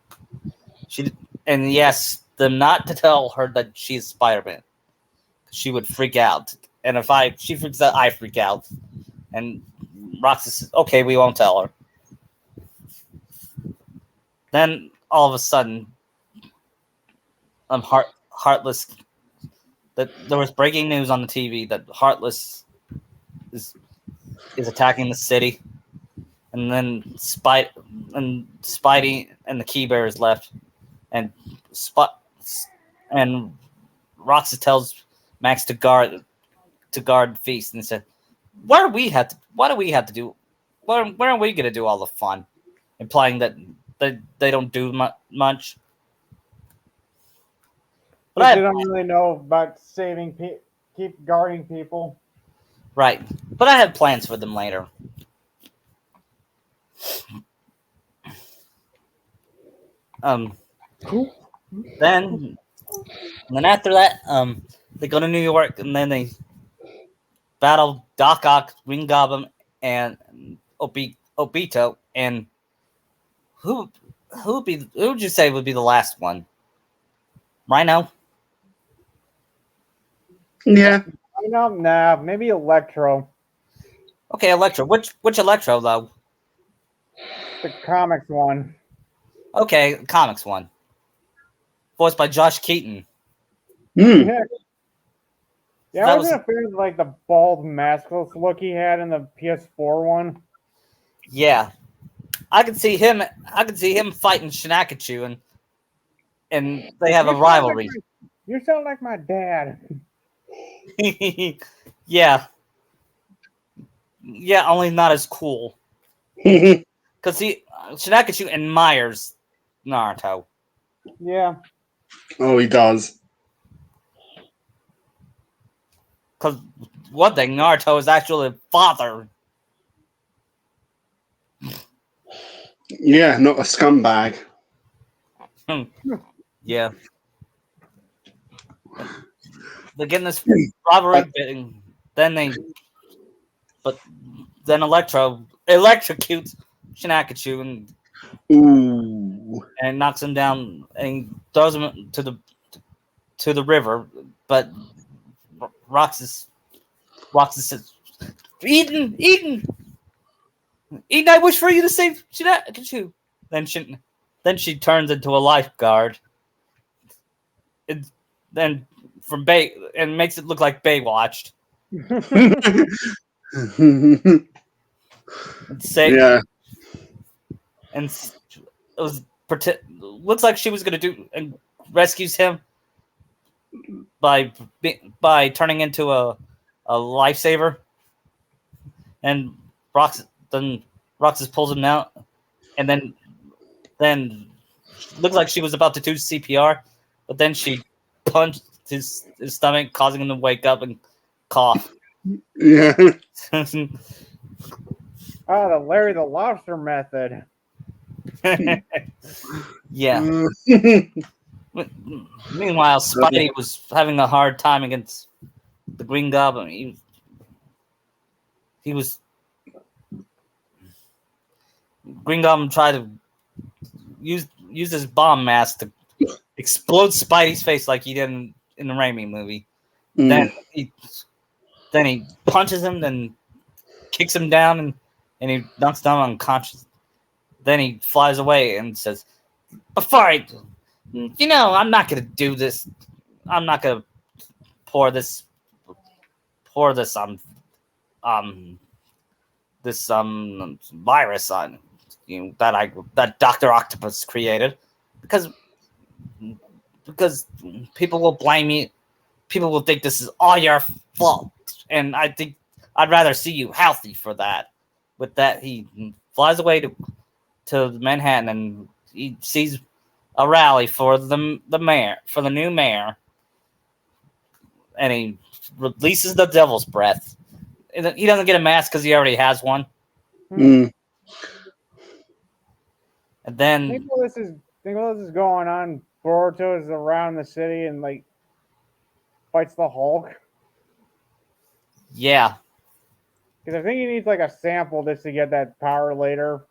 And yes, them not to tell her that she's Spider-Man. She would freak out, and if she freaks out, I freak out. And Roxas says, "Okay, we won't tell her." Then all of a sudden, Heartless. That there was breaking news on the TV that Heartless is attacking the city, and then Spidey and the Key Bears left, and and Roxas tells Max to guard the feast, and said, "Why do we have to do? Where are we going to do all the fun?" Implying that they don't do much. But they don't really know about keep guarding people. Right, but I have plans for them later. Then after that, they go to New York, and then they battle Doc Ock, Green Goblin, and Obito. And who would you say would be the last one? Rhino? Yeah. Nah, maybe Electro. Okay, Electro. Which Electro though? The comics one. Okay, comics one. Voiced by Josh Keaton. Yeah, I That wasn't a fan of like the bald maskless look he had in the PS4 one. Yeah. I could see him fighting Shinakachu, and they have a rivalry. You sound like my dad. Yeah. Yeah, only not as cool. Because Shinakachu admires Naruto. Yeah. Oh, he does. Because one thing, Naruto is actually a father. Yeah, not a scumbag. Yeah. They get in this rivalry, then electrocutes Shinakachu and knocks him down and throws him to the river. But Roxas says, Eden, I wish for you to save Shinakachu. Then she turns into a lifeguard. Then from Bay and makes it look like Baywatched. Yeah. And it was looks like she was gonna do and rescues him by turning into a lifesaver, and Roxas pulls him out, and then looks like she was about to do CPR, but then she punched his stomach, causing him to wake up and cough. Yeah. Oh, the Larry the Lobster method. Yeah. Meanwhile, Spidey was having a hard time against the Green Goblin. He was Green Goblin tried to uses bomb mask to explode Spidey's face like he did in the Raimi movie. Mm. Then he punches him, then kicks him down, and he knocks down unconscious. Then he flies away and says, "Before I'm not gonna do this. I'm not gonna pour this on um this virus on that Dr. Octopus created because people will blame me. People will think this is all your fault, and I think I'd rather see you healthy for that." With that, he flies away to Manhattan, and he sees a rally for the new mayor, and he releases the Devil's Breath. He doesn't get a mask because he already has one. Mm. And then think while this is going on, Boruto is around the city and like fights the Hulk. yeah, Because I think he needs like a sample just to get that power later.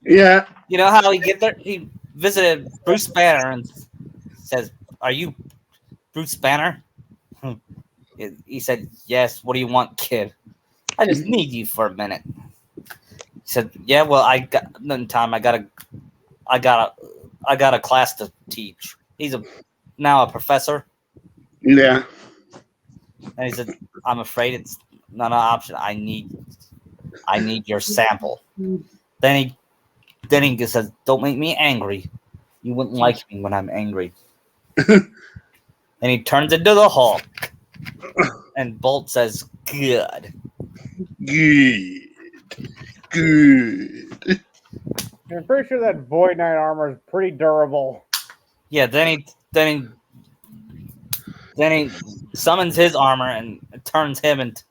Yeah. you know how he get there? He visited Bruce Banner and says, "Are you Bruce Banner?" He said, "Yes. What do you want, kid? I just need you for a minute." He said, "Yeah, well, I got nothing time. I got a class to teach." He's now a professor, Yeah. and he said, "I'm afraid it's not an option. I need your sample." Then he says, "Don't make me angry. You wouldn't like me when I'm angry." And he turns into the Hulk. And Bolt says, "Good." Good. Good. I'm pretty sure that Void Knight armor is pretty durable. Yeah. Then he summons his armor and turns him and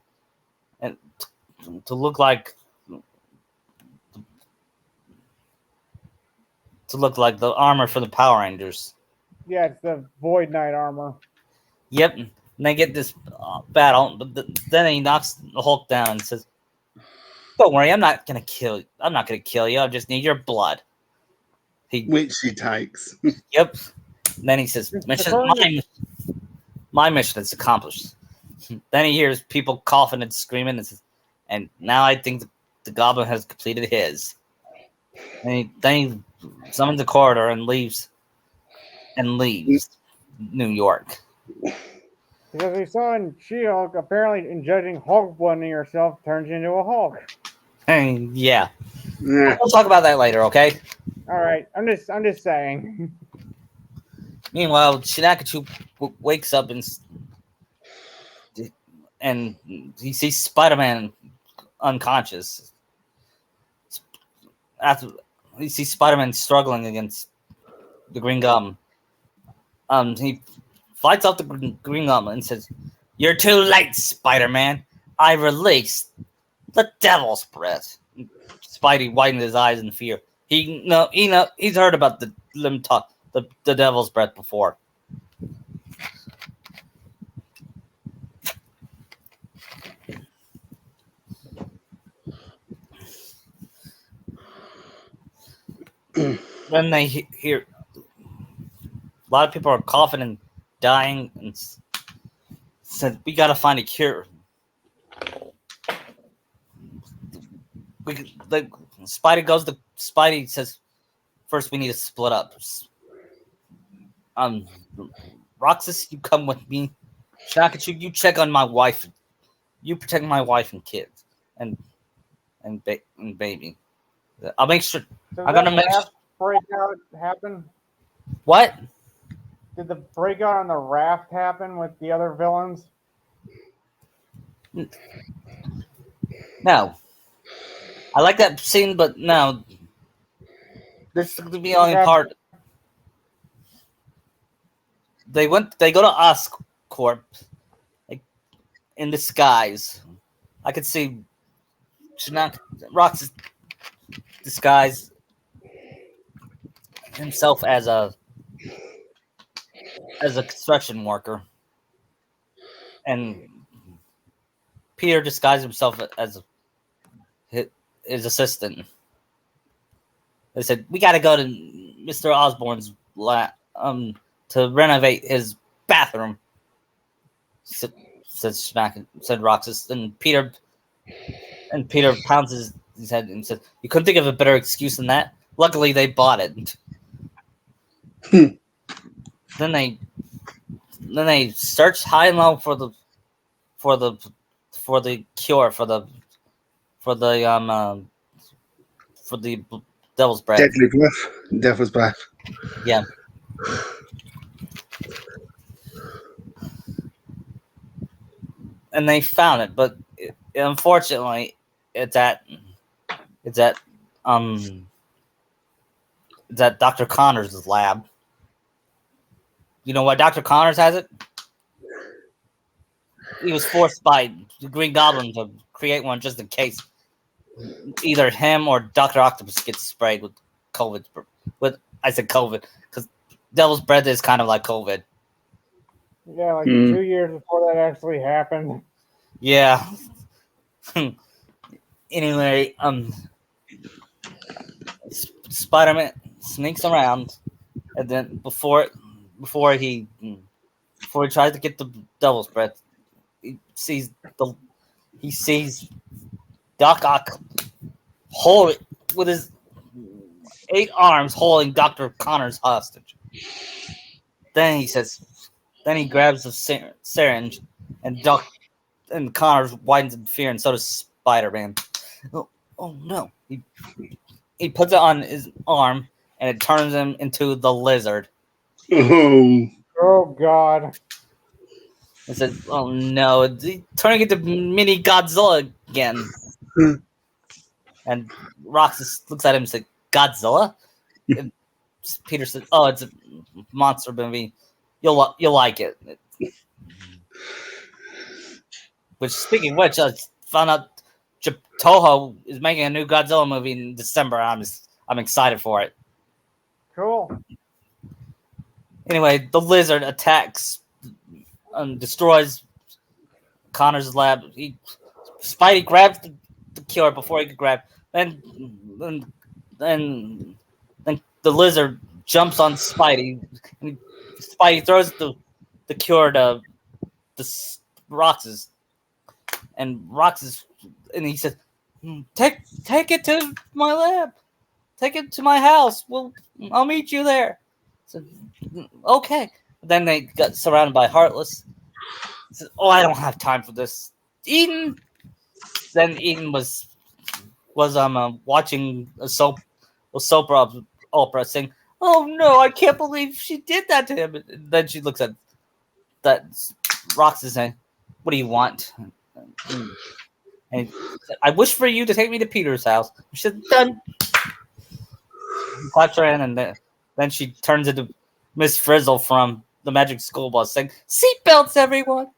to look like the armor for the Power Rangers. Yeah, it's the Void Knight armor. Yep. And they get this battle, but then he knocks the Hulk down and says, "Don't worry, I'm not gonna kill you. I just need your blood." Which he takes. Yep. And then he says, my mission is accomplished." Then he hears people coughing and screaming and says, "And now I think the Goblin has completed his." And then he summons a corridor and leaves New York. Because we saw in She-Hulk, apparently in judging Hulk blending herself turns you into a Hulk. And yeah. Yeah. We'll talk about that later, okay? All right, I'm just saying. Meanwhile, Shinakachu wakes up and he sees Spider-Man unconscious. After he sees Spider-Man struggling against the Green Goblin, he fights off the Green Goblin and says, "You're too late, Spider-Man. I released the Devil's Breath." Spidey widened his eyes in fear. He's heard about the Devil's Breath before. Then they hear a lot of people are coughing and dying, and said, "We gotta find a cure." Spidey says, "First, we need to split up." Roxas, you come with me. Shakachu, you check on my wife. You protect my wife and kids, and baby. I'll make sure. So I'm gonna did make the sure. raft breakout happen? What? Did the breakout on the raft happen with the other villains? No. I like that scene, but no. This is the only part. They go to Oscorp, like in disguise. I could see Rox's disguise himself as a construction worker, and Peter disguised himself as his assistant. They said we got to go to Mr. Osborne's to renovate his bathroom. Said Roxas, and Peter pounds his head and said, "You couldn't think of a better excuse than that." Luckily, they bought it. Then they searched high and low for the cure for the devil's breath. Deadly breath. Devil's breath. Yeah. And they found it, but unfortunately, it's at Dr. Connors' lab. You know why Dr. Connors has it? He was forced by the Green Goblin to create one just in case either him or Dr. Octopus gets sprayed with COVID. I said COVID because Devil's Breath is kind of like COVID. Yeah, like 2 years before that actually happened. Yeah. Anyway, Spider-Man sneaks around, and then before he tries to get the Devil's Breath, he sees Doc Ock hold with his 8 arms holding Dr. Connors hostage. Then he grabs the syringe, and Connors widens in fear, and so does Spider-Man. Oh no! He puts it on his arm, and it turns him into the Lizard. Oh God! It says, "Oh no!" It's turning into mini Godzilla again. And Roxas looks at him and says, "Godzilla?" And Peter says, "Oh, it's a monster movie. You'll like it." Which, speaking of which, I found out Toho is making a new Godzilla movie in December. I'm excited for it. Cool. Anyway, the Lizard attacks and destroys Connor's lab. Spidey grabs the cure before he could grab. Then the Lizard jumps on Spidey. And Spidey throws the cure to Roxas. And Roxas, and he says, "Take it to my lab. Take it to my house. I'll meet you there." So, okay. Then they got surrounded by Heartless. He says, "Oh, I don't have time for this." Eden. Then Eden was watching a soap opera, saying, "Oh no, I can't believe she did that to him." And then she looks at that Roxas saying, "What do you want?" And I wish for you to take me to Peter's house. She said, "Done." He claps her in, and then she turns into Miss Frizzle from the Magic School Bus, saying, "Seatbelts, everyone."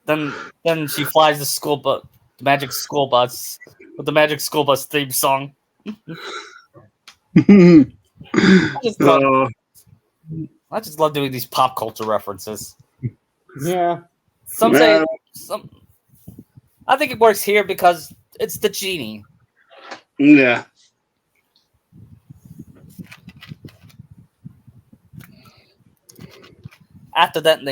Then she flies the Magic School Bus with the Magic School Bus theme song. I just love doing these pop culture references. Yeah. Some say I think it works here because it's the genie. Yeah. After that,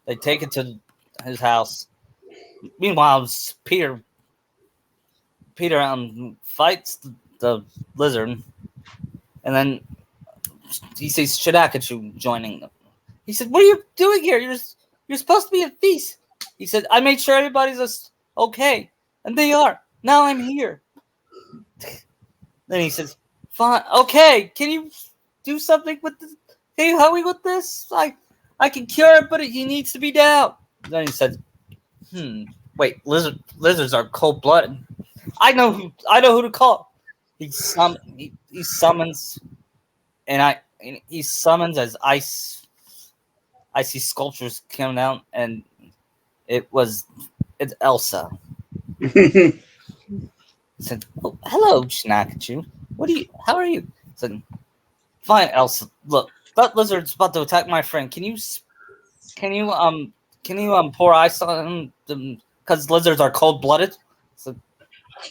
they take it to his house. Meanwhile, Peter fights the Lizard, and then he sees Shidakachu joining them. He said, "What are you doing here? You're supposed to be at feast." He said, "I made sure everybody's okay, and they are. Now I'm here." Then he says, "Fine, okay. Can you do something with this? Can you help me with this? I can cure it, but he needs to be down." Then he says, "Wait, lizards are cold blooded. I know who to call." He summons as icy sculptures come down, and it's Elsa. He said, "Oh, hello, Shinakachu. How are you?" He said, "Fine, Elsa. Look, that lizard's about to attack my friend. Can you pour ice on him because lizards are cold blooded. So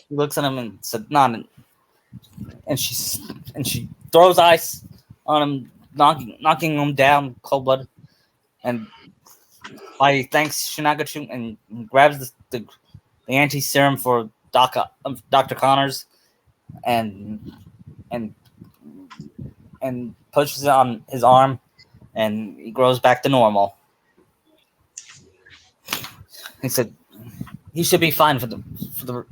he looks at him and said, "Nah," and she throws ice on him, knocking him down cold blooded. And I thanks Shinagachu and grabs the anti serum for Dr. Connors and and and pushes it on his arm, and he grows back to normal. He said he should be fine for the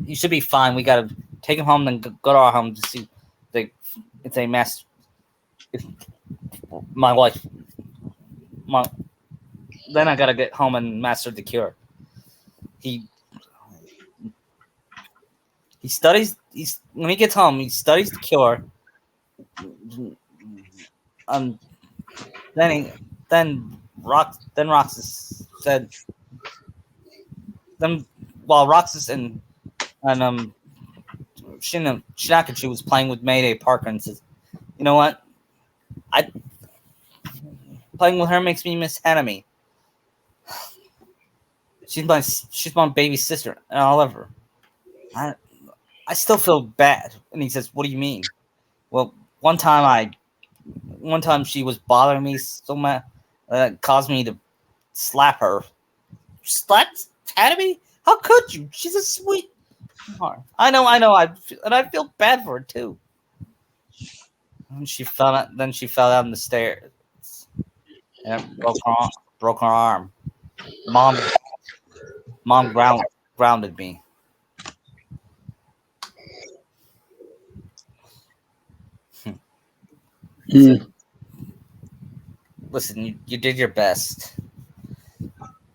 he should be fine. We gotta take him home and go to our home to see the if they mess if my wife my then I gotta get home and master the cure. He he studies he's when he gets home he studies the cure. Um then he then Roxas said then while Roxas and Shinakachi was playing with Mayday Parker and says, "You know what? I playing with her makes me miss Hanami. She's my baby sister, and I love her. I still feel bad." And he says, "What do you mean?" Well, one time she was bothering me so much that it caused me to slap her. Slapped Hanami? How could you? She's a sweet heart. I know. I feel bad for her too. And then she fell down the stairs and broke her arm. Mom, mom grounded me. Mm. Listen, you did your best.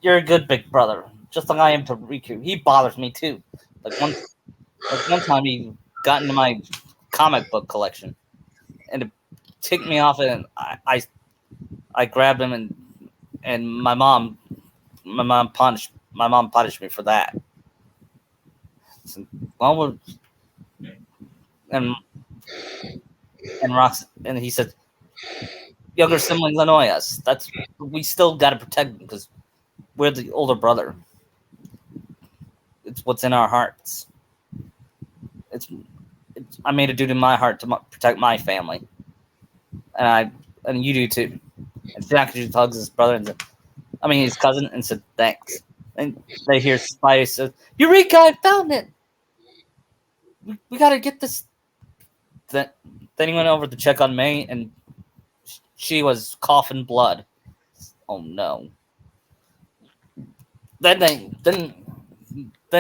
You're a good big brother, just like I am to Riku. He bothers me too. Like one time he got into my comic book collection and to tick me off, and I grabbed him and my mom punished me for that. So, well, and and he said younger siblings annoy us. That's we still got to protect them because we're the older brother. It's what's in our hearts. It's, I made a duty in my heart to protect my family, and you do too. And Shinakuji hugs his brother and his cousin, and said thanks. And they hear Spidey says, "Eureka! I found it. We gotta get this." Then he went over to check on May, and she was coughing blood. Oh no! Then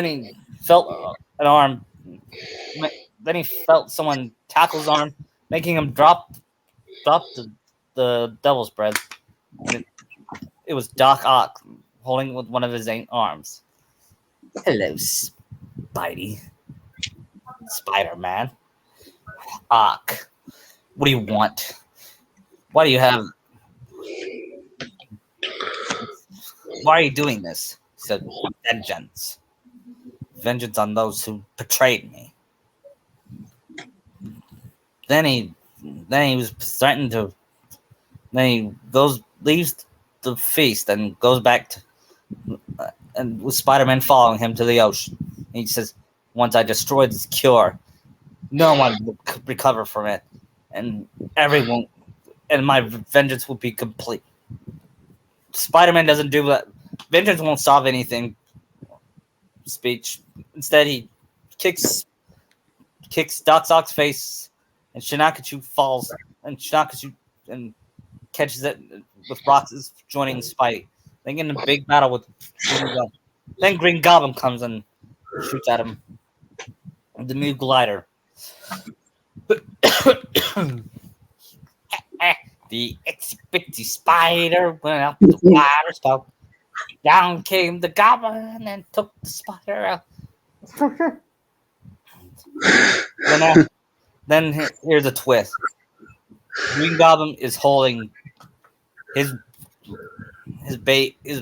he felt an arm. Then he felt someone tackle his arm, making him drop the devil's bread. And it was Doc Ock holding with one of his arms. "Hello, Spidey, Spider-Man, Ock. What do you want? Why do you have? Why are you doing this?" He said, "Vengeance, vengeance on those who betrayed me." Then he was threatened to. Then he leaves the feast and goes back to, and with Spider-Man following him to the ocean. He says, "Once I destroy this cure, no one will recover from it, and everyone, and my vengeance will be complete." Spider-Man doesn't do that. Vengeance won't solve anything. Speech. Instead, he kicks Doc Ock's face, and Shinakachu falls, and Shinakachu and catches it with Roxas joining Spidey. They get in a big battle with Green Goblin. Then Green Goblin comes and shoots at him with the new glider. The itty-bitty spider went up the glider spout. Down came the goblin and took the spider out. Then here's a twist. Green Goblin is holding his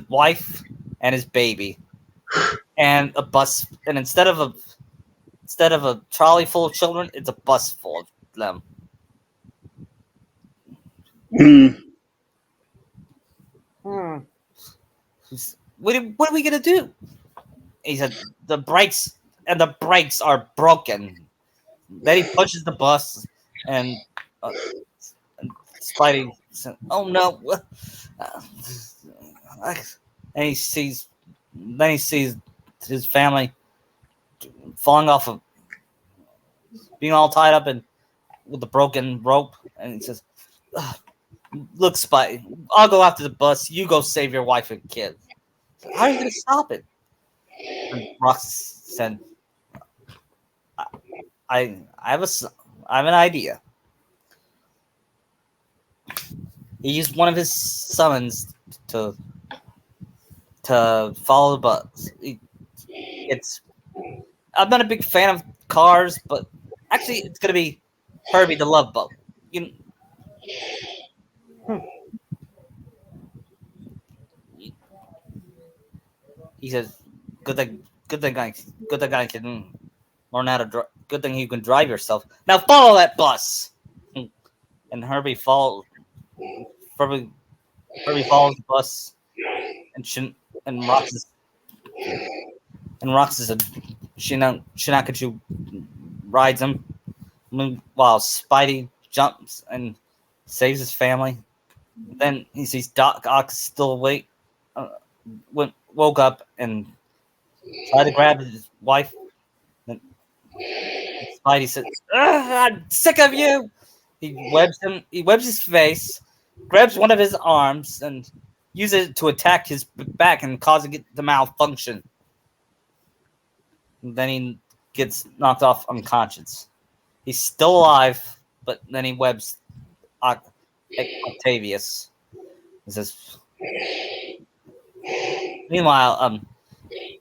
wife and his baby, and a bus. And instead of a trolley full of children, it's a bus full of them. Mm. Hmm. What are we gonna do? he said the brakes are broken. Then he pushes the bus, and, uh, and Spidey said, "Oh no!" Uh, and he sees his family falling off of being all tied up and with the broken rope, and he says, "Look, Spidey, I'll go after the bus. You go save your wife and kids." How are you going to stop it? And Rox said, I have I have an idea." He used one of his summons to follow the bus. It's I'm not a big fan of cars, but actually, it's gonna be Herbie the Love Bug. You, he says, good thing I can learn how to drive. Good thing you can drive yourself. Now follow that bus." And Herbie, Herbie follows the bus, and and Roxas and Roxas and Shinakachu rides him, while Spidey jumps and saves his family. Then he sees Doc Ock still awake, uh, woke up and tried to grab his wife. And Spidey said, "I'm sick of you." He webs him. He webs his face, grabs one of his arms, and uses it to attack his back and causing it to malfunction. And then he gets knocked off unconscious. He's still alive, but then he webs Octavius. He says, meanwhile,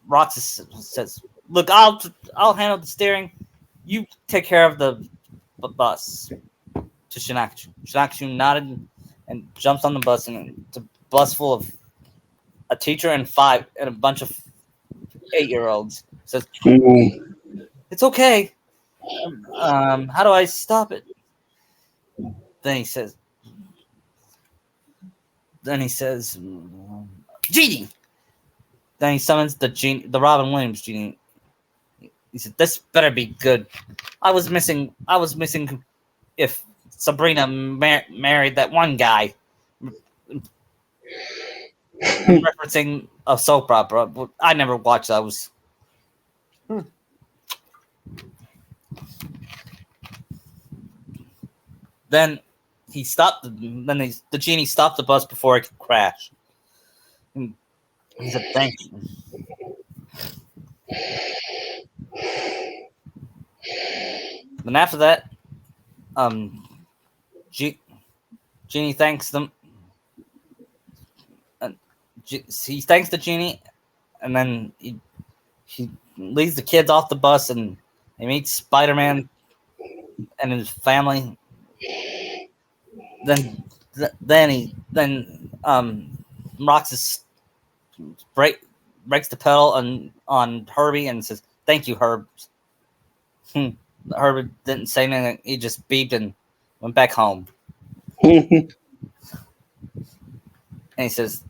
Roxas says, "Look, I'll handle the steering. You take care of the bus." To Shinakachu. Shinakachu nodded and jumps on the bus, and it's a bus full of a teacher and a bunch of 8-year-olds. Says, Ooh. "It's okay. How do I stop it?" Then he says, "Genie." Then he summons the Robin Williams genie. He said, "This better be good. I was missing if Sabrina married that one guy." Referencing a soap opera, but I never watched those. Then he stopped. The genie stopped the bus before it could crash. And he said, "Thank you." Then after that, um, Genie thanks them. And he thanks the genie, and then he leads the kids off the bus, and he meets Spider-Man and his family. Then Roxas breaks the pedal on Herbie and says, "Thank you, Herb." Herbie didn't say anything. He just beeped and went back home. And he says,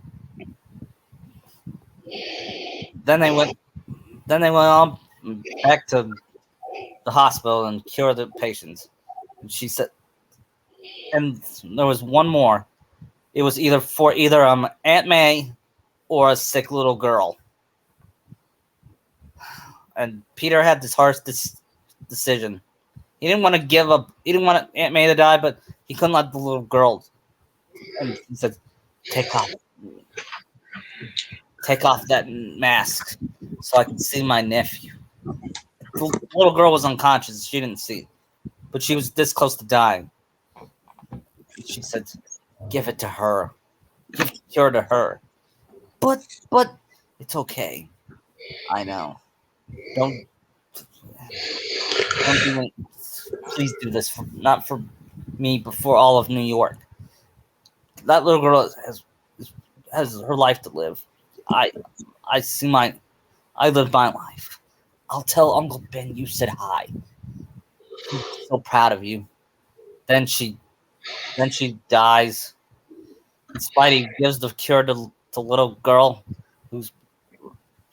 then they went on back to the hospital and cure the patients. And she said, and there was one more. It was either for Aunt May or a sick little girl. And Peter had this harsh decision. He didn't want to give up. He didn't want Aunt May to die, but he couldn't let the little girl. And he said, take off that mask so I can see my nephew." The little girl was unconscious. She didn't see, but she was this close to dying. She said, "Give it to her. Give the cure to her." But it's okay. I know. Don't do it. Please do this not for me, but for all of New York. That little girl has her life to live. I lived my life. I'll tell Uncle Ben you said hi. He's so proud of you. Then she dies. And Spidey gives the cure to the little girl who's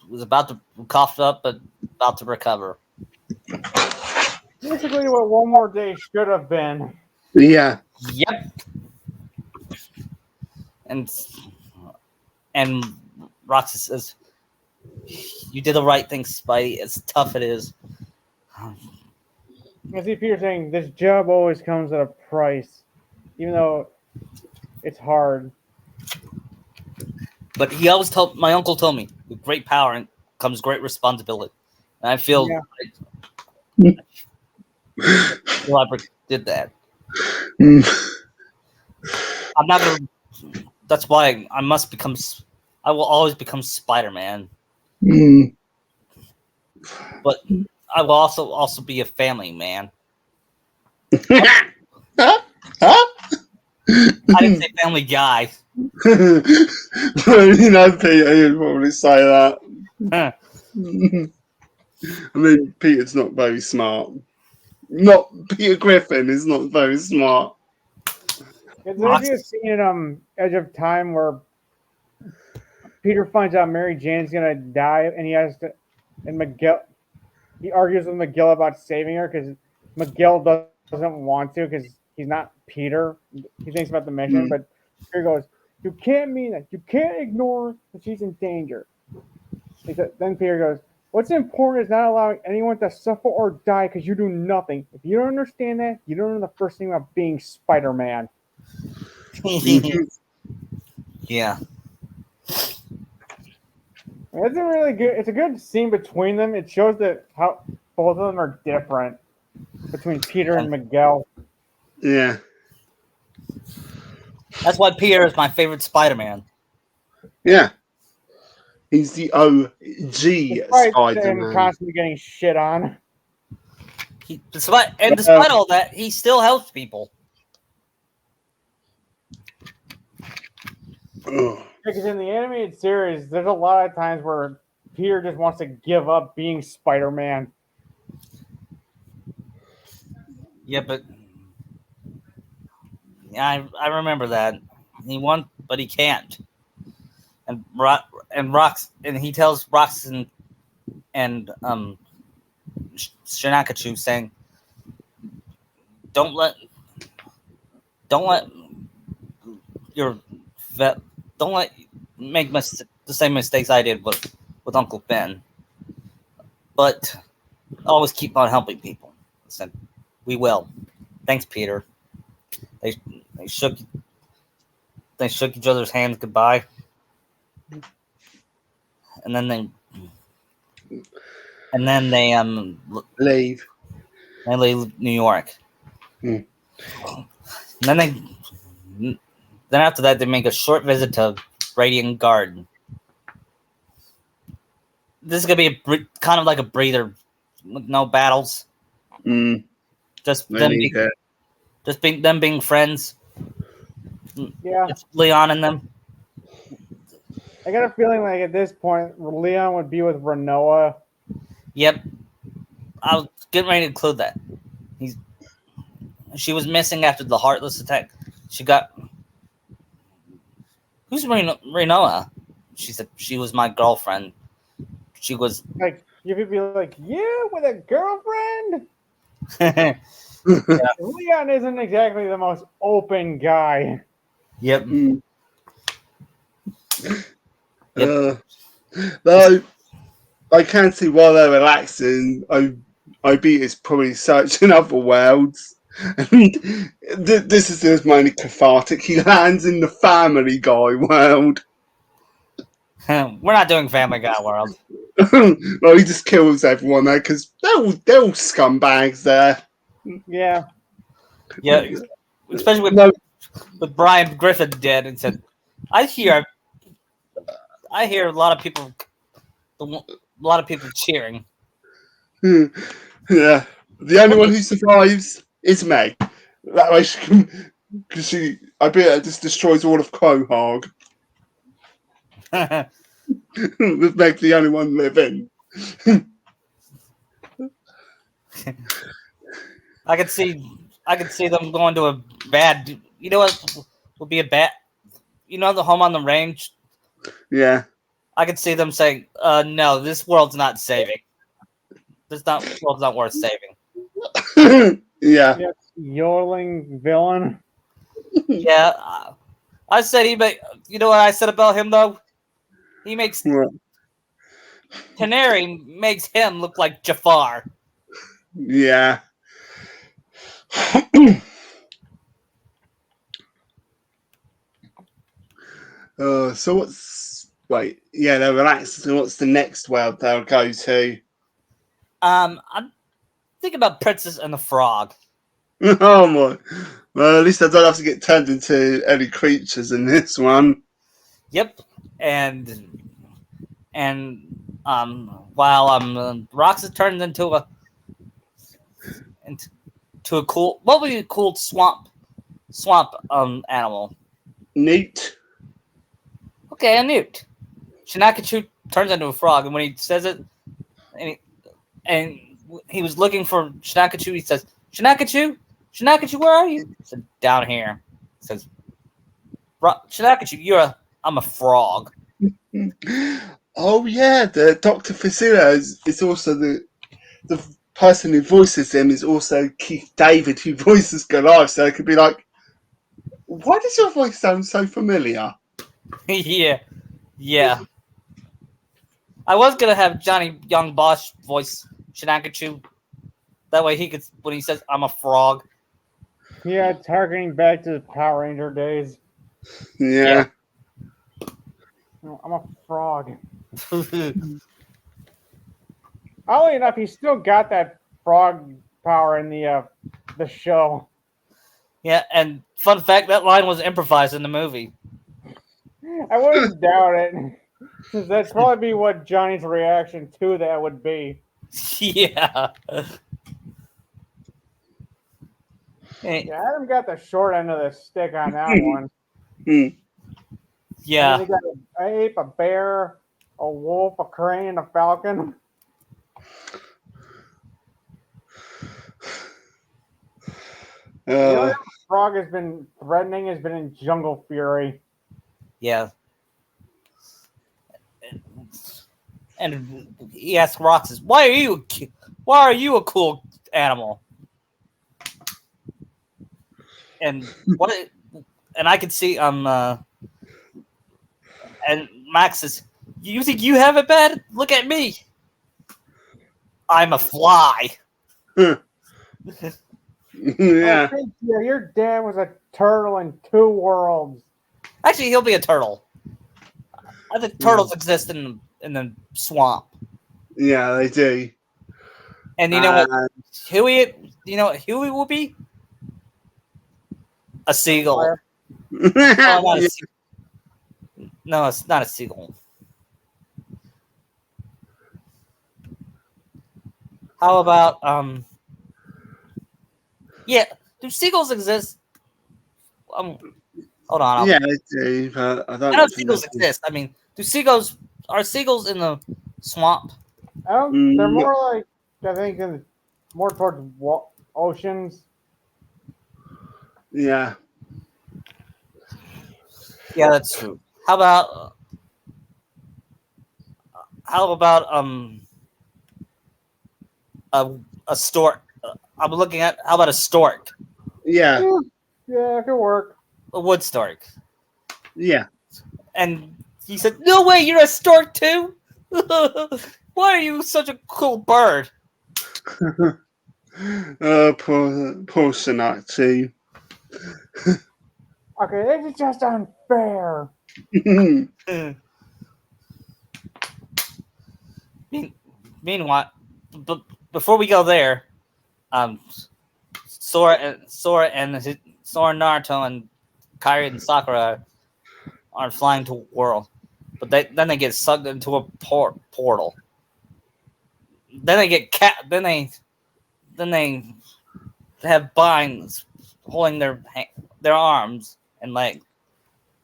was about to cough up, but about to recover. Basically, what One More Day should have been. Yeah. Yep. And Roxy says, "You did the right thing, Spidey. As tough it is." I see Peter saying, "This job always comes at a price, even though it's hard." But he always told my uncle told me, with great power comes great responsibility. And I feel Yeah. I did that. Mm. I'm not gonna. That's why I must become. I will always become Spider-Man. Mm. But I will also be a family man. Huh? Huh? I didn't say family guy. You know, Peter, you'd probably say that. Huh. I mean, Peter's not very smart. Not Peter Griffin is not very smart. There's actually a scene in Edge of Time where Peter finds out Mary Jane's gonna die, and Miguel, he argues with Miguel about saving her because Miguel doesn't want to because he's not Peter. He thinks about the mission, but Peter goes, "You can't mean that. You can't ignore that she's in danger." Then Peter goes, "What's important is not allowing anyone to suffer or die because you do nothing. If you don't understand that, you don't know the first thing about being Spider-Man." Yeah. It's a really good. It's a good scene between them. It shows that how both of them are different between Peter and Miguel. Yeah. That's why Peter is my favorite Spider-Man. Yeah. He's the OG Despite him Spider-Man. constantly getting shit on. Despite all that, he still helps people. Because in the animated series, there's a lot of times where Peter just wants to give up being Spider-Man. Yeah, but I remember that he won, but he can't. And he tells Rox and Shinakachu saying, don't let your vet don't let make the same mistakes I did with Uncle Ben, but always keep on helping people. I said, we will. Thanks, Peter. They shook each other's hands goodbye, and then they leave. They leave New York. Mm. And then after that they make a short visit to Radiant Garden. This is gonna be kind of like a breather, no battles. Just them being friends. Yeah, it's Leon and them. I got a feeling like at this point Leon would be with Renoa. Yep, I was getting ready to include that. She was missing after the Heartless attack. She got who's Renoa? She said she was my girlfriend. She was like you could be like you with a girlfriend. Yeah. Leon isn't exactly the most open guy. Yep. Though I can see why they're relaxing. OB is probably searching other worlds. And this is just mainly cathartic. He lands in the Family Guy world. We're not doing Family Guy world. Well, he just kills everyone there because they're all scumbags there. Yeah. Yeah, especially with Brian Griffin dead, and said, I hear a lot of people cheering. Yeah, the only one who survives is Meg. That way she can, because I bet it just destroys all of Quahog. With Meg the only one living. I could see them going to a bad. You know what would be a bad? You know, the Home on the Range. Yeah. I could see them saying, "No, this world's not saving. World's not worth saving." Yeah. Yes, yodeling villain. Yeah, I said he make. You know what I said about him though? He makes Well, Canary makes him look like Jafar. yeah. So what's wait? Yeah, they're relaxed. So what's the next world they'll go to? I'm thinking about Princess and the Frog. Oh my! Well, at least I don't have to get turned into any creatures in this one. Yep, and while Rox is turned into a cool, what would be a cool swamp animal? Newt. Okay, a newt. Shinakachu turns into a frog, and when he says it, and he was looking for Shinakachu, he says, "Shinakachu, Shinakachu, where are you?" He said, "Down here." He says, "Shinakachu, I'm a frog." Oh yeah, the Dr. Facila is also the person who voices him is also Keith David who voices Goliath. So it could be like, why does your voice sound so familiar? yeah. I was gonna have Johnny Young Bosch voice Shinakachu. That way he could, when he says, "I'm a frog." Yeah, it's harkening back to the Power Ranger days. Yeah. No, I'm a frog. Oddly enough, he still got that frog power in the show. Yeah, and fun fact, that line was improvised in the movie. I wouldn't doubt it, since that'd probably be what Johnny's reaction to that would be. Yeah. Yeah, Adam got the short end of the stick on that one. Yeah. I mean, they got an ape, a bear, a wolf, a crane, and a falcon. The only frog has been threatening has been in Jungle Fury. Yeah. And he asked Roxas, why are you a cool animal? And I could see and Max says, you think you have it bad? Look at me. I'm a fly. Yeah. Oh, your dad was a turtle in two worlds. Actually, he'll be a turtle. I think turtles exist in the swamp. Yeah, they do. And you know what Huey? You know what Huey will be? A seagull. No, it's not a seagull. How about yeah, do seagulls exist? Hold on. Yeah, they do, but I don't know think seagulls exist. I mean, are seagulls in the swamp? They're more like, I think, more towards oceans. Yeah. Yeah, that's true. How about a stork? I'm looking at how about a stork? Yeah. Yeah, it could work. A wood stork. Yeah. And he said, "No way, you're a stork too? Why are you such a cool bird?" Poor Sonatsu. Okay, this is just unfair. Meanwhile, before we go there, Sora, Naruto, and Kairi and Sakura are flying to world, but then they get sucked into a portal. Then they get Then they have binds holding their arms, and like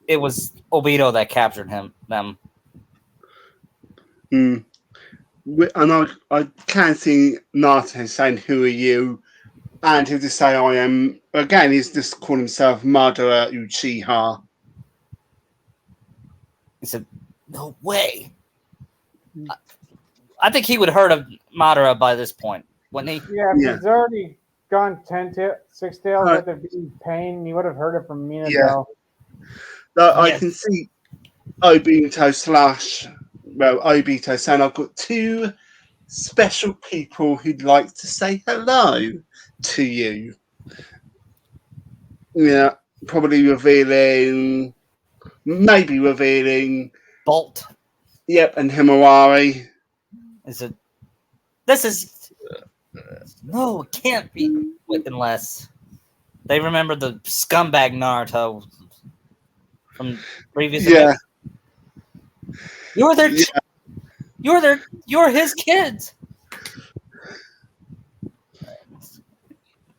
it was Obito that captured them. And I can see Naruto saying, "Who are you?" And he'll just say, "I am." Again, he's just called himself Madara Uchiha. He said, "No way! I think he would heard of Madara by this point, wouldn't he? Yeah, if Yeah. he's already gone 6 tails Right. with the pain, he would have heard it from Minato. Yeah. I Yes. can see Obito Obito saying, I've got two special people who'd like to say hello to you. Yeah, probably maybe revealing, Bolt yep, and Himawari. is it. This is no, it can't be unless they remember the scumbag Naruto from previous Yeah, events. You're their, yeah. you're his kids.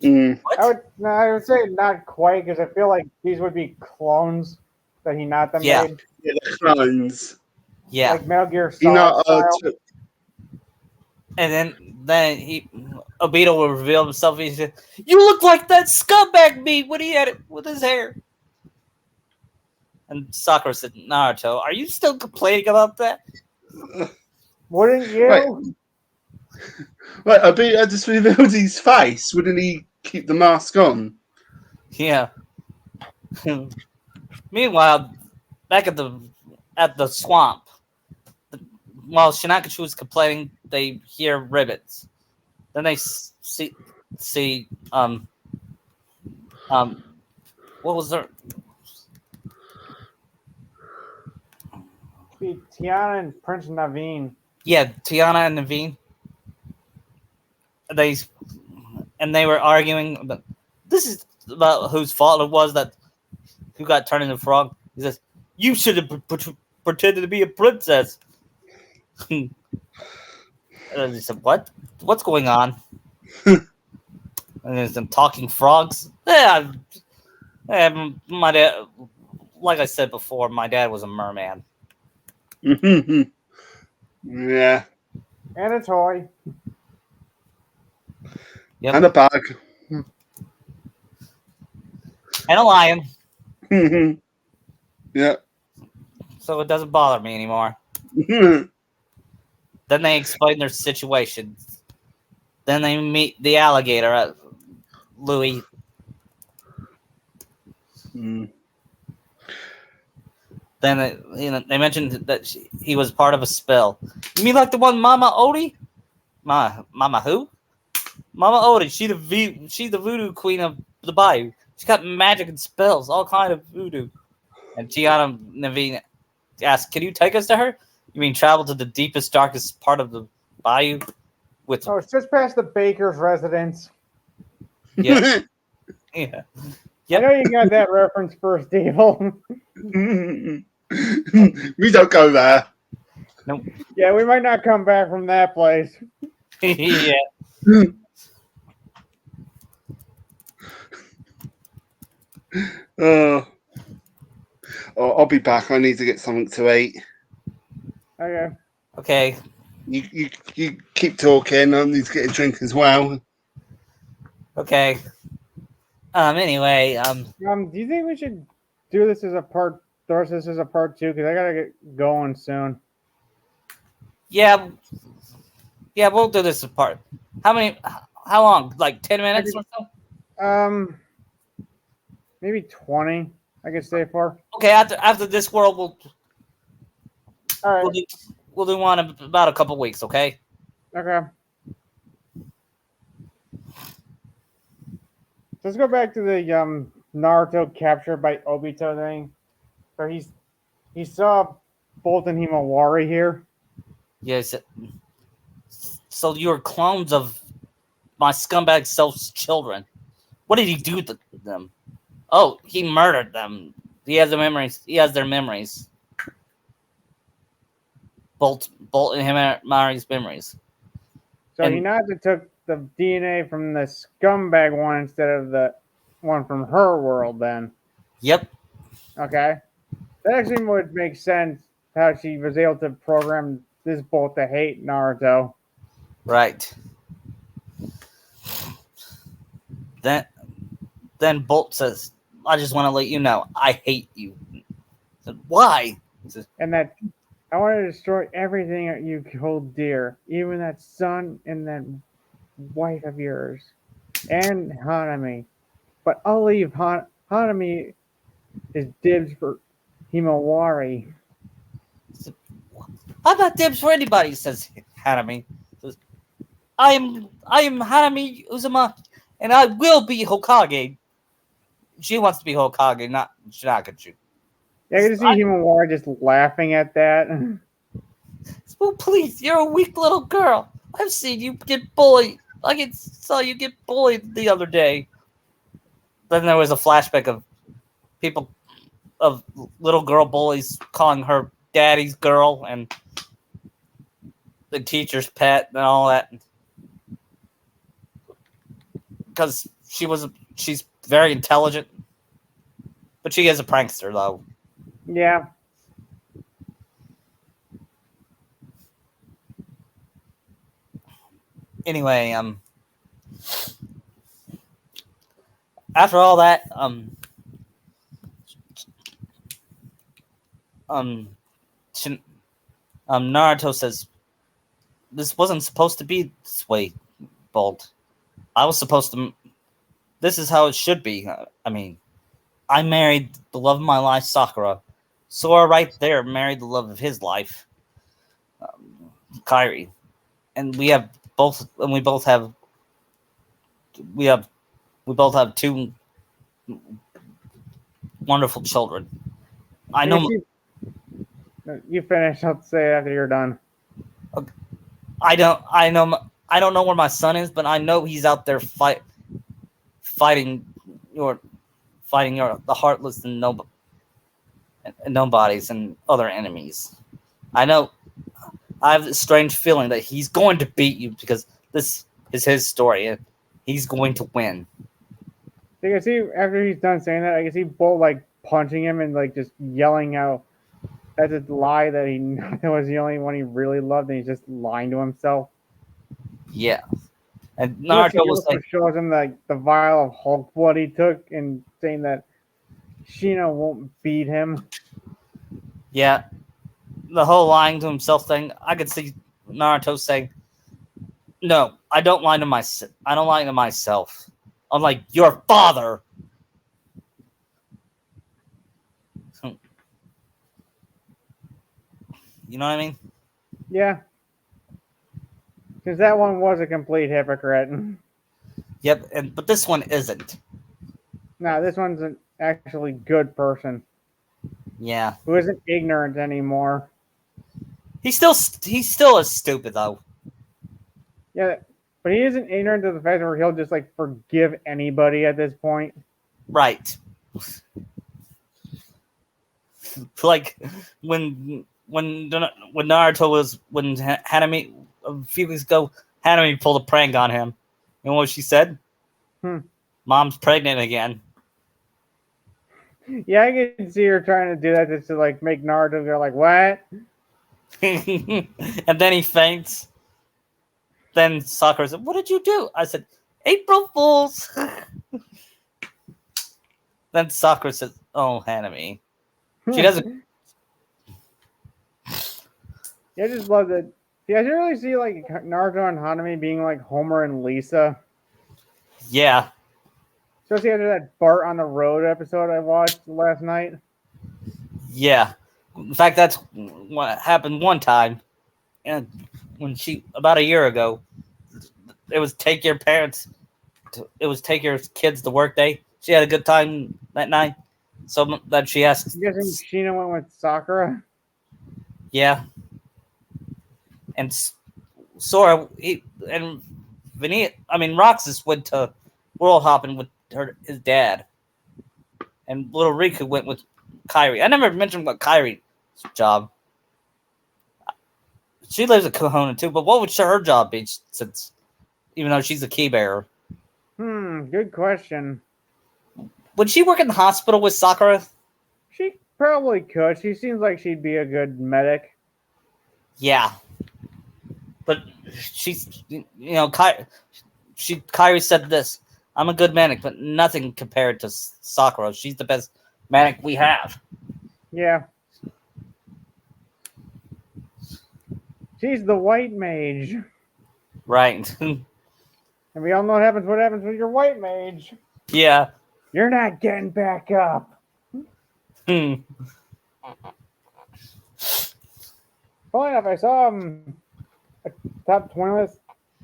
Mm, What? I would say not quite because I feel like these would be clones that Hinata Yeah. made, yeah, the clones. Yeah, like Metal Gear You Solid know, style. and then Obito will reveal himself. He said, "You look like that scumbag me when he had it with his hair." And Sakura said, "Naruto, are you still complaining about that?" Wouldn't you? Right, Obito just revealed his face. Wouldn't he keep the mask on? Yeah. Meanwhile, back at the swamp, while Shinakachu was complaining, they hear ribbons. Then they see what was there? Be Tiana and Prince Naveen. Yeah, Tiana and Naveen. They were arguing about this is about whose fault it was that who got turned into a frog. He says, "You should have pretended to be a princess." And he said, "What? What's going on?" And there's some talking frogs. Yeah, my dad. Like I said before, my dad was a merman. Yeah, And a toy. Yep. and a bag. And a lion, Yeah. so it doesn't bother me anymore. Then they explain their situation. Then they meet the alligator, Louis. Mm. Then they mentioned that he was part of a spell. You mean like the one Mama Odie? Mama who? Mama Odie. She's the voodoo queen of the bayou. She's got magic and spells, all kind of voodoo. And Gianna Naveen asked, "Can you take us to her? You mean travel to the deepest, darkest part of the bayou with?" Oh, it's just past the baker's residence. Yeah, yeah. Yep. I know you got that reference first, Evil. We don't go there. Nope. Yeah, we might not come back from that place. Yeah. Oh, I'll be back. I need to get something to eat. Okay. Okay. You keep talking. I need to get a drink as well. Okay. Anyway. Do you think we should do this as a part? The rest of this as a part 2 because I gotta get going soon. Yeah. Yeah. We'll do this apart. How long? Like 10 minutes or so? Maybe 20. I could stay for. Okay. After this world, All right. we'll do one in about a couple weeks. Okay. Okay. Let's go back to the Naruto captured by Obito thing. So he saw Bolt and Himawari here. Yes. So you're clones of my scumbag self's children. What did he do to them? Oh, he murdered them. He has the memories. He has their memories. Bolt and Himawari's memories. So And- Hinata took the DNA from the scumbag one instead of the one from her world then. Yep. Okay. That actually would make sense how she was able to program this Bolt to hate Naruto. Right. Then Bolt says, "I just want to let you know, I hate you." I said, "Why?" He says, And that I want to destroy everything that you hold dear, even that son and that wife of yours, and Hanami. But I'll leave Hanami his dibs for Himawari. I'm not dibs for anybody, says Hanami. Says, I am Hanami Uzumaki, and I will be Hokage. She wants to be Hokage, not Shinakachu. Yeah, I can see Himawari just laughing at that. Well, please, you're a weak little girl. I've seen you get bullied. Saw you get bullied the other day. Then there was a flashback of people, of little girl bullies calling her daddy's girl and the teacher's pet and all that. Because she's very intelligent, but she is a prankster though. Yeah. Anyway, after all that, Naruto says, "This wasn't supposed to be this way, Bolt. I was supposed to. This is how it should be. I mean, I married the love of my life, Sakura. Sora, right there, married the love of his life, Kairi, and we have both. And we both have. We both have two wonderful children. I know. You finish. I'll say it after you're done. I don't. I know. I don't know where my son is, but I know he's out there fighting the heartless and nobodies and other enemies. I know. I have this strange feeling that he's going to beat you because this is his story and he's going to win. You can see after he's done saying that, I can see Bolt like punching him and like just yelling out that's a lie that he that was the only one he really loved and he's just lying to himself. Yeah. And Naruto was like, shows him like the vial of Hulk blood he took and saying that Shino won't beat him. Yeah. The whole lying to himself thing, I could see Naruto saying, "No, I don't lie to myself. I don't lie to myself. I'm like your father." You know what I mean? Yeah. Because that one was a complete hypocrite. Yep, but this one isn't. No, this one's an actually good person. Yeah. Who isn't ignorant anymore. He's still as stupid though. Yeah, but he isn't ignorant to the fact where he'll just like forgive anybody at this point. Right. Like when Naruto was when Hanami a few weeks ago, Hanami pulled a prank on him. You know what she said? Mom's pregnant again. Yeah, I can see her trying to do that just to like make Naruto go like, "What?" And then he faints. Then Sakura said, "What did you do?" I said, "April Fools." Then Sakura said, "Oh, Hanami." She doesn't. Yeah, I just love that. Yeah, I didn't really see like Naruto and Hanami being like Homer and Lisa. Yeah. Especially after that Bart on the Road episode I watched last night. Yeah. In fact, that's what happened one time. And when about a year ago, it was take your kids to work day. She had a good time that night. So that she asked. You guessing Sheena went with Sakura? Yeah. And Sora, and Roxas went to world hopping with his dad. And little Riku went with Kairi. I never mentioned about Kairi's job. She lives in Kohona too, but what would her job be since, even though she's a key bearer? Good question. Would she work in the hospital with Sakura? She probably could. She seems like she'd be a good medic. Yeah. But she's, Kairi said this, "I'm a good medic, but nothing compared to Sakura. She's the best medic we have." Yeah. She's the white mage. Right. And we all know what happens with your white mage. Yeah. You're not getting back up. Hmm. Funny enough, I saw a top 20 list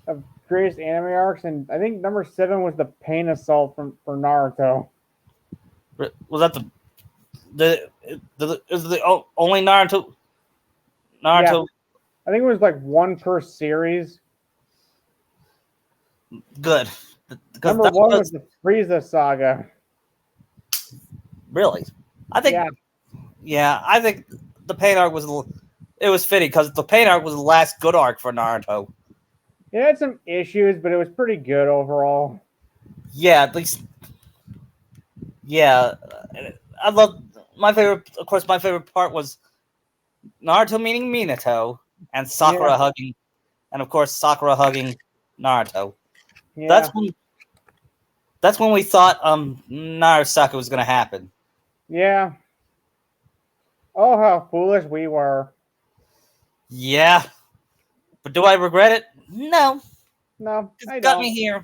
of greatest anime arcs, and I think number 7 was the Pain Assault for Naruto. Was that the is the only Naruto? Yeah, Naruto, I think it was like one per series. good. Because Number that 1 was was the Frieza saga. really. I Yeah, think. Yeah, I think the pain arc was. It was fitting because the pain arc was the last good arc for Naruto. it had some issues, but it was pretty good overall. Yeah, at least. Yeah, I love my favorite. Of course, my favorite part was Naruto meeting Minato and Sakura Yeah, hugging, and of course Sakura hugging Naruto. That's yeah, when. That's when we thought Narasaka was gonna happen. yeah. Oh, how foolish we were. Yeah, but do I regret it? No, No, it's I got don't. me here.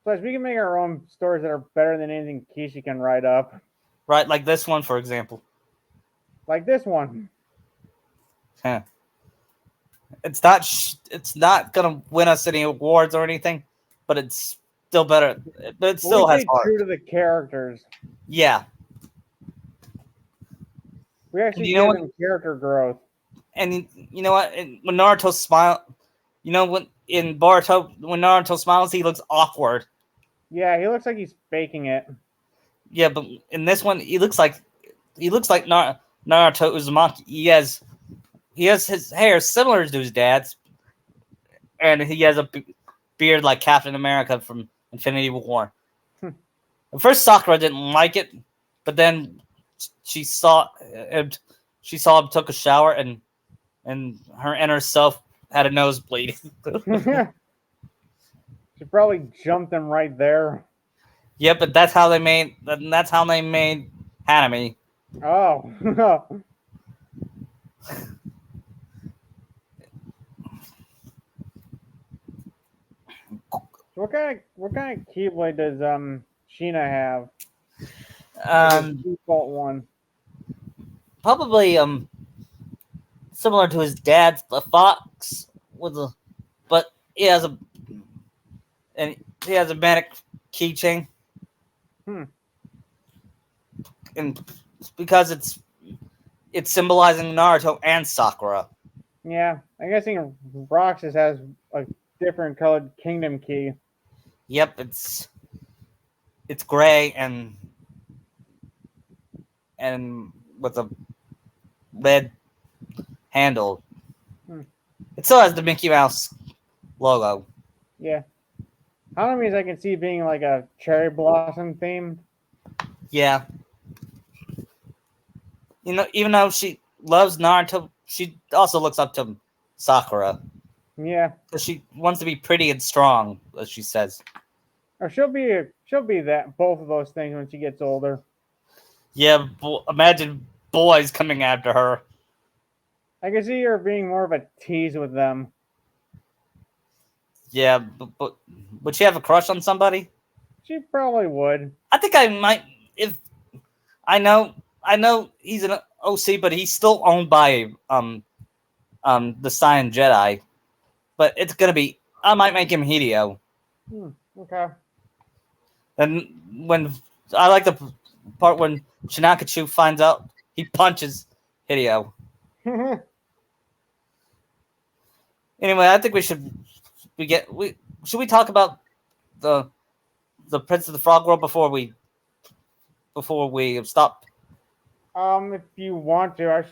Plus, we can make our own stories that are better than anything Kishi can write up. Right, like this one, for example. Like this one. Huh. It's not gonna win us any awards or anything, but it's still better. It But we still has stay true heart. to the characters. Yeah, We and actually you know give what? them character growth. And you know what? And when Naruto smile, you know when Naruto smiles, he looks awkward. Yeah, he looks like he's faking it. Yeah, but in this one, he looks like Naruto Uzumaki. He has his hair similar to his dad's, and he has a beard like Captain America from Infinity War. At first, Sakura didn't like it, but then she saw him. She saw him took a shower, and her inner self had a nosebleed. She probably jumped him right there. Yep, but that's how they made. That's how they made Hanami. Oh. What kind of keyblade does Sheena have? Like his Um, default one. Probably similar to his dad's, the fox with a, but he has a and he has a manic keychain, Hmm. and because it's symbolizing Naruto and Sakura. Yeah, I'm guessing Roxas has a different colored kingdom key. Yep, it's gray and with a red handle. Hmm. It still has the Mickey Mouse logo. Yeah. Hanamis I can see being like a cherry blossom themed. Yeah, even though she loves Naruto, she also looks up to Sakura Yeah. because she wants to be pretty and strong, as she says. Or she'll be that both of those things when she gets older. Yeah, imagine boys coming after her. I can see her being more of a tease with them. Yeah, but would she have a crush on somebody? She probably would. I think I might. If I know he's an OC, but he's still owned by the Cyan Jedi. But it's gonna be. I might make him Hideo. Okay. And when I like the part when Shinakachu finds out, he punches Hideo. Anyway, I think we should we talk about the Prince of the Frog World before we stop. If you want to, I'm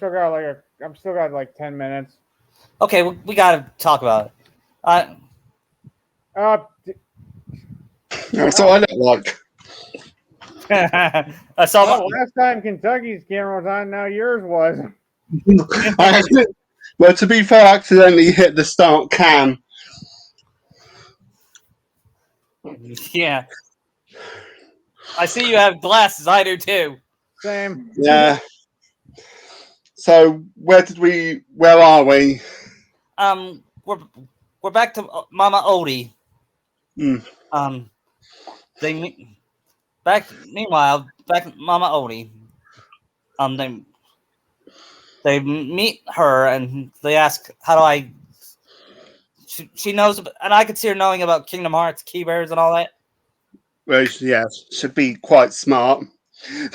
still got like 10 minutes. Okay, we gotta talk about it. Uh, That's what I look like. I saw last time Kentucky's camera was on, now yours was. Well, to be fair, I accidentally hit the start cam. yeah. I see you have glasses. I do too. Same. Yeah. So where are we? We're back to Mama Odie. Mm. They meanwhile back to Mama Odie. They meet her and they ask, "How do I?" She knows, and I could see her knowing about Kingdom Hearts, Key Bears, and all that. Well, yeah, should be quite smart.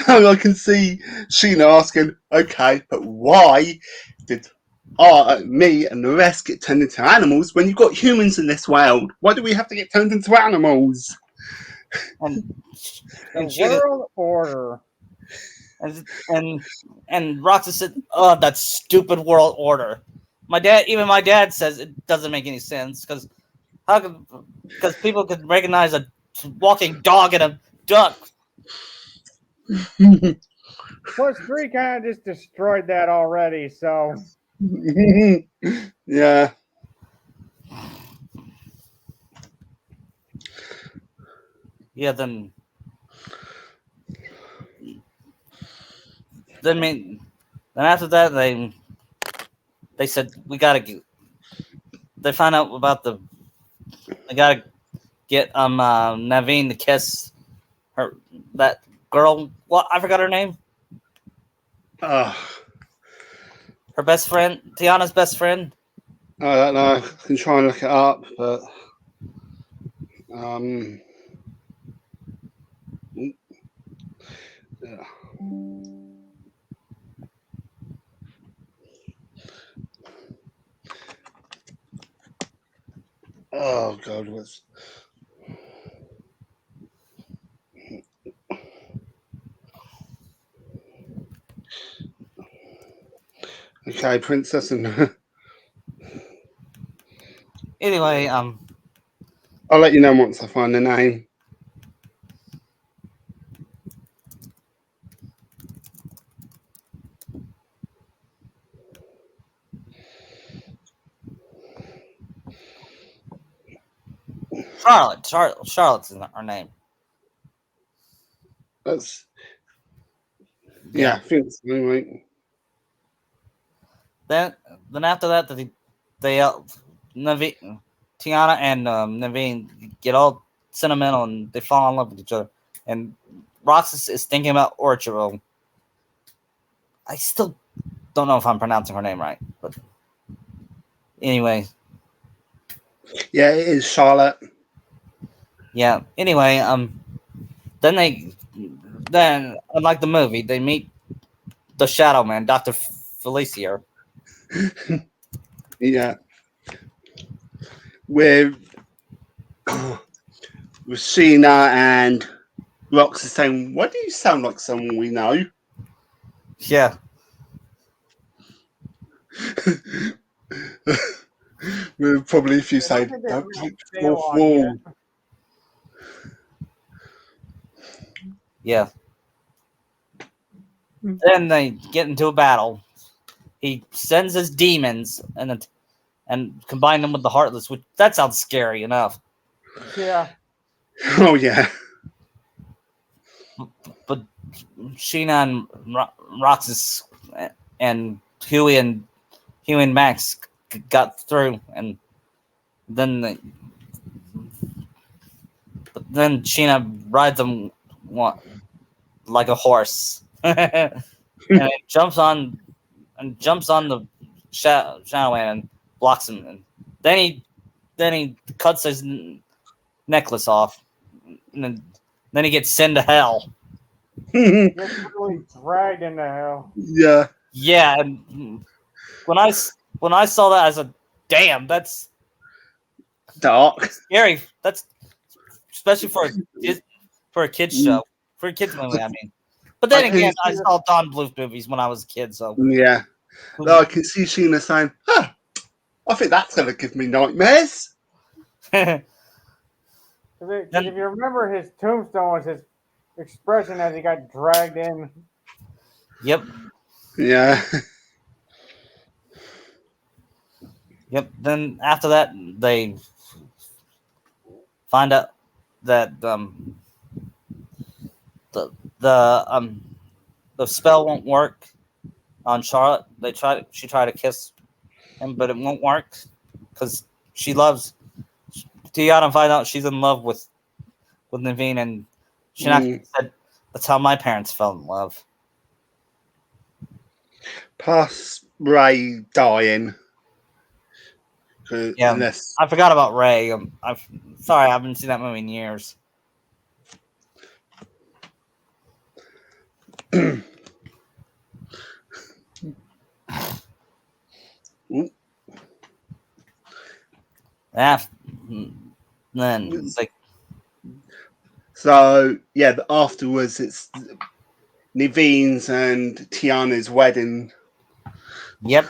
And I can see Sheena asking, okay, but why did me and the rest get turned into animals when you've got humans in this world? Why do we have to get turned into animals? And The she world order. and Roxas said, "Oh, that stupid world order." Even my dad says it doesn't make any sense because because people could recognize a walking dog and a duck. Plus, 3 kind of just destroyed that already, so. Yeah. Yeah, then after that they said we gotta get. They find out about they gotta get Naveen to kiss her that girl. What, I forgot her name. Uh, Her best friend, Tiana's best friend. I don't know. I can try and look it up, but um, yeah. Oh God, what's okay, Princess and Anyway, I'll let you know once I find the name. Charlotte's her name. That's Yeah. I think it's anyway. Then then after that, they Naveen, Tiana and Naveen get all sentimental and they fall in love with each other. And Roxas is thinking about Orchard. I still don't know if I'm pronouncing her name right, but anyway, Yeah, it is Charlotte. yeah. Anyway, then unlike the movie, they meet the Shadow Man, Doctor Felicia. Yeah, with with Sheena and Rox is saying, "Why do you sound like someone we know?" Yeah, Probably if you I don't say, think they "Don't reached break the fourth dialogue wall." yet. yeah. Then they get into a battle. He sends his demons and combine them with the Heartless, which that sounds scary enough. Yeah. Oh yeah, But Sheena and Roxas and Huey and Max got through, and then then Sheena rides them like a horse, and it jumps on the Shadow Man and blocks him, and then he cuts his necklace off, and then he gets sent to hell. Gets really dragged into hell. yeah, Yeah, and when I saw that, I said, "Damn, that's dark. scary. That's especially for a kids show, for a kids movie. I mean, but I then can again, I see, saw Don Bluth movies when I was a kid, so yeah, no, I can see Sheena saying, "Huh, I think that's going to give me nightmares." then Because if you remember, his tombstone was his expression as he got dragged in. yep, Yeah, yep. Then after that, they find out that the the um the spell won't work, on Charlotte. She tried to kiss him, but it won't work because she loves. Tiana find out she's in love with Naveen, and Shinaki said, "That's how my parents fell in love." Plus Ray dying. Yeah, Unless... I forgot about Ray. I'm sorry, I haven't seen that movie in years. Then like, so yeah, afterwards it's Naveen's and Tiana's wedding, yep,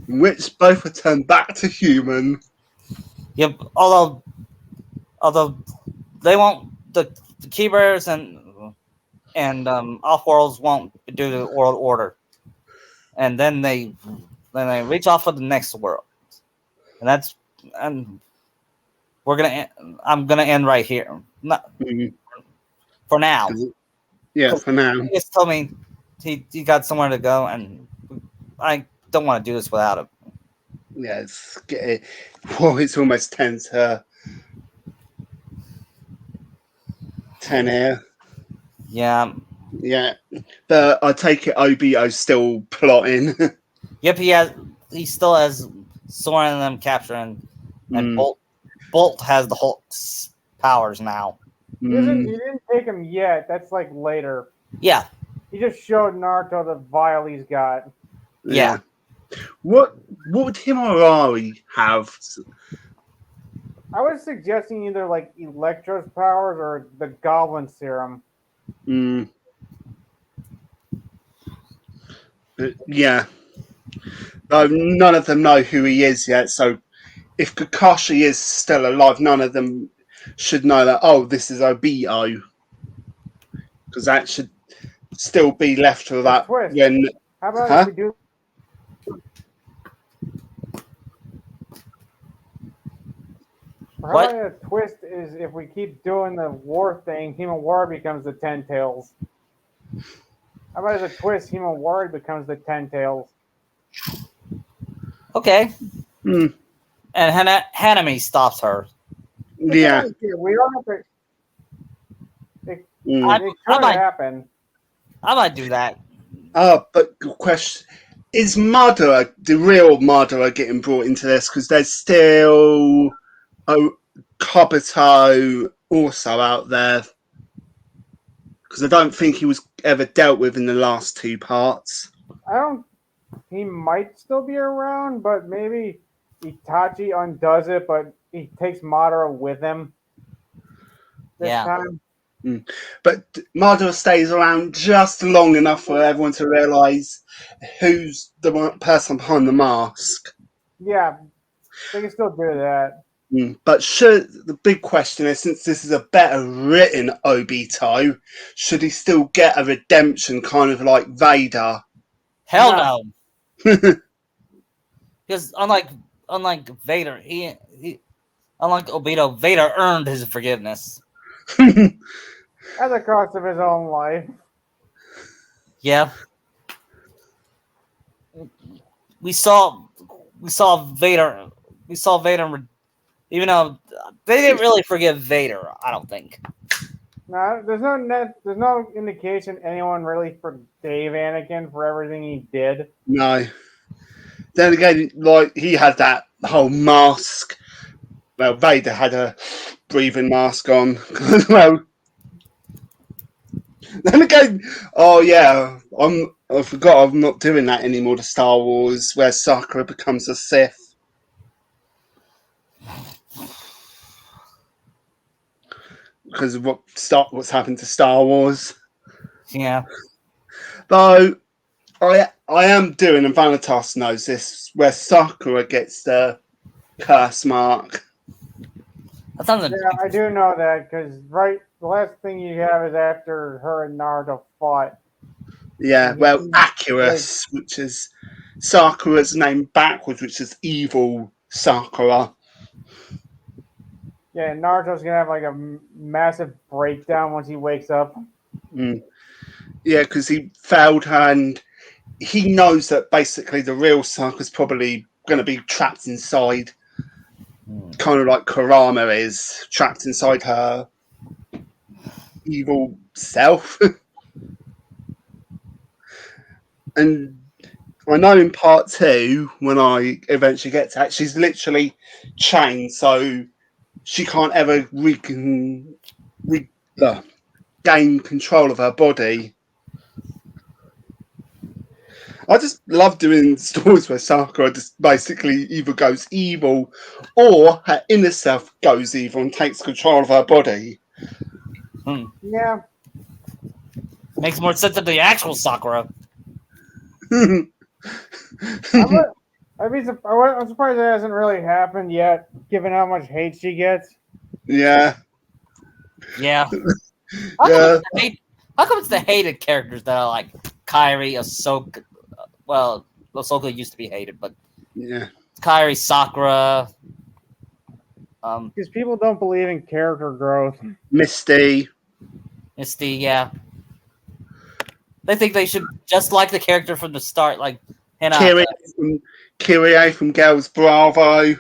in which both are turned back to human. yep. Although they won't, the Keybearers and Off-Worlds won't do the world order, and then they reach off for the next world, and that's and I'm gonna end right here. Not, for now. Yeah, for now. He just told me he got somewhere to go, and I don't want to do this without him. Yeah, it's almost 10 to 10 here. Yeah. Yeah, but I take it OBO's still plotting. Yep, he still has Soren and them capturing, and Bolt has the Hulk's powers now. He didn't take him yet. That's like later. Yeah. He just showed Naruto the vial he's got. Yeah. What would Himawari have? I was suggesting either like Electro's powers or the Goblin Serum. Yeah. None of them know who he is yet, so if Kakashi is still alive, none of them should know that, oh, this is Obito. Because that should still be left to that twist. when... How about if we do... How about a twist is if we keep doing the war thing, Himawari becomes the Ten Tails. How about as a twist, Himawari becomes the Ten Tails? Okay. And Hanami stops her. Yeah. We don't have to... It could happen. I might do that. But question... Is Madara, the real Madara, getting brought into this? Because there's still... Kabuto also out there. Because I don't think he was ever dealt with in the last two parts. He might still be around, but maybe Itachi undoes it, but he takes Madara with him this time. But Madara stays around just long enough for everyone to realise who's the person behind the mask. Yeah, they can still do that. But the big question is, since this is a better written Obito, should he still get a redemption kind of like Vader? Hell no. Because unlike Vader, he unlike Obito, Vader earned his forgiveness. At the cost of his own life. Yeah. We saw Vader. We saw Vader, even though they didn't really forgive Vader. I don't think. No, there's no indication anyone really forgave Anakin for everything he did. No. Then again, like he had that whole mask. Well, Vader had a breathing mask on. Well, then again, oh yeah, I forgot I'm not doing that anymore. The Star Wars where Sakura becomes a Sith. Because of what's happened to Star Wars. Yeah. Though I am doing, and Vanitas knows this, where Sakura gets the curse mark. That sounds I do know that because the last thing you have is after her and Naruto fought. Yeah, well, Accurus, which is Sakura's name backwards, which is evil Sakura. Yeah, and Naruto's gonna have like a massive breakdown once he wakes up. Yeah, because he failed her and he knows that basically the real Sakura's probably going to be trapped inside, kind of like Kurama is trapped inside her evil self. And I know in part 2, when I eventually get to that, she's literally chained, so she can't ever gain control of her body. I just love doing stories where Sakura just basically either goes evil or her inner self goes evil and takes control of her body. Yeah. Makes more sense than the actual Sakura. I'm surprised it hasn't really happened yet, given how much hate she gets. Yeah. Yeah. Yeah. How come it's the hated characters that are like Kairi, Ahsoka? Well, Ahsoka used to be hated, but Yeah. Kairi, Sakura. Because people don't believe in character growth. Misty. Yeah. They think they should just like the character from the start, like Hinata. Kyrie from Girls Bravo.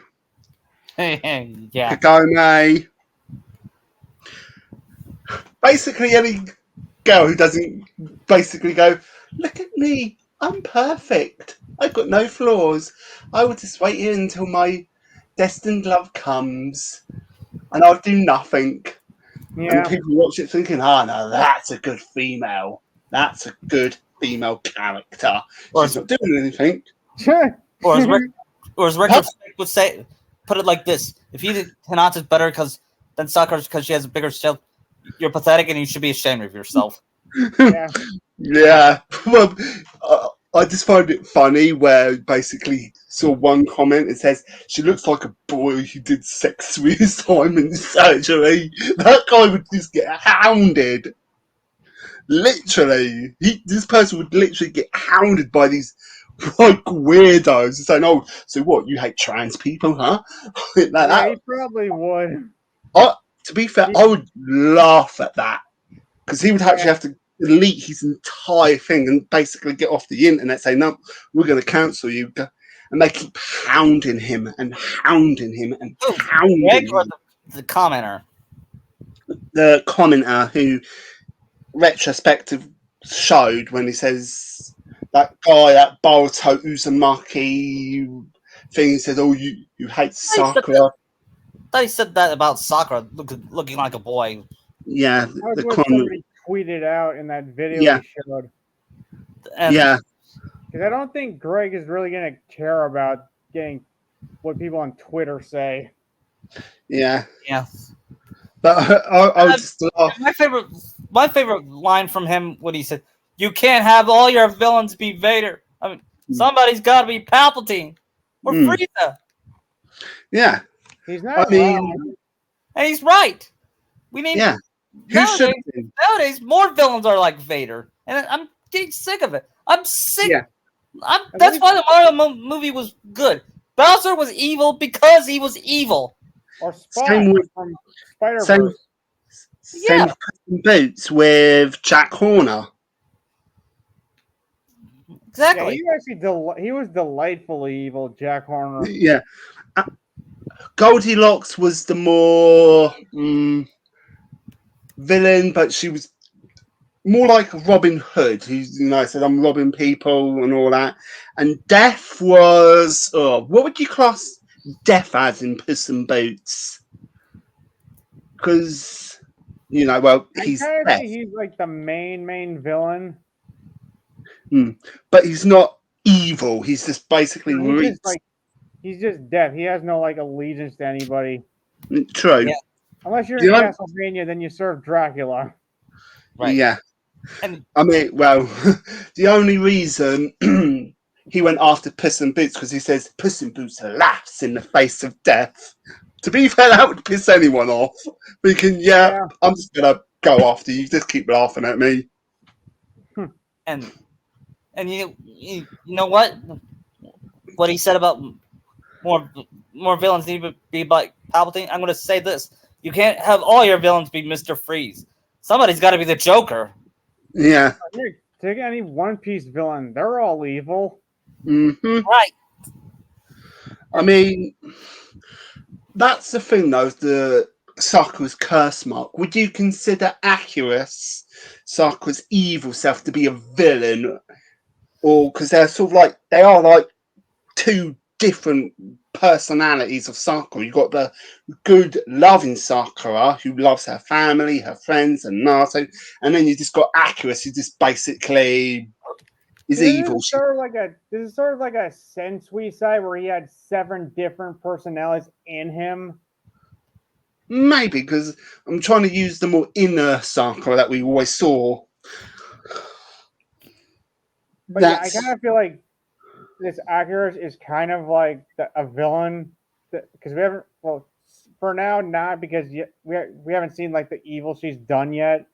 Yeah. Kagome. Basically, any girl who doesn't basically go, look at me, I'm perfect. I've got no flaws. I will just wait here until my destined love comes and I'll do nothing. Yeah. And people watch it thinking, no, that's a good female. That's a good female character. She's not doing anything. Or as Richard would say, put it like this: if you think Hinata's better than Sakura because she has a bigger shell, you're pathetic and you should be ashamed of yourself. Yeah. Yeah. Well, I just find it funny where basically saw one comment. It says she looks like a boy who did sex with his time in surgery. That guy would just get hounded. Literally, this person would literally get hounded by these like weirdos saying, "Oh, so what? You hate trans people, huh?" Like Yeah, that. he probably would. To be fair, I would laugh at that because he would actually have to delete his entire thing and basically get off the internet, say, "No, we're going to cancel you." And they keep hounding him and hounding him and hounding him. The commenter. The commenter who retrospective showed when he says that guy, that Boruto Uzumaki thing, he said, "Oh, you hate Sakura." They said that about Sakura looking like a boy. Yeah, That was the what somebody tweeted out in that video he showed. And yeah. Because I don't think Greg is really going to care about getting what people on Twitter say. Yeah. Yeah. But I would just laugh. My favorite line from him when he said, "You can't have all your villains be Vader. I mean, somebody's got to be Palpatine or Frieza." Yeah. He's not wrong. And he's right. We need nowadays more villains are like Vader, and I'm getting sick of it. I'm sick. Yeah. That's why the Mario movie was good. Bowser was evil because he was evil. Or Spot from Spider-Verse. Same Boots with Jack Horner. Exactly. Yeah, he was delightfully evil, Jack Horner. Yeah. Goldilocks was the more villain, but she was more like Robin Hood, who's, said, "I'm robbing people" and all that. And Death was, what would you class Death as in Puss in Boots? Because, he's Death. He's like the main villain. But he's not evil. He's just basically he's just Death. He has no allegiance to anybody. True. Yeah. Unless you're in Castlevania, then you serve Dracula. Right. Yeah. I mean, well, the only reason he went after Puss in Boots because he says Puss in Boots laughs in the face of death. To be fair, that would piss anyone off. Thinking, I'm just gonna go after you. Just keep laughing at me. And you know what? What he said about more villains need to be like Palpatine. I'm gonna say this: you can't have all your villains be Mr. Freeze. Somebody's got to be the Joker. Yeah. take any One Piece villain, they're all evil. Right. I mean, that's the thing, though. The Sakura's curse mark. Would you consider Akira's Sakura's evil self to be a villain, or because they're sort of like they are like two different personalities of Sakura? You've got the good, loving Sakura who loves her family, her friends, and Naruto, and then you just got Akira who just basically is evil. This is sort of like a Sensui side where he had 7 different personalities in him. Maybe because I'm trying to use the more inner Sakura that we always saw. But yeah, I kind of feel like this Akira is kind of like a villain because we haven't. Well, for now, not because we haven't seen like the evil she's done yet.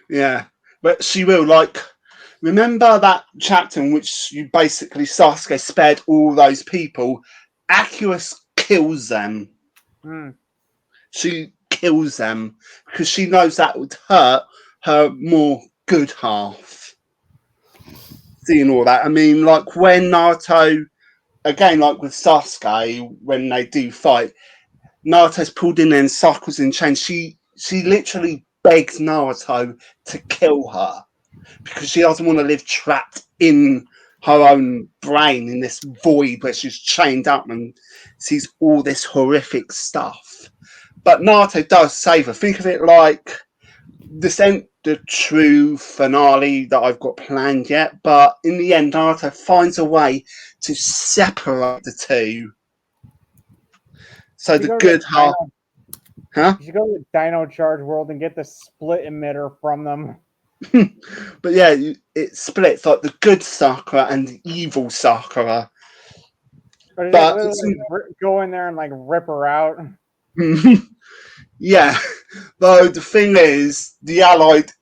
Yeah, but she will like. Remember that chapter in which you basically Sasuke spared all those people? Akira kills them. She kills them because she knows that would hurt her more good half. Seeing all that, I mean, like when Naruto, again, like with Sasuke, when they do fight, Naruto's pulled in and Sakura's in chains. She literally begs Naruto to kill her because she doesn't want to live trapped in her own brain in this void where she's chained up and sees all this horrific stuff. But Naruto does save her. Think of it like this ain't the true finale that I've got planned yet, but in the end, Naruto finds a way to separate the two. So the good half. Huh? You should go to the Dino Charge world and get the split emitter from them. But yeah, it splits like the good Sakura and the evil Sakura. But go in there and like rip her out. Yeah, though the thing is,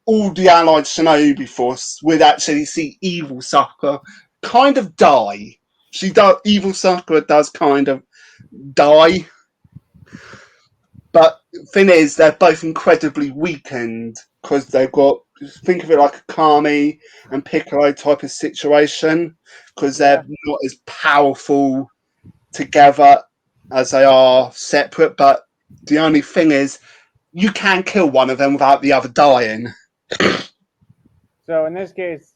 all the allied Shinobi force would actually see evil Sakura kind of die. Evil Sakura does kind of die. But the thing is, they're both incredibly weakened because they've got, think of it like a Kami and Piccolo type of situation because they're not as powerful together as they are separate. But the only thing is, you can kill one of them without the other dying. So in this case,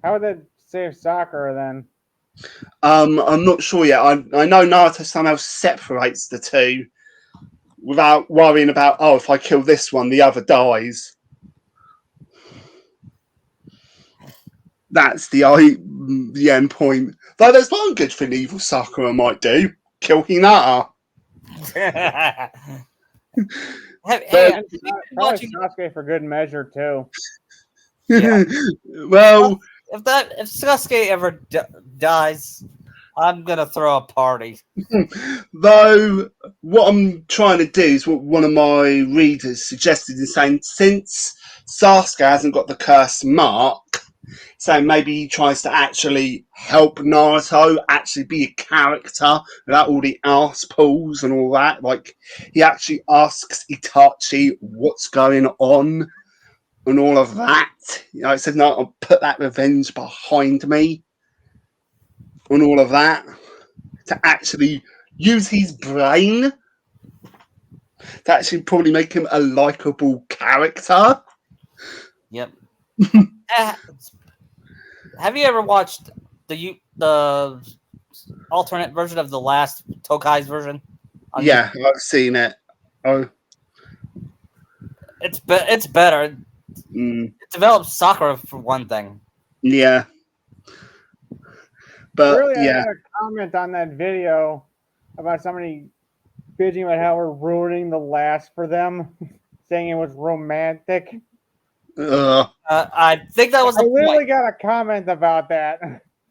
how would that save Sakura then? I'm not sure yet. I know Naruto somehow separates the two without worrying about, oh, if I kill this one, the other dies. That's the end point. Though there's one good thing evil Sakura might do: kill Hinata. Watching Sasuke for good measure too. Yeah. Well, if Sasuke ever dies, I'm gonna throw a party. Though what I'm trying to do is what one of my readers suggested in saying, since Sasuke hasn't got the curse mark, so maybe he tries to actually help Naruto actually be a character without all the arse pulls and all that. Like he actually asks Itachi what's going on and all of that. You know, it said, no, I'll put that revenge behind me and all of that to actually use his brain to actually probably make him a likable character. Yep. Have you ever watched the alternate version of the last Tokai's version? Yeah, I've seen it. Oh, it's better. It develops Sakura for one thing. Yeah, but really, yeah, I had a comment on that video about somebody bitching about how we're ruining the last for them, saying it was romantic. I think that was the literally point. got a comment about that.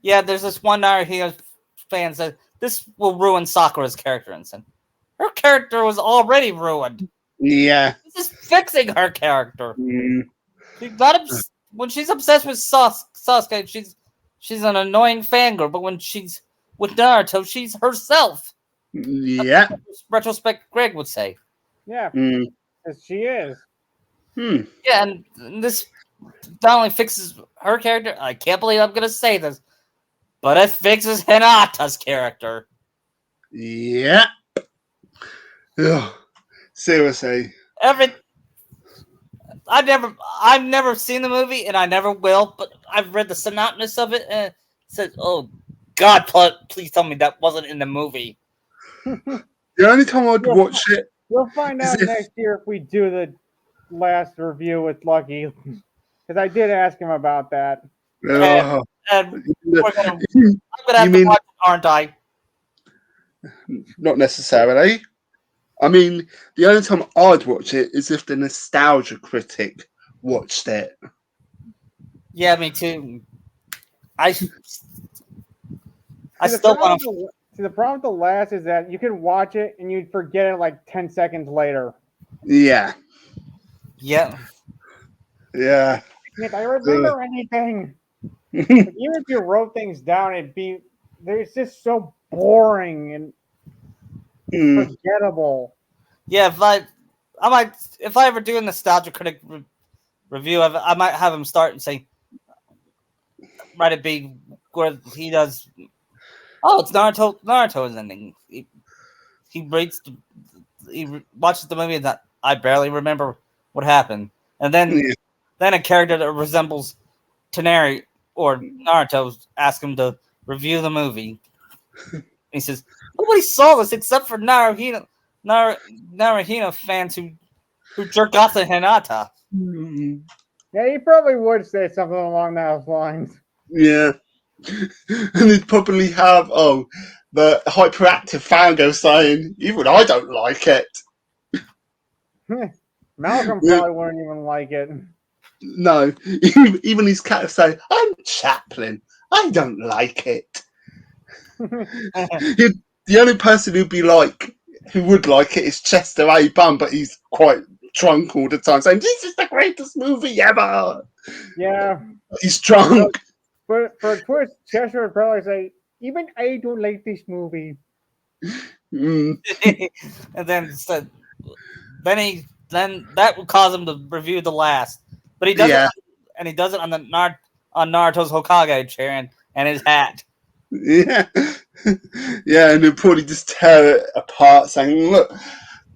Yeah, there's this one Naruto fan said this will ruin Sakura's character, and said her character was already ruined. Yeah, this is fixing her character. She's not when she's obsessed with Sasuke, she's an annoying fangirl, but when she's with Naruto, she's herself. Yeah, retrospect Greg would say. Yeah, she is. Yeah, and this not only fixes her character, I can't believe I'm gonna say this, but it fixes Hinata's character. Yeah. Ugh. Seriously. Every I've never seen the movie, and I never will. But I've read the synopsis of it, and it says, "Oh God, please tell me that wasn't in the movie." The only time I'd watch it We'll find is out if next year if we do the last review with Lucky, because I did ask him about that. And, uh, and we're gonna, I'm gonna you have to mean watch it, aren't I? not necessarily. I mean, the only time I'd watch it is if the nostalgia critic watched it. Yeah, me too. I See, still want to. the problem with the last is that you can watch it and you'd forget it like 10 seconds later. Yeah. Yeah, Yeah. I remember anything. Like, even if you wrote things down, it's just so boring and forgettable. yeah. If I ever do a nostalgia critic review of it, I might have him start and say, "Might it be where he does? Oh, it's Naruto. Naruto's ending. He reads, watches the movie, and that I barely remember what happened, and then a character that resembles Taneri or Naruto asks him to review the movie. He says nobody saw this except for Naruhito fans who jerk off to Hinata. Yeah, he probably would say something along those lines. Yeah. And they'd probably have, the hyperactive fan go saying, even I don't like it. Malcolm Yeah. probably wouldn't even like it. No. Even his cat would say, I'm Chaplin. I don't like it. The only person who would like it is Chester A. Bum, but he's quite drunk all the time, saying, this is the greatest movie ever. Yeah. He's drunk. But for a twist, Chester would probably say, even I don't like this movie. Mm. And then said, then that would cause him to review the last, but he does it, and he does it on on Naruto's Hokage chair and his hat. Yeah. Yeah, and they'll probably just tear it apart saying, look,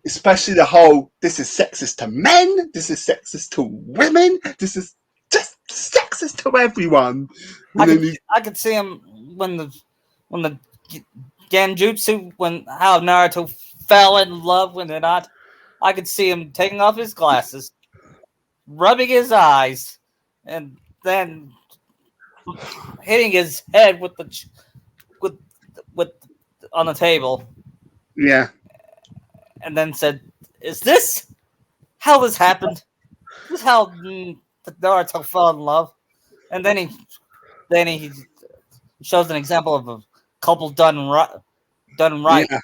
especially the whole, this is sexist to men, this is sexist to women, this is just sexist to everyone. I could see him when the Genjutsu, how Naruto fell in love with Hinata. I could see him taking off his glasses, rubbing his eyes, and then hitting his head with with on the table. Yeah. And then said, "Is this how this happened? Is this how Naruto fell in love?" And then he shows an example of a couple done right Yeah.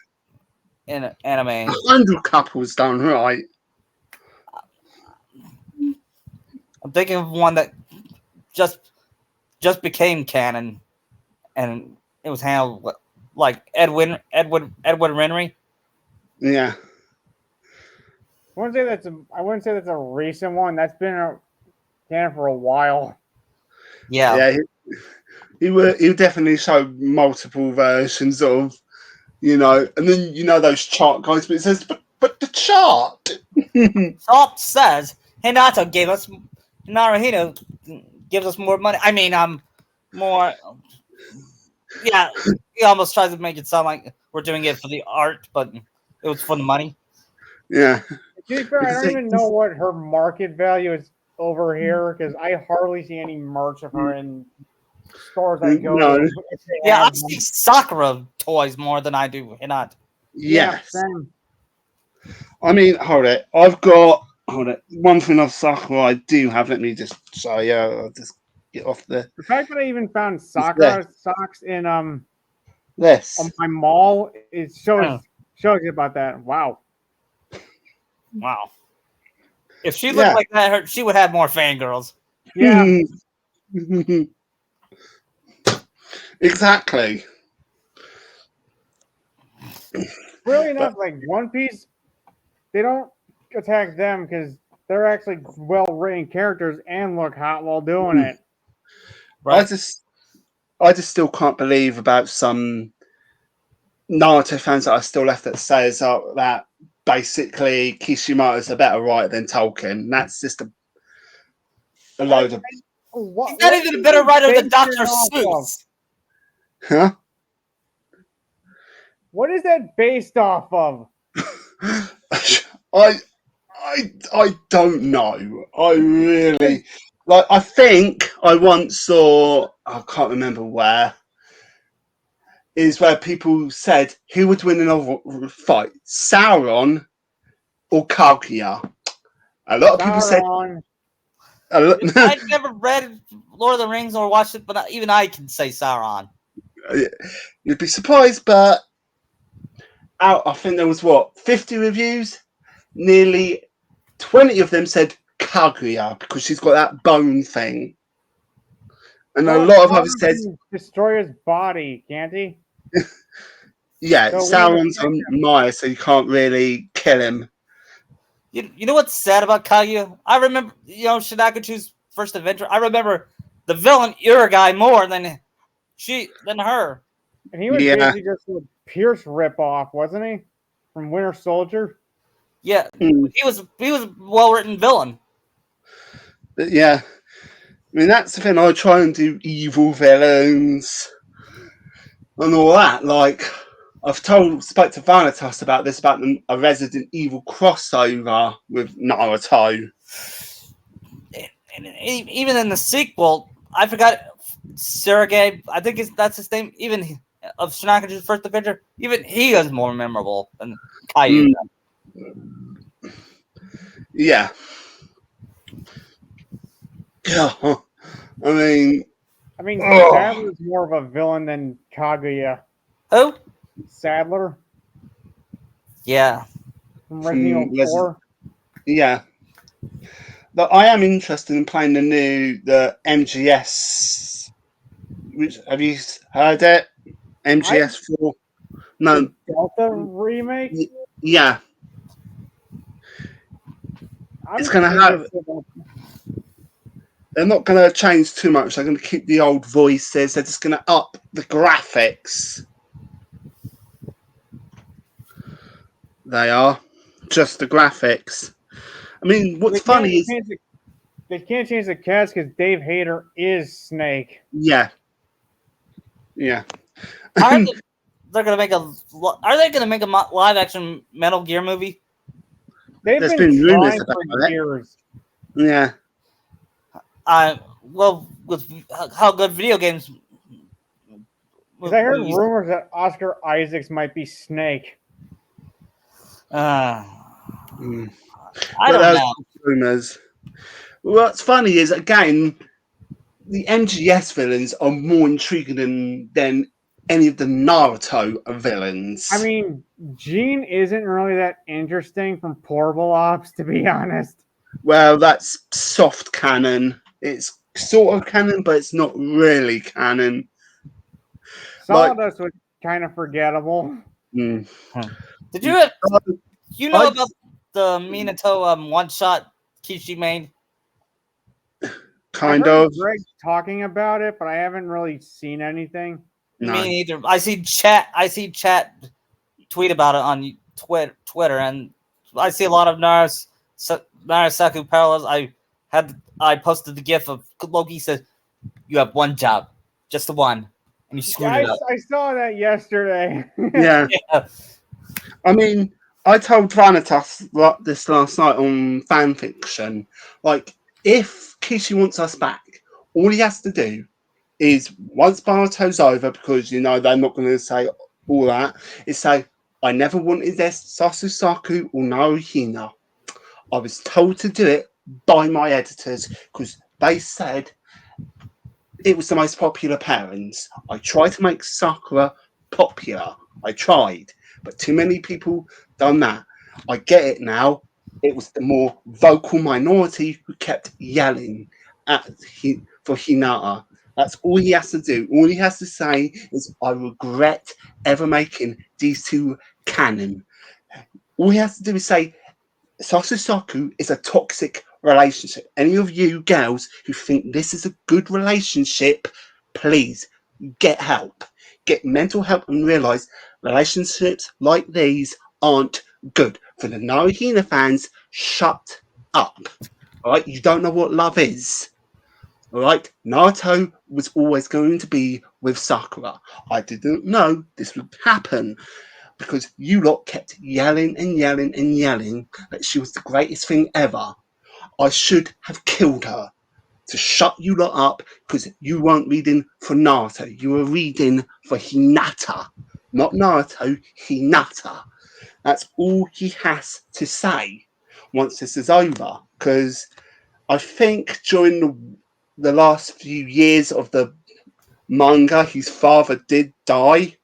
in an anime. 100 couples done right. I'm thinking of one that just became canon, and it was handled like Edwin Renry. Yeah. I wouldn't say that's a recent one. That's been canon for a while. Yeah. He would definitely show multiple versions of, and then those chart guys, but it says, but the chart. Chart says Hinata gave us Naruhito gives us more money. I mean, more. Yeah, he almost tries to make it sound like we're doing it for the art, but it was for the money. Yeah. To be fair, I don't even know what her market value is over here because I hardly see any merch of her in stores I go to. Yeah, I see Sakura toys more than I do Hinata. Yes. Yeah, same. I mean, hold it. One thing of Sakura I do have. Let me just show you. I'll just get off the fact that I even found Sakura socks in this on my mall, it shows you about that. Wow. If she looked like that, she would have more fangirls. Yeah. Exactly. Really enough, like One Piece, they don't attack them because they're actually well written characters and look hot while doing Mm. it. I Right. just I just still can't believe about some Naruto fans that are still left that says that basically Kishimoto's a better writer than Tolkien. That's just a load of He's not even a better is writer than based Dr. off of? Seuss. huh. What is that based off of? I I don't know. I really like. I think I once saw. I can't remember where. Is where people said who would win in a fight, Sauron or Kaguya. A lot of people said. Sauron. A lot, I've never read Lord of the Rings or watched it, but even I can say Sauron. you'd be surprised, but out. I think there was 50 reviews. Nearly 20 of them said Kaguya because she's got that bone thing. And a Well, lot of others Sauron said, can destroy his body, can't he? yeah, So we Sauron's respect on him. Maya, so you can't really kill him. You know what's sad about Kaguya? I remember, Shinakachu's first adventure. I remember the villain Uragai more than her. And he was Yeah. basically just a Pierce ripoff, wasn't he? From Winter Soldier. Yeah, Mm. he was a well written villain. But yeah. I mean, that's the thing. I try and do evil villains and all that. Like, spoke to Vanitas about this, about a Resident Evil crossover with Naruto. And even in the sequel, I forgot Sergei. I think that's his name. Even of Shinakachu's first adventure, even he is more memorable than Caillou. Yeah. Yeah. I mean, Sadler's more of a villain than Kaguya. Who? Sadler Yeah. from Resident Evil 4. Yeah. But I am interested in playing the MGS. Which have you heard it? MGS4. No. Delta remake. Yeah. It's going to have. They're not going to change too much. They're going to keep the old voices. They're just going to up the graphics. They are just the graphics. I mean, what's funny is they can't change the cast because Dave Hayter is Snake. Yeah. Yeah. Are they going to make a live action Metal Gear movie? There's been rumors about it. Years. Yeah. Well, with how good video games. Because I heard rumors that Oscar Isaacs might be Snake. I But don't know. Rumors. What's funny is, again, the MGS villains are more intriguing than any of the Naruto villains. I mean, Gene isn't really that interesting from Portable Ops, to be honest. Well, that's soft canon. It's sort of canon, but it's not really canon. Sawdust was kind of forgettable. Mm. Did you know about the Minato one-shot Kishi made? Kind of. Greg talking about it, but I haven't really seen anything. No. Me neither. I see chat tweet about it on Twitter, and I see a lot of Narasaku parallels. I posted the gif of Loki says, "You have one job, just the one," and you screwed it up. I saw that yesterday. Yeah. I mean, I told Vanitas this last night on fanfiction. Like, if Kishi wants us back, all he has to do is, once Barato's over, because, they're not going to say all that, is say, I never wanted this Sasusaku or Naruhina. I was told to do it by my editors because they said it was the most popular parents. I tried to make Sakura popular. I tried, but too many people done that. I get it now. It was the more vocal minority who kept yelling for Hinata. That's all he has to do. All he has to say is, I regret ever making these two canon. All he has to do is say, Sasusaku is a toxic relationship. Any of you girls who think this is a good relationship, please get help. Get mental help and realize relationships like these aren't good. For the Naruhina fans, shut up. All right, you don't know what love is. All right, Naruto was always going to be with Sakura. I didn't know this would happen because you lot kept yelling and yelling and yelling that she was the greatest thing ever. I should have killed her to shut you lot up because you weren't reading for Naruto. You were reading for Hinata. Not Naruto, Hinata. That's all he has to say once this is over. Because I think during the last few years of the manga, his father did die,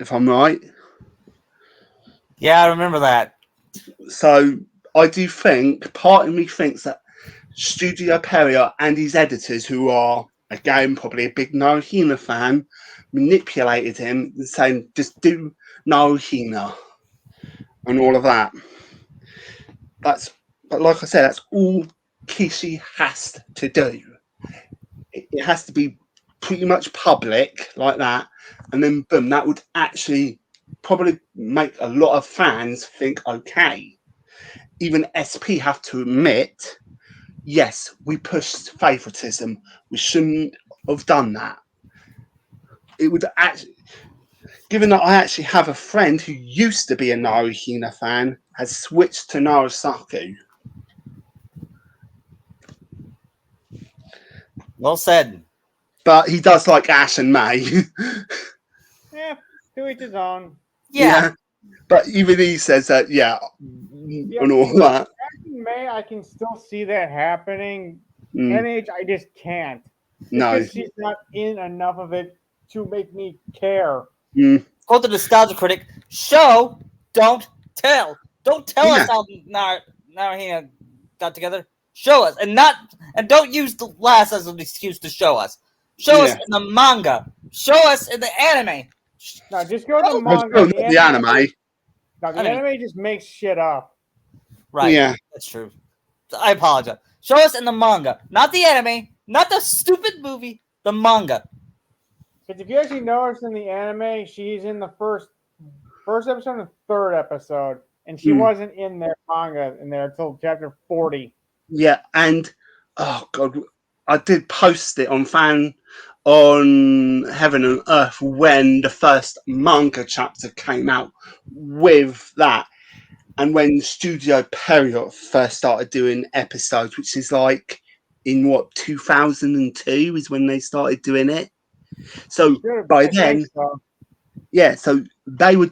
if I'm right. Yeah, I remember that. So I do think, part of me thinks that Studio Perrier and his editors, who are, again, probably a big Naruhina fan, manipulated him and saying, just do Naruhina and all of that. But like I said, that's all Kishi has to do. It has to be pretty much public like that, and then boom, that would actually probably make a lot of fans think, okay, even SP have to admit, yes, we pushed favoritism. We shouldn't have done that. It would actually, given that I actually have a friend who used to be a Naruhina fan, has switched to Narusaku. Well said. But he does like Ash and May. Yeah, to each his own. Yeah. But even he says that, yeah, and all that. Back in May, I can still see that happening. Mm, NH, I just can't. Just no. because she's not in enough of it to make me care. Mm, Quote the nostalgia critic: "Show, don't tell. Don't tell Yeah. us how Naruhina got together. Show us, and don't use the last as an excuse to show us. Show us Yeah. in the manga. Show us in the anime. No, just go to the Well, manga. not the anime. No, the I mean- anime just makes shit up. Right? Yeah. That's true. I apologize. Show us in the manga, not the anime, not the stupid movie. The manga. Because if you actually notice in the anime, she's in the first episode and third episode, and she Hmm. wasn't in their manga in there until chapter 40. Yeah, and oh god, I did post it on Heaven and Earth when the first manga chapter came out with that, and when Studio Period first started doing episodes, which is like in what 2002 is when they started doing it. So Good, by I then, think so. yeah, so they were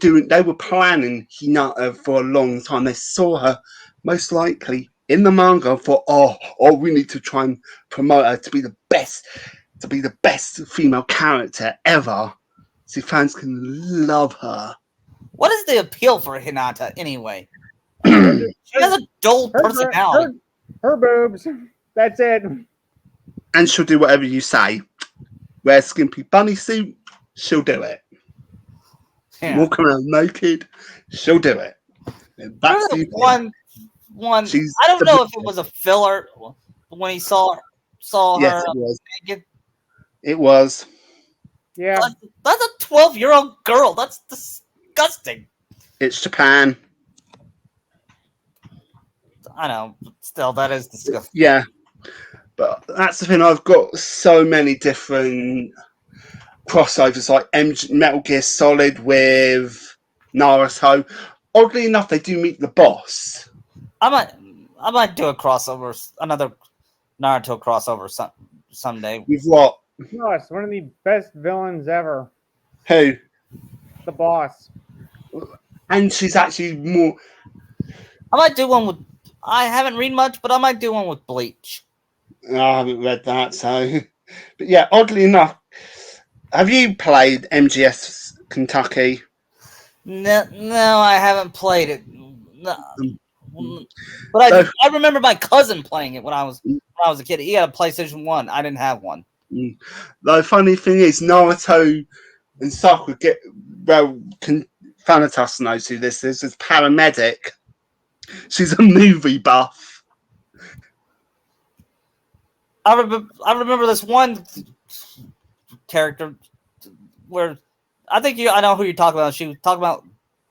planning Hinata for a long time. They saw her most likely in the manga for we need to try and promote her to be the best female character ever, so fans can love her. What is the appeal for Hinata anyway? Her, She has a dull her, personality. her boobs. That's it. And she'll do whatever you say. Wear a skimpy bunny suit, she'll do it. Yeah. Walk around naked, she'll do it. And that's the one. She's I don't the know if it was a filler when he saw Yes, her it was. naked. It was. Yeah. That's a 12-year-old girl. That's disgusting. It's Japan. I know. But still, that is disgusting. Yeah. But that's the thing. I've got so many different crossovers, like Metal Gear Solid with Naruto. Oddly enough, they do meet the boss. I might do a crossover, another Naruto crossover someday. With what? No, it's one of the best villains ever. Who? The boss. And she's actually more. I might do one with. I haven't read much, but I might do one with Bleach. I haven't read that, so. But yeah, oddly enough, have you played MGS Kentucky? No, I haven't played it. No. But I remember my cousin playing it when I was a kid. He had a PlayStation 1. I didn't have one. The funny thing is, Naruto and Sakura Thanatos knows who this is. It's paramedic. She's a movie buff. I remember this one character where I know who you're talking about. She was talking about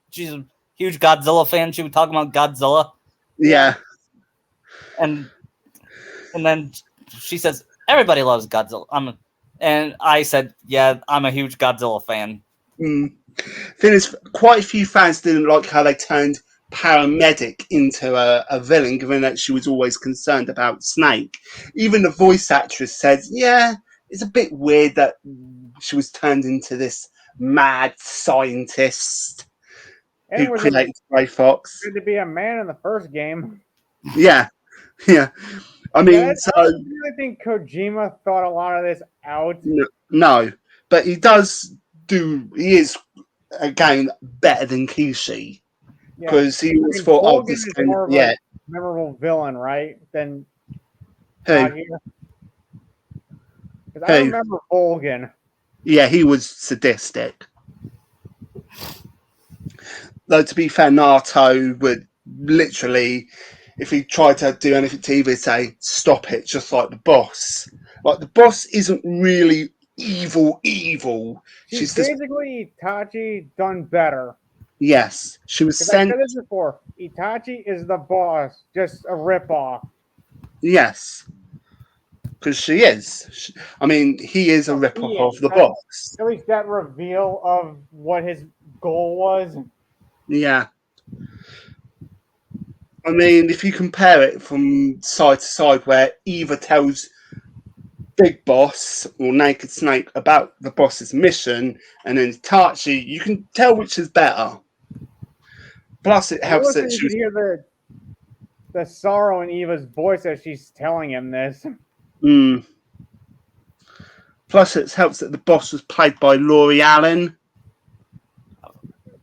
she's a huge Godzilla fan. She was talking about Godzilla, Yeah. and then she says everybody loves Godzilla. And I said, yeah, I'm a huge Godzilla fan. Thing is, quite a few fans didn't like how they turned paramedic into a villain, given that she was always concerned about Snake. Even the voice actress said, yeah, it's a bit weird that she was turned into this mad scientist And who was created Grey Fox. good to be a man in the first game. Yeah, yeah. I mean, so I don't really think Kojima thought a lot of this out. no, but he does do. He is again better than Kishi because he was thought, oh, Volgin this is can, more of yeah. a memorable villain, right? Than Who? Because I remember Volgin. Yeah, he was sadistic. Though to be fair, Naruto would literally, if he tried to do anything to Eva, say, stop it, just like the boss. Like, the boss isn't really evil. She's just, basically Itachi done better. yes, she was Because I sent. said this before, Itachi is the boss, just a ripoff. Yes, because she is. I mean, he is a ripoff of the boss. At least that reveal of what his goal was. Yeah. I mean, if you compare it from side to side, where Eva tells Big Boss or Naked Snake about the boss's mission, and then Itachi, you can tell which is better. Plus, it helps that you can hear the sorrow in Eva's voice as she's telling him this. Plus, it helps that the boss was played by Laurie Allen.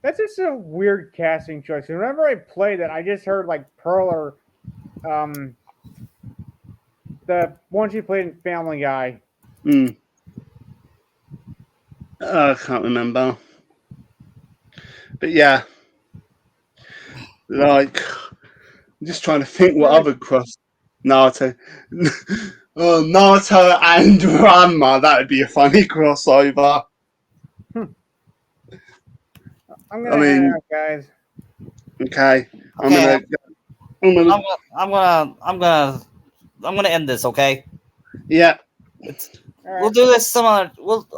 That's just a weird casting choice. Whenever I played it, I just heard like Pearl or the one she played in Family Guy. I can't remember. But yeah. Like, I'm just trying to think what other cross. Naruto. Naruto and Ranma, that would be a funny crossover. I'm gonna head out, guys. Okay. I'm gonna end this. Okay. Yeah. We'll do this some other.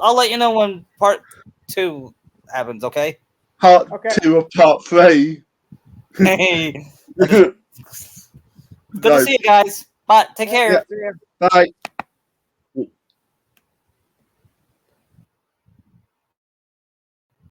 I'll let you know when part 2 happens. Okay. Part 2 or part 3. Hey. Good to see you guys. Bye. Take care. Yeah. Bye.